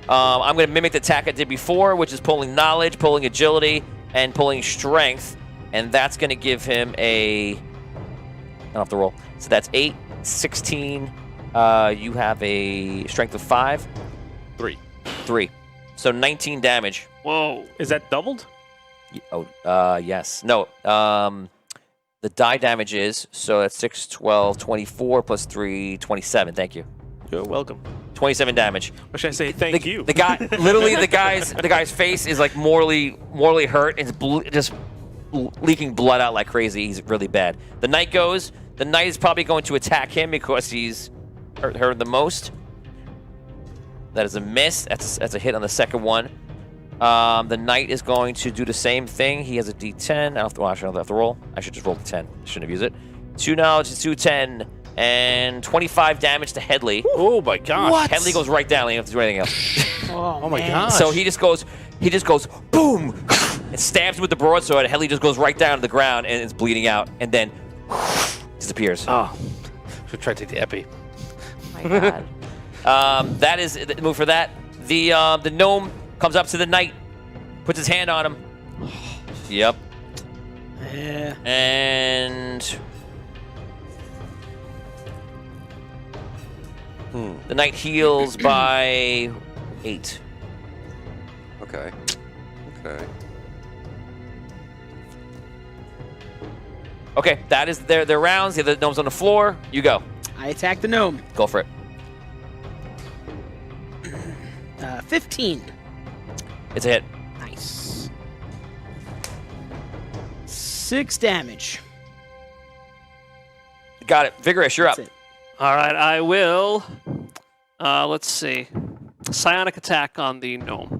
I'm going to mimic the attack I did before, which is pulling knowledge, pulling agility, and pulling strength. And that's going to give him a... I don't have to roll. So that's 8, 16. You have a strength of 5. 3. So 19 damage. Whoa. Is that doubled? Yes. No. The die damage is, so that's 6, 12, 24 plus 3, 27. Thank you. You're welcome. 27 damage. Or should I say thank you? The guy, literally, the guy's face is like mortally hurt. It's just leaking blood out like crazy. He's really bad. The knight goes. The knight is probably going to attack him because he's hurt the most. That is a miss. That's a hit on the second one. The knight is going to do the same thing. He has a D10. I don't have to roll. I should just roll the 10. I shouldn't have used it. 2 knowledge is 2, 10. And 25 damage to Headley. Oh my gosh. What? Headley goes right down. He doesn't have to do anything else. Oh my gosh. So he just goes boom, and stabs with the broadsword. Headley just goes right down to the ground and it's bleeding out, and then disappears. Oh. Should try to take the epi. Oh my god. That is the move for that. The gnome comes up to the knight, puts his hand on him. Yep. Yeah. And the knight heals by 8. Okay. Okay, that is their rounds. The other gnome's on the floor. You go. I attack the gnome. Go for it. 15. It's a hit. Nice. 6 damage. Got it. Vigorous, you're up. That's it. All right, I will. Let's see. Psionic attack on the gnome.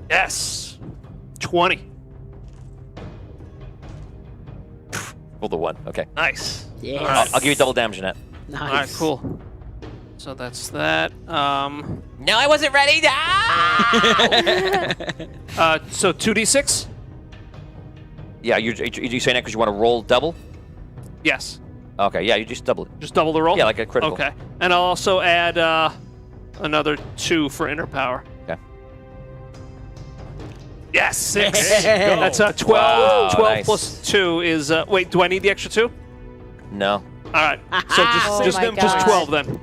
Yes. 20. Roll the 1. Okay. Nice. Yes. All right. I'll give you double damage in that. Nice. All right, cool. So that's that. No, I wasn't ready. So 2d6? Yeah, you saying that because you want to roll double? Yes. Okay, yeah, you just double it. Just double the roll? Yeah, like a critical. Okay. And I'll also add another 2 for inner power. Okay. Yes, 6. That's 12. Wow, 12 nice. plus 2 is. Wait, do I need the extra 2? No. All right. So Oh my just God. 12 then.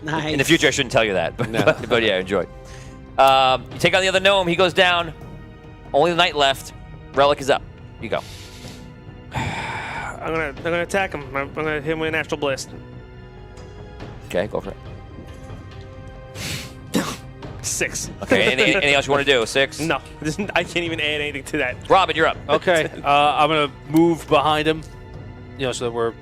Nice. In the future, I shouldn't tell you that, but, No. but yeah, enjoy. You take on the other gnome. He goes down. Only the knight left. Relic is up. You go. I'm gonna attack him. I'm gonna hit him with an astral blast. Okay, go for it. 6. Okay, anything else you want to do? 6? No, I can't even add anything to that. Robin, you're up. Okay. I'm gonna move behind him. So that we're.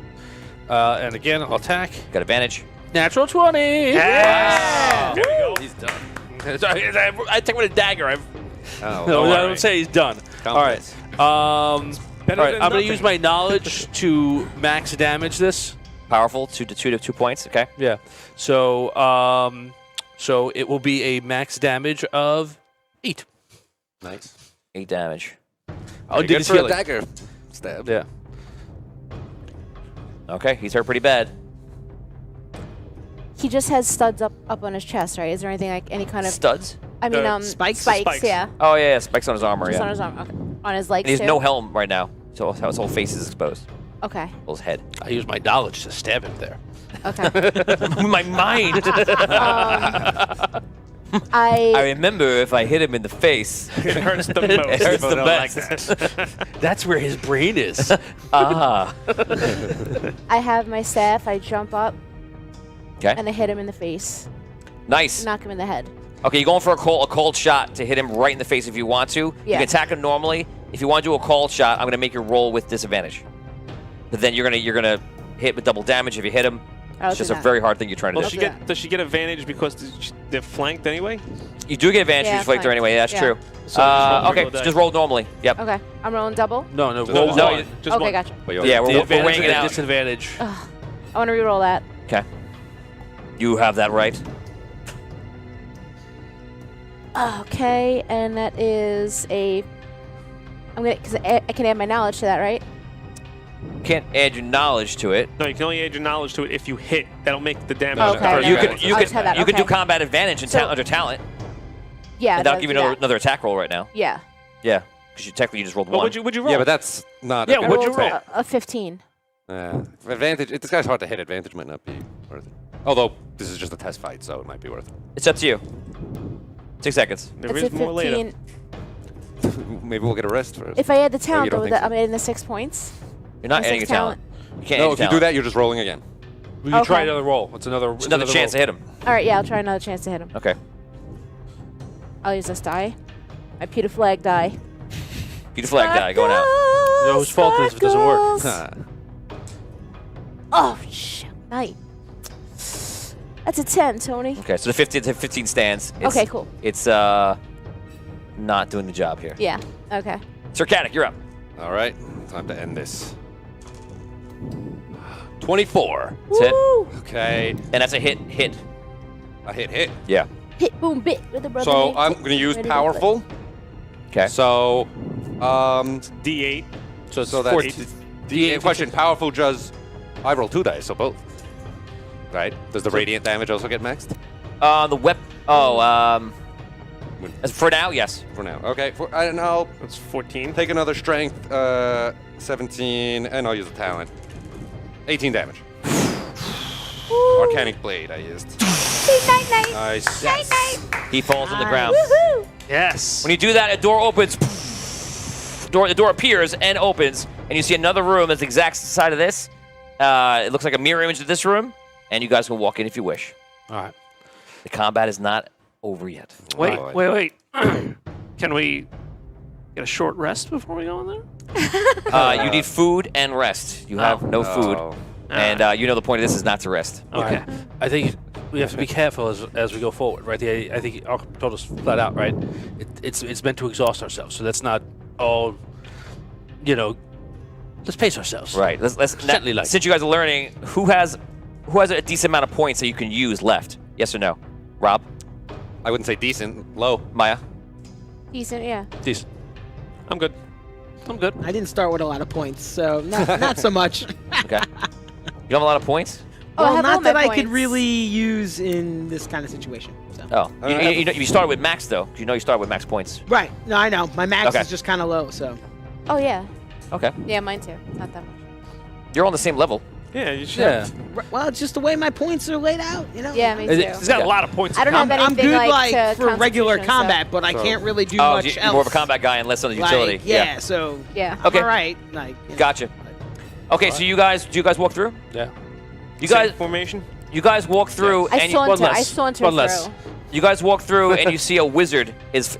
And again, I'll attack. Got advantage. Natural 20. There we go. He's done. I take with a dagger. Oh, No, don't I worry. don't say he's done. All right. All right. than I'm going to nothing. use my knowledge to max damage this. Powerful. 2 points. Okay. Yeah. So, so it will be a max damage of 8. Nice. 8 damage. I'll Pretty do good his for a healing. dagger stab. Yeah. Okay, he's hurt pretty bad. He just has studs up on his chest, right? Is there anything like any kind of? Studs? I mean, spikes? Spikes, yeah. Oh yeah, spikes on his armor. Just Yeah. on his arm. Okay. On his legs And he has too. no helm right now, so his whole face is exposed. Okay. Well, his head. I use my knowledge to stab him there. Okay. My mind. I I remember if I hit him in the face. It hurts the most. It hurts People the don't best. like that. That's where his brain is. Ah. I have my staff. I jump up Okay. and I hit him in the face. Nice. Knock him in the head. Okay, you're going for a cold shot to hit him right in the face if you want to. You Yeah. can attack him normally. If you want to do a cold shot, I'm going to make you roll with disadvantage. But then you're gonna hit with double damage if you hit him. I'll It's do just a that. very hard thing you're trying to Does do. she get advantage because they're flanked anyway? You do get advantage Yeah, if you flanked her fine. anyway. That's Yeah. true. So Okay, roll just roll normally. Yep. Okay. I'm rolling double. No, no, Just roll one. No, one. you- Just Okay, one. gotcha. Yeah, we're The advantage weighing it and out. disadvantage. I want to reroll that. Okay. You have that right. Okay, and that is a. I'm gonna because I can add my knowledge to that, right? Can't add your knowledge to it. No, you can only add your knowledge to it if you hit. That'll make the damage. Okay, per never You mind. turn. could you I'll could just have that, you could do okay. combat advantage and So- under talent, Yeah. and that'll that'll give you do another, that. another attack roll right now. Yeah. Yeah, because technically you just rolled What one. would you roll? Yeah, but that's not. Yeah, a what'd you good roll? A 15. Advantage. This guy's hard to hit. Advantage might not be worth it. Although this is just a test fight, so it might be worth It's up to you. 6 seconds. There It's is a more later. 15. it. Maybe we'll get a rest first. If I add the you talent, don't though, think so? I'm adding the 6 points. You're not My adding your 6 talent. You can't No, add if your you do talent. that, you're just rolling again. We can try Okay. another roll. It's another. It's another chance to hit him. All right, yeah, I'll try another chance to hit him. Okay. I'll use this die. My pewter flag die. Beat the flag die going out. You know whose fault it is if it doesn't work. Sparkles. Oh, shit. Night. That's a 10, Tony. Okay, so the 15 stands. It's, Okay, cool. It's not doing the job here. Yeah, okay. Circadic, you're up. All right, time to end this. 24. That's it. Woo! Okay, And that's a hit. I hit. Yeah. Hit, boom, bit with the brother. So I'm gonna use Ready to powerful. Okay. So, D8. so that's the question. Powerful does. I roll 2 dice, so both. Right? Does the radiant damage also get maxed? The weapon. Oh, as for now, yes. For now, okay. I don't know. That's 14. Take another strength. 17, and I'll use a talent. 18 damage. Arcanic blade I used. Night, night. Nice. Night, night. He falls on the ground. Woohoo! Yes. When you do that, a door opens. The door appears and opens, and you see another room that's the exact side of this. It looks like a mirror image of this room, and you guys can walk in if you wish. All right. The combat is not over yet. Wait, Alright. wait. Can we get a short rest before we go in there? You need food and rest. You have no food, and you know the point of this is not to rest. Okay. All right. I think we have to be careful as we go forward, right? I think Arkham told us flat out, right? It's meant to exhaust ourselves, so let's not all, let's pace ourselves. Right. Let's Gently like. since you guys are learning, who has a decent amount of points that you can use left? Yes or no? Rob, I wouldn't say decent. Low. Maya. Decent, yeah. Decent. I'm good. I'm good. I didn't start with a lot of points, so not so much. Okay. You have a lot of points. Oh, I well, have all not that my I could points. really use in this kind of situation. So. Oh, you started with max though. You know you started with max points. Right. No, I know. My max Okay. is just kind of low, so. Oh yeah. Okay. Yeah, mine too. Not that much. You're on the same level. Yeah, you should. Yeah. Well, it's just the way my points are laid out, you know? Yeah, me too. He's got a lot of points. I don't have I'm anything good like to for regular Constitution, combat, but I can't really do Oh, much you're else. more of a combat guy and less on the utility. Like, yeah, so Yeah. I'm Okay. all right. Like, you know, Gotcha. Okay, so do you guys walk through? Yeah. You guys formation. You guys walk through I and you, saunter One less. through. you guys walk through and you see a wizard is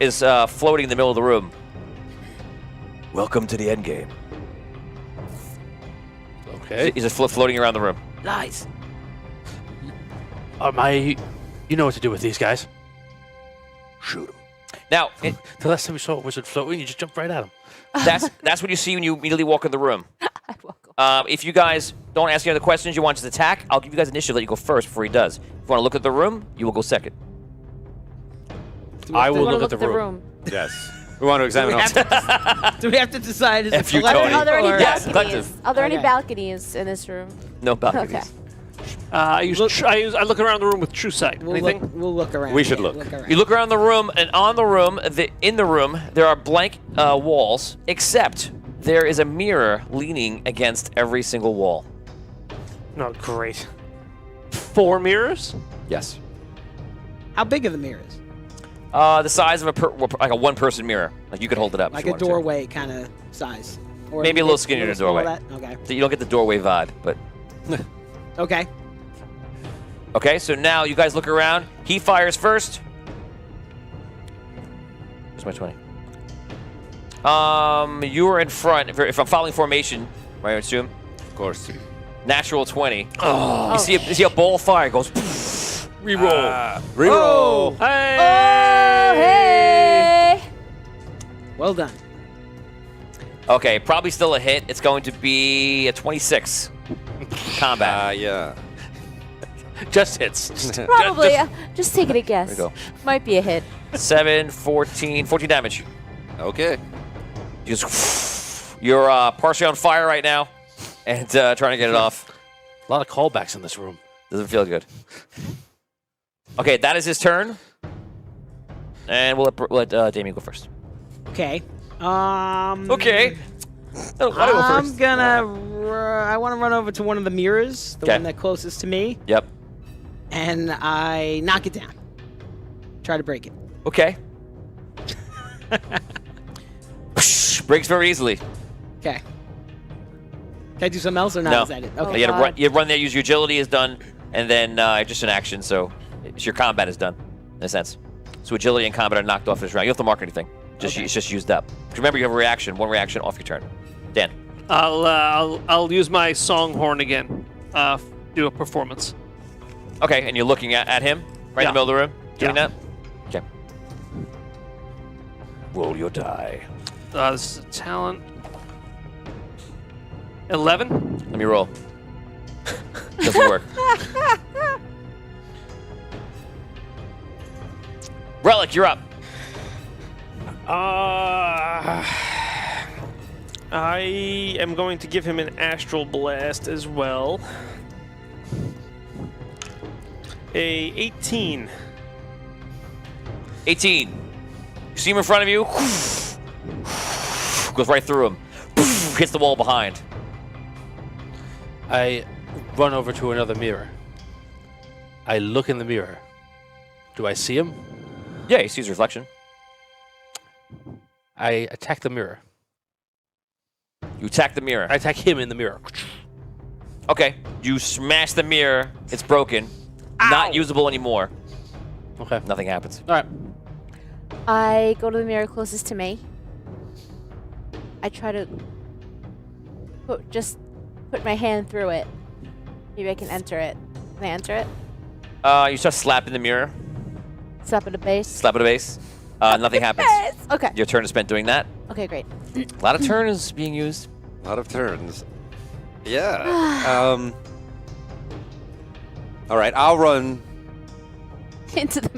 floating in the middle of the room. Welcome to the end game. Okay. He's just floating around the room. Nice. You know what to do with these guys. Shoot him. Now, The last time we saw a wizard floating, you just jumped right at him. that's what you see when you immediately walk in the room. I welcome. If you guys don't ask any other questions, you want to attack, I'll give you guys initiative. Let you go first before he does. If you want to look at the room, you will go second. I will Wanna look at the room. Yes. We want to examine all. Do we have to decide is it If you collective Tony. Are there any or- Yes, balconies? collective. Are there any Okay. balconies in this room? No balconies. Okay. I look around the room with true sight. Anything? We'll look around. We should yeah, look. around. You look around the room, and on the room, in the room, there are blank walls, except there is a mirror leaning against every single wall. No, great. 4 mirrors? Yes. How big are the mirrors? The size of like a one-person mirror. Like you could hold it up. if Like you a wanted to. doorway kind of size. Or Maybe a little skinnier than a small doorway. that? Okay. So you don't get the doorway vibe, but Okay. okay. So now you guys look around. He fires first. Where's my 20? You are in front. If I'm following formation, right? I assume. Of course. Natural 20. Oh. You see a ball of fire goes. Reroll. Reroll. Hey! Oh, hey! Well done. Okay, probably still a hit. It's going to be a 26. Combat. Yeah. Just hits. Probably. Just taking a guess. There you go. Might be a hit. 7, 14 damage. Okay. You're partially on fire right now, and trying to get it off. A lot of callbacks in this room. Doesn't feel good. Okay, that is his turn, and we'll let Damien go first. Okay. Okay. I'll go I'm first. gonna. I want to run over to one of the mirrors, the Okay. one that closest to me, Yep. and I knock it down. Try to break it. Okay. Breaks very easily. Okay. Can I do something else or not? No. Is that it? Oh, Okay. You God. run there. Use your agility is done, and then just an action. So your combat is done, in a sense. So agility and combat are knocked off this round. You don't have to mark anything. It's just used up. Remember, you have a reaction. One reaction off your turn. Dan. I'll use my songhorn again. Do a performance. Okay, and you're looking at him right in the middle of the room, doing Yeah. that. Okay. Roll your die. This is a talent. 11. Let me roll. Doesn't work. Relic, you're up. I am going to give him an astral blast as well. A 18. 18. You see him in front of you. Goes right through him. Hits the wall behind. I run over to another mirror. I look in the mirror. Do I see him? Yeah, he sees reflection. I attack the mirror. You attack the mirror. I attack him in the mirror. Okay. You smash the mirror. It's broken. Not usable anymore. Okay. Nothing happens. All right. I go to the mirror closest to me. I try to put my hand through it. Maybe I can enter it. Can I enter it? You start slapping the mirror. Slap at a base. Slap at a base. Nothing happens. Okay. Your turn is spent doing that. Okay, great. A lot of turns being used. A lot of turns. Yeah. All right, I'll run. Into the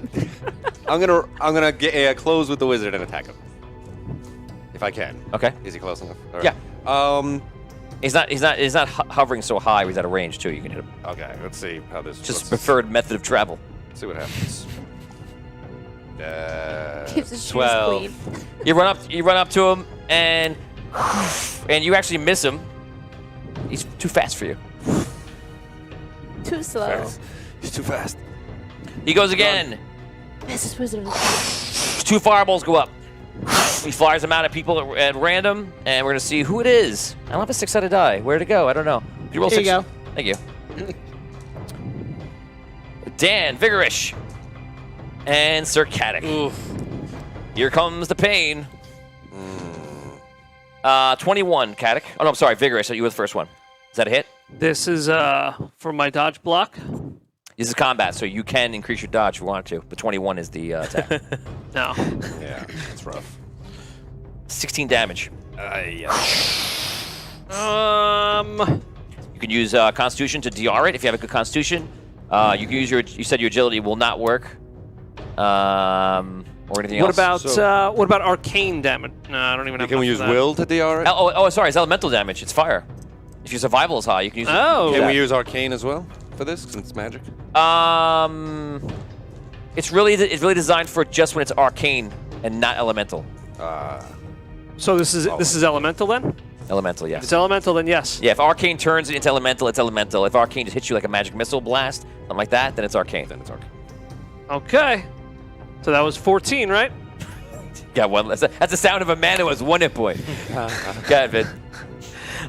mirror. I'm gonna get close with the wizard and attack him, if I can. Okay. Is he close enough? All Yeah. right. He's not hovering so high. He's at a range too. You can hit him. Okay. Let's see how this. Just let's preferred method of travel. see what happens. Keeps his shoes 12. clean. You run up to him, and you actually miss him. He's too fast for you. Too slow. He's too fast. He goes again. Mrs. Wizard. 2 fireballs go up. He fires them out at people at random, and we're gonna see who it is. I don't have a 6-sided die. Where'd it go? I don't know. You roll Here 6. you go. Thank you. Dan, Vigorish, and Sir Caddick. Here comes the pain. 21, Caddick. Oh no, I'm sorry, Vigorish. You were the first one. Is that a hit? This is for my dodge block. This is combat, so you can increase your dodge if you want to, but 21 is the attack. No. Yeah, that's rough. 16 damage. Yeah. You can use Constitution to DR it if you have a good Constitution. You can use your. You said your agility will not work. Or anything What else. about what about arcane damage? No, I don't even have. Can we much use of that. will to DR it? Oh, sorry. It's elemental damage. It's fire. If your survival is high, you can use. Oh. Can we use arcane as well for this since it's magic? It's really designed for just when it's arcane and not elemental. So this is elemental then? Elemental, If yes. it's elemental, then yes. Yeah, if arcane turns into elemental, it's elemental. If arcane just hits you like a magic missile blast, something like that, then it's arcane. Okay. So that was 14, right? Got one less. That's the sound of a man who has 1 hit point. Go ahead, Vid.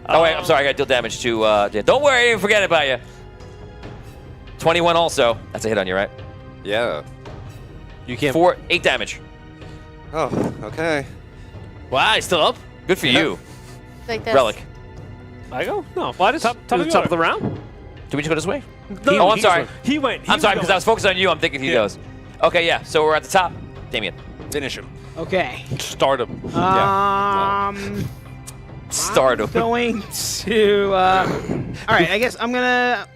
Oh wait, I'm sorry. I got to deal damage to. Don't worry, I didn't forget about you. 21 also. That's a hit on you, right? Yeah. You can't. 8 damage. Oh, okay. Wow, he's still up. Good for you, Like this. Relic. I go? No. Why did Top the of the top of order. the round? Do we just go this way? No, Oh, I'm sorry. He went. I'm sorry because I was focused on you. I'm thinking he goes. Okay, yeah. So we're at the top. Damien. Finish him. Okay. Start him. Start I'm him. going to. All right. I guess I'm gonna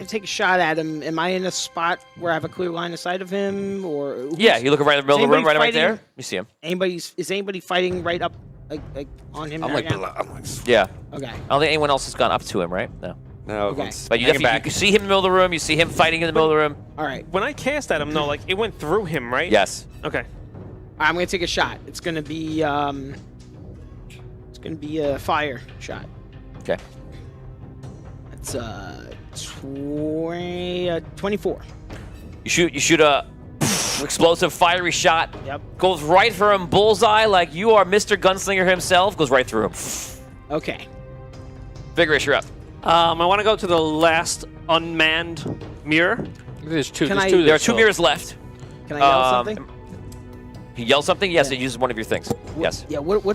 take a shot at him. Am I in a spot where I have a clear line of sight of him, or? Yeah, you look right in the middle of the room, anybody right there. fighting? You see him. Is anybody fighting right up like on him? I'm right like, now? Yeah. Okay. I don't think anyone else has gone up to him, right? No. no. Okay. But you definitely you see him in the middle of the room. You see him fighting in the middle of the room. All right. When I cast at him, no, like it went through him, right? Yes. Okay. I'm gonna take a shot. It's gonna be a fire shot. Okay. It's 24. You shoot a explosive fiery shot. Yep. Goes right for him, bullseye, like you are Mr. Gunslinger himself. Goes right through him. Okay. Vigorish, you're up. I want to go to the last unmanned mirror. There's two. Can There's I- two. There are 2 mirrors left. Can I yell something? He yells something. Yes, Yeah. it uses one of your things. Yes. Yeah. What do I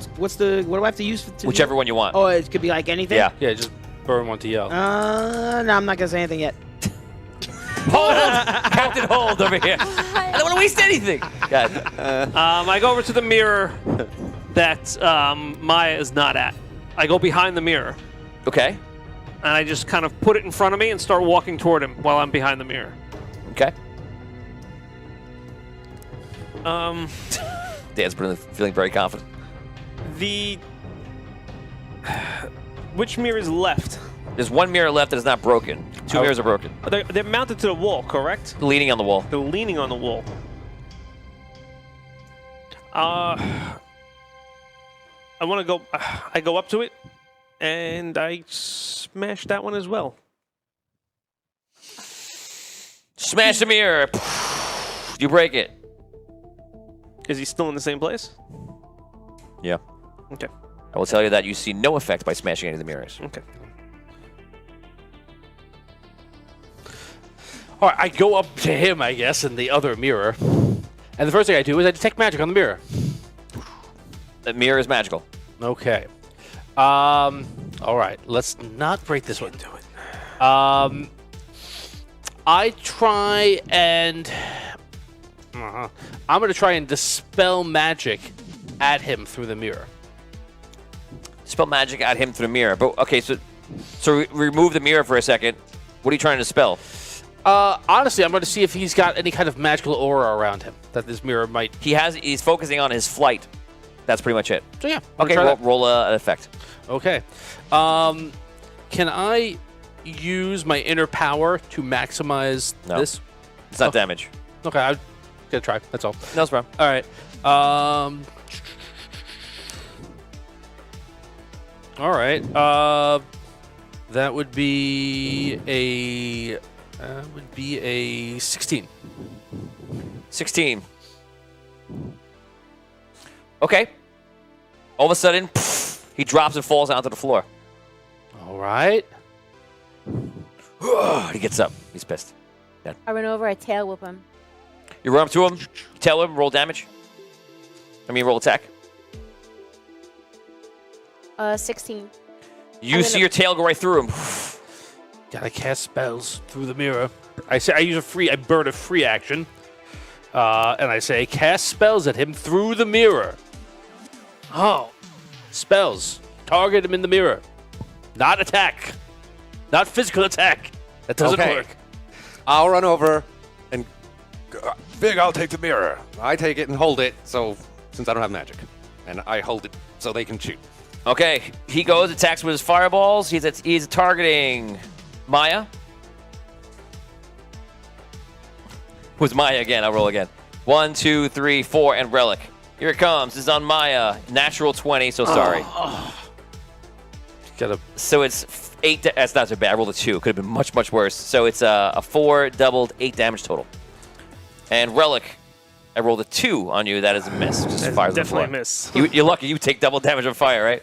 have to use to Whichever one you want. Oh, it could be like anything. Yeah. Yeah, just burn one to yell. No, I'm not gonna say anything yet. Hold, Captain Hold over here. I don't want to waste anything. God. I go over to the mirror that Maya is not at. I go behind the mirror, Okay. and I just kind of put it in front of me and start walking toward him while I'm behind the mirror. Okay. The Dan's feeling very confident. which mirror is left? There's 1 mirror left that is not broken. 2 mirrors are broken. They're mounted to the wall, correct? Leaning on the wall. They're leaning on the wall. I want to go. I go up to it, and I smash that one as well. Smash the mirror. You break it. Is he still in the same place? Yeah. Okay. I will tell you that you see no effect by smashing any of the mirrors. Okay. All right, I go up to him, I guess, in the other mirror. And the first thing I do is I detect magic on the mirror. The mirror is magical. Okay. All right, let's not break this one. Do it. I try and... I'm going to try and dispel magic at him through the mirror. Dispel magic at him through the mirror. But okay, so remove the mirror for a second. What are you trying to dispel? Honestly, I'm going to see if he's got any kind of magical aura around him that this mirror might... He's focusing on his flight. That's pretty much it. So yeah. Okay, roll an effect. Okay. Can I use my inner power to maximize No. this? It's not damage. Okay. Gonna try. That's all. No problem. All right. All right. That would be a 16. 16. Okay. All of a sudden, he drops and falls onto the floor. All right. He gets up. He's pissed. I run over, I tail whip him. You run up to him, you tell him, roll damage. Roll attack. 16. You see your tail go right through him. Gotta cast spells through the mirror. I burn a free action. And I say, cast spells at him through the mirror. Oh. Spells. Target him in the mirror. Not attack. Not physical attack. That doesn't Okay. work. I'll run over and Big, I'll take the mirror. I take it and hold it, so since I don't have magic. And I hold it so they can shoot. Okay, he goes, attacks with his fireballs. He's targeting Maya. Who's Maya again? I'll roll again. 1, 2, 3, 4, and Relic. Here it comes. This is on Maya. Natural 20, so sorry. So it's 8. That's not so bad. I rolled a 2. Could have been much, much worse. So it's a 4 doubled 8 damage total. And Relic, I rolled a 2 on you. That is a miss. Just fires definitely on the a miss. You're lucky. You take double damage on fire, right?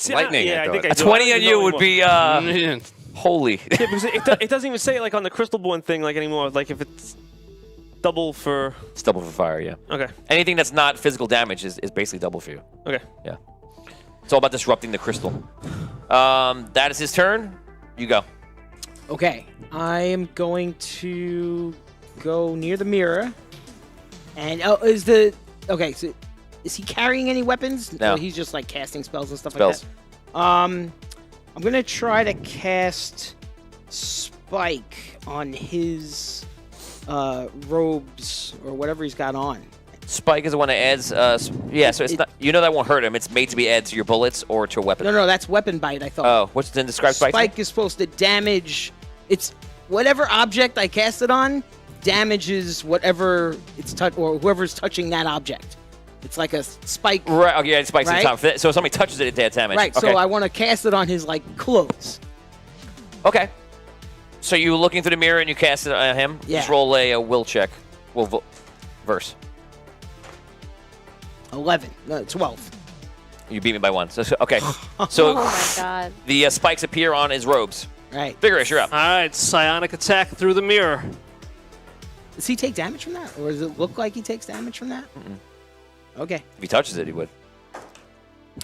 Lightning, Yeah, I think I A do. 20 I on don't you know would anymore. be holy. Yeah, because it doesn't even say it like on the crystal ball thing like anymore. Like if it's double for. It's double for fire, yeah. Okay. Anything that's not physical damage is basically double for you. Okay. Yeah. It's all about disrupting the crystal. That is his turn. You go. Okay, I am going to go near the mirror. And so is he carrying any weapons? No. Or he's just like casting spells and stuff Spells. like that. I'm gonna try to cast Spike on his robes or whatever he's got on. Spike is the one that adds. So it's not. You know that won't hurt him. It's made to be added to your bullets or to a weapon. No, that's weapon bite. I thought. Oh, what's then describe Spike? Spike is supposed to damage. It's whatever object I cast it on damages whatever it's or whoever's touching that object. It's like a spike. Right. Okay. Yeah, it spikes right? on top. So if somebody touches it, it adds damage. Right. Okay. So I want to cast it on his clothes. Okay. So you look into the mirror and you cast it on him. Yeah. Just roll a will check. Verse. 11. No, 12. You beat me by 1. So okay. So Oh my god. the spikes appear on his robes. Right. Vigorous, you're up. All right, psionic attack through the mirror. Does he take damage from that, or does it look like he takes damage from that? Okay. If he touches it, he would.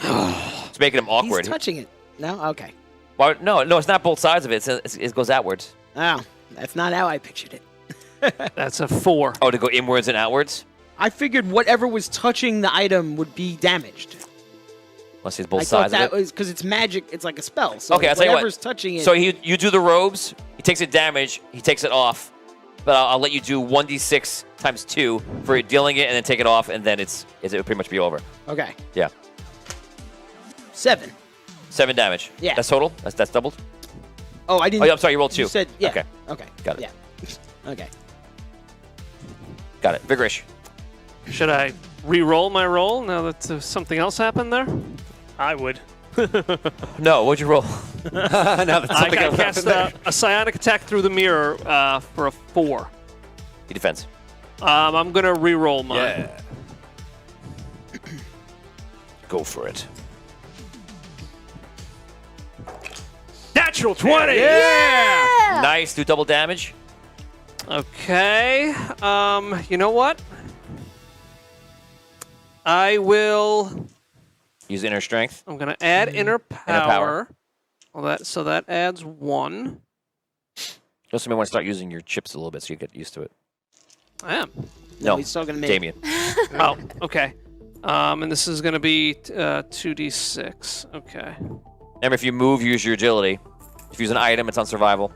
It's making him awkward. He's touching it. No. Okay. Why, no, it's not both sides of it. It goes outwards. Oh, that's not how I pictured it. That's a 4. Oh, to go inwards and outwards? I figured whatever was touching the item would be damaged. Unless it's both I thought sides of that it. was because it's magic. It's like a spell. So Okay, I'll tell you what. whatever's touching it. So you do the robes. He takes it damage. He takes it off. But I'll let you do 1d6 times 2 for dealing it, and then take it off, and then it would pretty much be over. Okay. Yeah. 7. 7 damage. Yeah. That's total. That's doubled. Oh, I didn't. Oh, yeah, I'm sorry. You rolled 2. You said yeah. Okay. Okay. Got it. Yeah. Okay. Got it. Vigorish. Should I re-roll my roll now that something else happened there? I would. No. What'd you roll? Now that I something else cast happened there. a psionic attack through the mirror for a 4. He defends. I'm gonna re-roll mine. Yeah. Go for it. Natural 20. Yeah! Nice. Do double damage. Okay. You know what? I will. Use inner strength. I'm gonna add inner power. power. Well, so that adds 1. You also may want to start using your chips a little bit so you get used to it. I am. No, he's talking to me. Damien. Oh, okay. And this is gonna be 2d6. Okay. Remember, if you move, use your agility. If you use an item, it's on survival.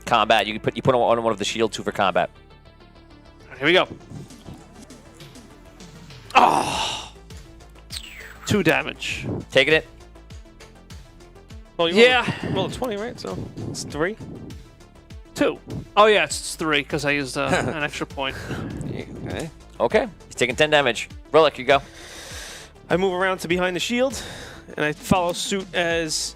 Combat, you put on one of the shield 2 for combat. Here we go. Oh! 2 damage. Taking it. Well, you rolled a 20, right? So it's 3. 2. Oh yeah, it's 3 because I used an extra point. Okay. Okay. He's taking 10 damage. Relic, you go. I move around to behind the shield, and I follow suit as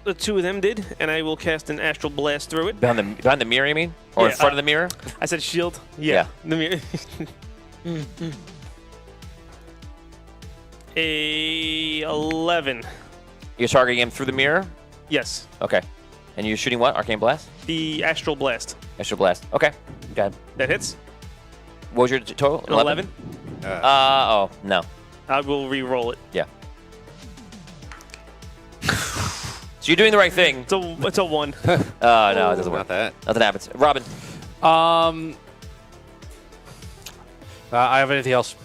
the 2 of them did, and I will cast an astral blast through it. Behind the mirror, you mean? Or in Yeah, front of the mirror? I said shield. Yeah. The mirror. A 11. You're targeting him through the mirror? Yes. Okay. And you're shooting what? Arcane Blast? The astral blast. Astral Blast. Okay. Go ahead. That hits. What was your total? An 11. Oh, no. I will re-roll it. Yeah. So you're doing the right thing. It's a 1. No, it doesn't work. Not that. Nothing happens. Robin. I have anything else?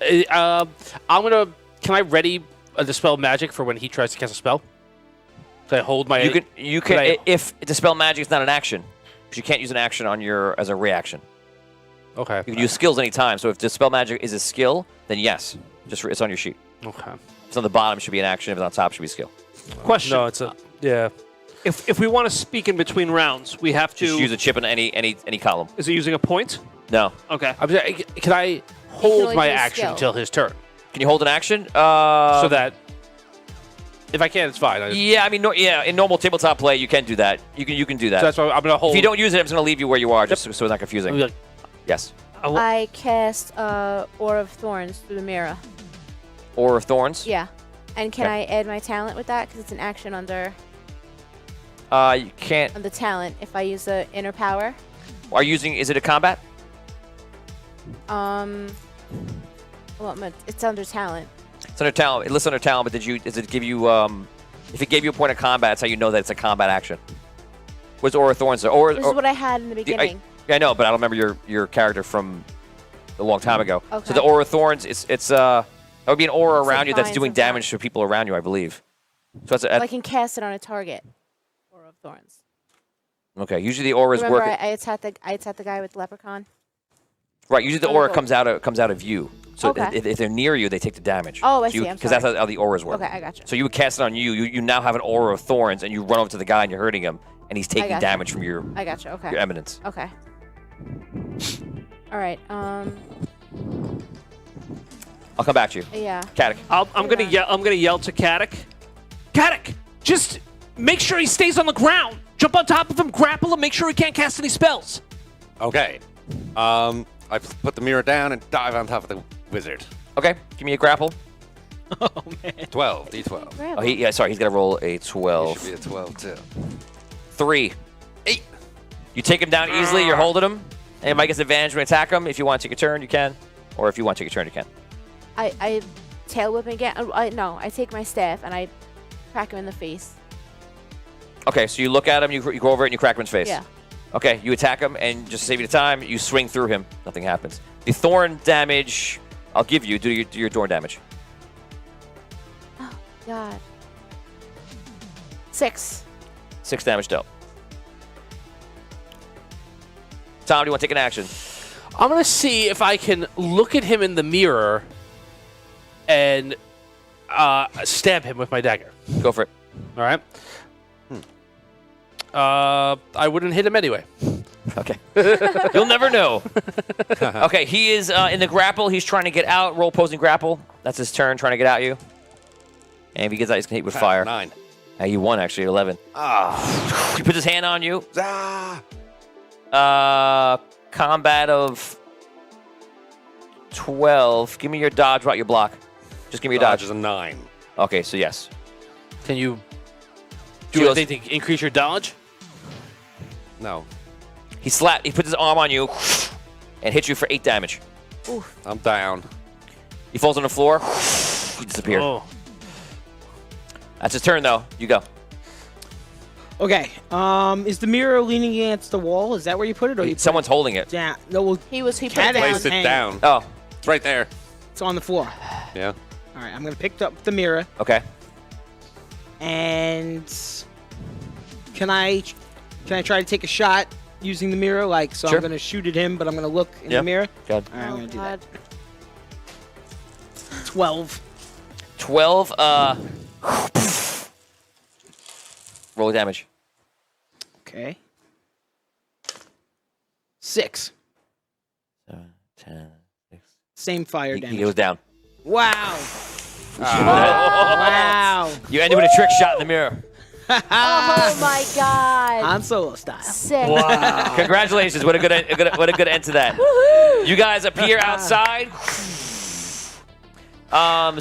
I'm gonna. Can I ready a dispel magic for when he tries to cast a spell? Can I hold my? You can. If dispel magic is not an action, because you can't use an action on your as a reaction. Okay. You can use skills anytime. So if dispel magic is a skill, then yes, it's on your sheet. Okay. If it's on the bottom, it should be an action. If it's on top, it should be a skill. Question. No, it's a yeah. If we want to speak in between rounds, we have to Just use a chip in any column. Is it using a point? No. Okay. Can I hold only my do a action skill. until his turn? Can you hold an action? So that if I can, it's fine. Yeah, I mean, in normal tabletop play, you can do that. You can do that. So that's why I'm gonna hold. If you don't use it, I'm just gonna leave you where you are, just so it's not confusing. I'll be like, Yes. I cast Aura of Thorns through the mirror. Aura of Thorns. Yeah. And can Okay. I add my talent with that? Because it's an action under You can't. the talent if I use the inner power. Are you using? Is it a combat? Well, it's under talent. It's under talent. It lists under talent, but does it give you? If it gave you a point of combat, that's how you know that it's a combat action. What's Aura of Thorns? This is what I had in the beginning. Yeah, I know, but I don't remember your character from a long time ago. Okay. So the Aura of Thorns, it's that would be an aura It's around like you that's vines doing of vines. damage to people around you, I believe. So that's So I can cast it on a target. Aura of Thorns. okay. Usually the auras Remember, work. I attacked the guy with leprechaun. Right. Usually the Oh, aura cool. comes out of view. So Okay. if they're near you, they take the damage. Oh, I see, I'm Because that's sorry. how the auras work. Okay, I gotcha. So you would cast it on you. You now have an aura of thorns, and you run over to the guy and you're hurting him, and he's taking gotcha. damage from your I gotcha. Okay. your eminence. Okay. All right. I'll come back to you. Yeah. Caddick. I'm gonna yell. I'm gonna yell to Caddick. Caddick, just make sure he stays on the ground. Jump on top of him, grapple him, make sure he can't cast any spells. Okay. I put the mirror down and dive on top of the wizard. Okay. Give me a grapple. 12, D12. Oh, sorry. He's gonna roll a It 12. should be a 12 too. 3. 8. You take him down easily. You're holding him. And Mike gets advantage when you attack him. If you want to take a turn, you can. Or if you want to take a turn, you can. I tail whip him again. No, I take my staff and I crack him in the face. Okay, so you look at him, you go over it, and you crack him in his face. Yeah. Okay, you attack him, and just to save you the time, you swing through him. Nothing happens. The thorn damage, I'll give you. Do your thorn damage. Oh God. 6. 6 damage dealt. Tom, do you want to take an action? I'm gonna see if I can look at him in the mirror and stab him with my dagger. Go for it. All right. I wouldn't hit him anyway. Okay. You'll never know. Okay, he is in the grapple. He's trying to get out. Roll opposing grapple. That's his turn, trying to get out you. And if he gets out, he's going to hit with fire. 9. You won, actually, 11. He puts his hand on you. Combat of 12. Give me your dodge, what your block. Just give me your dodge. Dodge is a 9. Okay, so yes. Can you do Shields. anything to increase your dodge? No. He puts his arm on you and hits you for 8 damage. I'm down. He falls on the floor. You disappear. Oh. That's his turn, though. You go. Okay. Is the mirror leaning against the wall? Is that where you put it, or you put Someone's holding it. it down? No, well, He put it Caddick down. Placed it hang. down. Oh, It's right there. It's on the floor. Yeah. All right, I'm gonna pick up the mirror okay. and can I try to take a shot using the mirror? Like, so Sure. I'm gonna shoot at him, but I'm gonna look in Yeah. the mirror. Good. All right, I'm Oh, gonna do God. that. 12. 12. Roll damage. Okay. 6. 7, 10, 6. Same fire He damage. goes down. Wow. Wow. You ended with a trick shot in the mirror. Oh my god. Han Solo style. Sick. Congratulations! What a good end to that. You guys appear outside.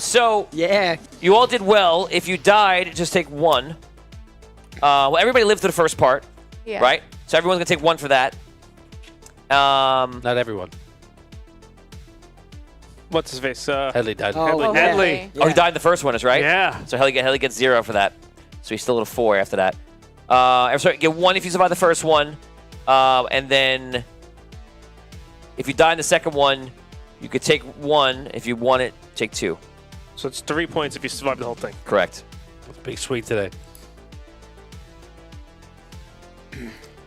So Yeah. you all did well. If you died, just take 1. Well, everybody lived through the first part, Yeah. right? So everyone's gonna take 1 for that. Not everyone. What's his face? Headley died. Oh, Headley. Oh, he died in the first one, is right? Yeah. So Helly gets 0 for that. So he's still at a 4 after that. I'm sorry, get 1 if you survive the first one. And then if you die in the second one, you could take 1. If you want it, take 2. So it's 3 points if you survive the whole thing. Correct. It's big sweet today.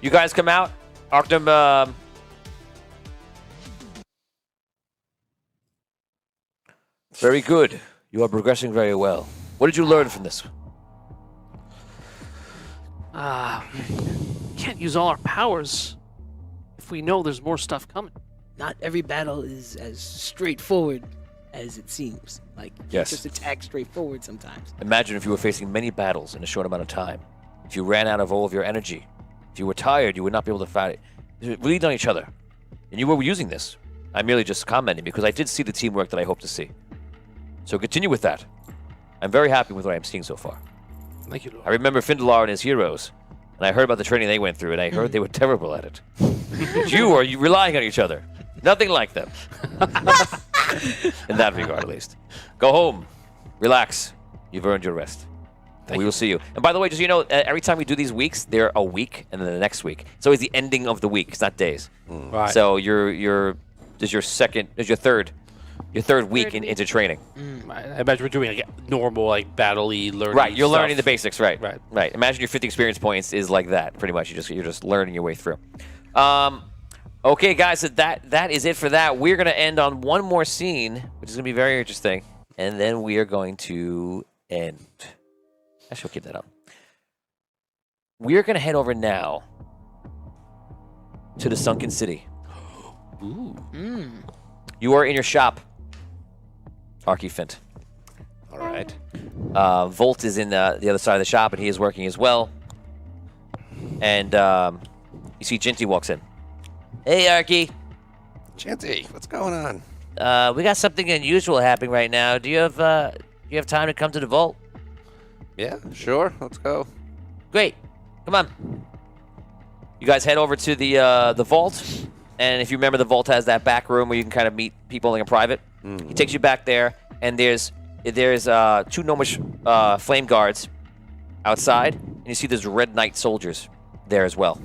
You guys come out. Arctum, very good. You are progressing very well. What did you learn from this? Can't use all our powers if we know there's more stuff coming. Not every battle is as straightforward as it seems. Like, you Yes. just attack straightforward sometimes. Imagine if you were facing many battles in a short amount of time. If you ran out of all of your energy. If you were tired, you would not be able to fight it. We leaned on each other. And you were using this. I'm merely just commenting because I did see the teamwork that I hope to see. So continue with that. I'm very happy with what I'm seeing so far. Thank you, Lord. I remember Findalar and his heroes, and I heard about the training they went through, and I heard they were terrible at it. You are relying on each other. Nothing like them. In that regard, at least. Go home. Relax. You've earned your rest. And we will see you. And by the way, just so you know, every time we do these weeks, they're a week, and then the next week. It's always the ending of the week. It's not days. Right. So this is your third week into training. I imagine we're doing like normal, like battle-y learning. Right, you're stuff. learning the basics, right? Right. Right. Imagine your 50 experience points is like that, pretty much. You're just learning your way through. Okay, guys, so that is it for that. We're gonna end on one more scene, which is gonna be very interesting, and then we are going to end. Actually, we'll keep that up. We're gonna head over now to the Sunken City. Ooh. You are in your shop, Arcane. All right. Volt is in the other side of the shop, and he is working as well. And you see Jinty walks in. Hey, Arky. Chanty, what's going on? We got something unusual happening right now. Do you have time to come to the vault? Yeah, sure. Let's go. Great. Come on. You guys head over to the vault, and if you remember, the vault has that back room where you can kind of meet people in private. He takes you back there, and there's 2 gnomish flame guards outside, and you see there's Red Knight soldiers there as well.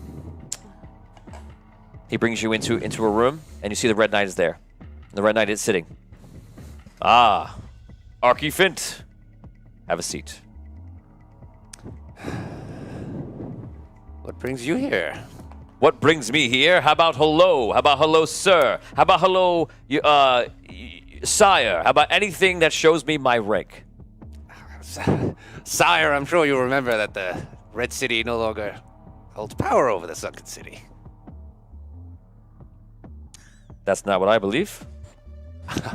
He brings you into a room, and you see the Red Knight is there. The Red Knight is sitting. Ah, Arcane, have a seat. What brings you here? What brings me here? How about hello? How about hello, sir? How about hello, sire? How about anything that shows me my rank? Sire, I'm sure you remember that the Red City no longer holds power over the Sunken City. That's not what I believe.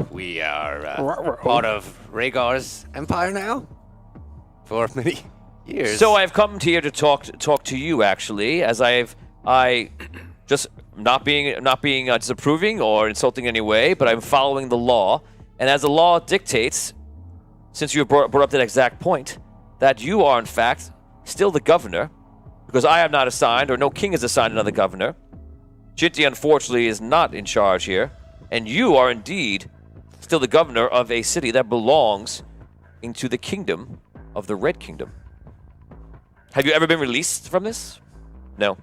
We are part of Rhaegar's empire now for many years. So I've come here to talk to you, actually, as I just not being disapproving or insulting in any way, but I'm following the law, and as the law dictates, since you brought up that exact point, that you are in fact still the governor, because I have not assigned, or no king has assigned another governor. Jinty, unfortunately, is not in charge here, and you are indeed still the governor of a city that belongs into the kingdom of the Red Kingdom. Have you ever been released from this? No.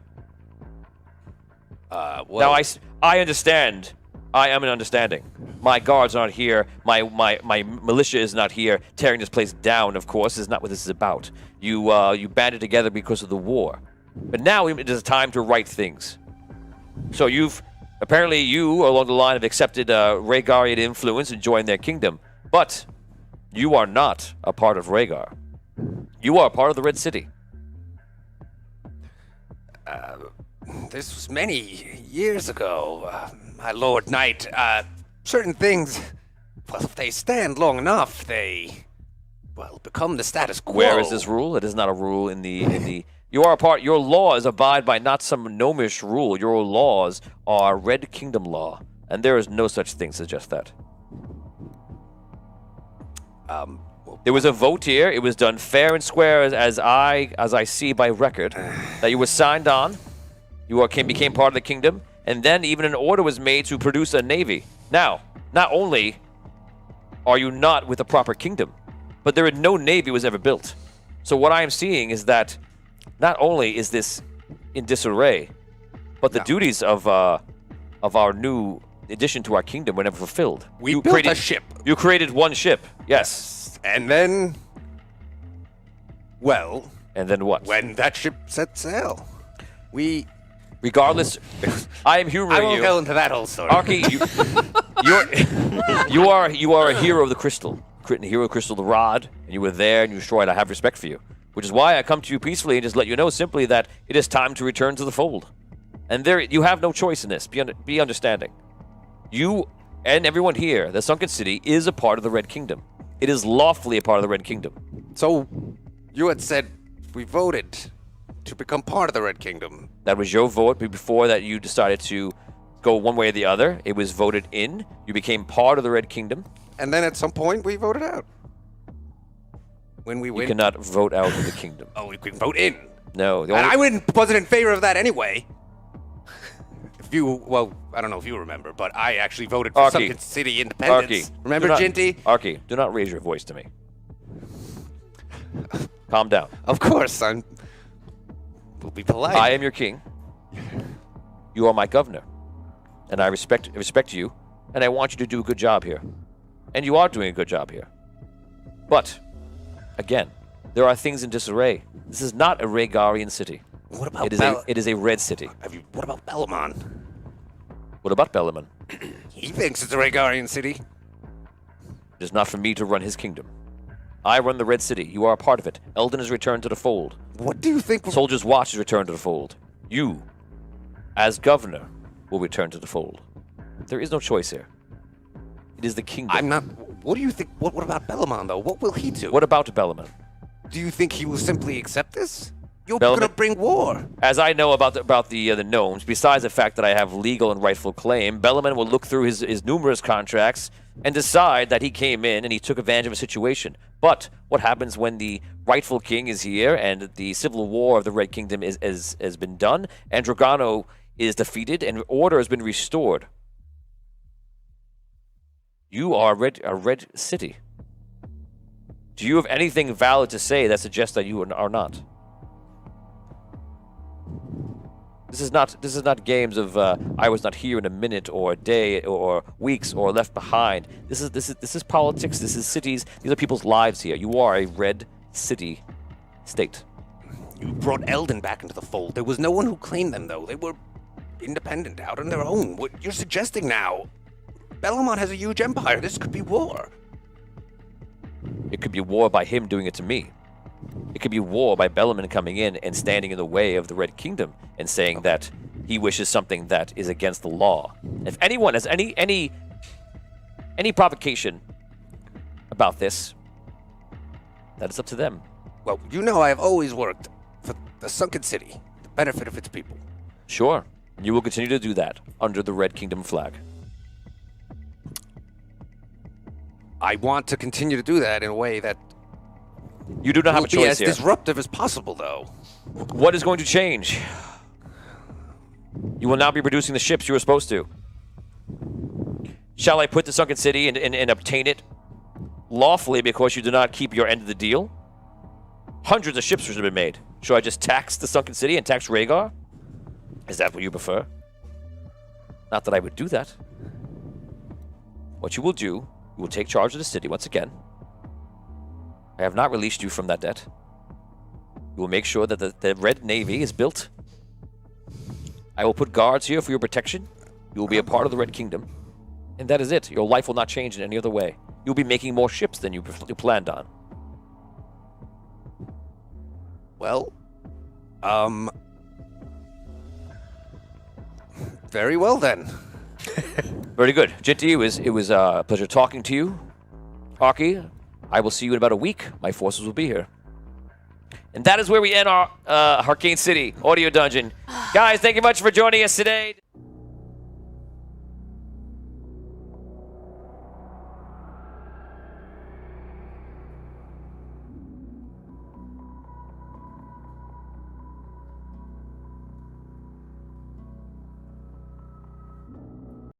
well, Now, I understand. I am an understanding. My guards aren't here. My militia is not here. Tearing this place down, of course, is not what this is about. You banded together because of the war. But now it is time to right things. So you, along the line, have accepted Rhaegarian influence and joined their kingdom. But you are not a part of Rhaegar. You are a part of the Red City. this was many years ago, my Lord Knight. Certain things, well, if they stand long enough, they, well, become the status quo. Where is this rule? It is not a rule in the. You are a part. Your laws abide by not some gnomish rule. Your laws are Red Kingdom law, and there is no such thing. Suggest that. There was a vote here. It was done fair and square, as I see by record, that you were signed on. You became part of the kingdom, and then even an order was made to produce a navy. Now, not only are you not with the proper kingdom, but no navy was ever built. So what I am seeing is that not only is this in disarray, but the duties of our new addition to our kingdom were never fulfilled. We built a ship. You created one ship, yes. And then, well... And then what? When that ship set sail, we... Regardless, I am humoring you. I won't go into that whole story. Arky, you are a hero of the crystal. Hero of the crystal, the rod, and you were there and you destroyed. I have respect for you. Which is why I come to you peacefully and just let you know simply that it is time to return to the fold. And you have no choice in this. Be understanding. You and everyone here, the Sunken City, is a part of the Red Kingdom. It is lawfully a part of the Red Kingdom. So, you had said we voted to become part of the Red Kingdom. That was your vote, but before that you decided to go one way or the other. It was voted in. You became part of the Red Kingdom. And then at some point we voted out. When we win. You cannot vote out of the kingdom. Oh, we can vote in. No. And I wasn't in favor of that anyway. Well, I don't know if you remember, but I actually voted for Sunken City independence. Remember, Ginty? Arky, do not raise your voice to me. Calm down. Of course, we'll be polite. I am your king. You are my governor. And I respect you, and I want you to do a good job here. And you are doing a good job here. But, again, there are things in disarray. This is not a Rhaegarian city. What about it is a red city. What about Bellamon? What about Bellamon? He thinks it's a Rhaegarian city. It is not for me to run his kingdom. I run the Red City. You are a part of it. Eldon has returned to the fold. What do you think? Soldiers' Watch has returned to the fold. You, as governor, will return to the fold. There is no choice here. It is the kingdom. I'm not... What do you think? What about Bellamon, though? What will he do? What about Bellamon? Do you think he will simply accept this? You're going to bring war. As I know about the gnomes, besides the fact that I have legal and rightful claim, Bellamon will look through his numerous contracts and decide that he came in and he took advantage of a situation. But what happens when the rightful king is here and the civil war of the Red Kingdom has been done and Dragano is defeated and order has been restored? You are a red city. Do you have anything valid to say that suggests that you are not? This is not games of I was not here in a minute or a day or weeks or left behind. This is politics. This is cities. These are people's lives here. You are a red city state. You brought Eldon back into the fold. There was no one who claimed them, though. They were independent, out on their own. What you're suggesting now, Bellamon has a huge empire. This could be war. It could be war by him doing it to me. It could be war by Bellamon coming in and standing in the way of the Red Kingdom and saying that he wishes something that is against the law. If anyone has any provocation about this, that is up to them. Well, you know I have always worked for the Sunken City, the benefit of its people. Sure. You will continue to do that under the Red Kingdom flag. I want to continue to do that in a way that you do not have a choice here. Be as disruptive as possible, though. What is going to change? You will now be producing the ships you were supposed to. Shall I put the Sunken City and obtain it lawfully because you did not keep your end of the deal? Hundreds of ships should have been made. Should I just tax the Sunken City and tax Rhaegar? Is that what you prefer? Not that I would do that. What you will do, you will take charge of the city once again. I have not released you from that debt. You will make sure that the Red Navy is built. I will put guards here for your protection. You will be a part of the Red Kingdom. And that is it. Your life will not change in any other way. You'll be making more ships than you planned on. Well, Very well then. Very good. Jinty, it was a pleasure talking to you. Arky, I will see you in about a week. My forces will be here. And that is where we end our Arcane City audio dungeon. Guys, thank you much for joining us today.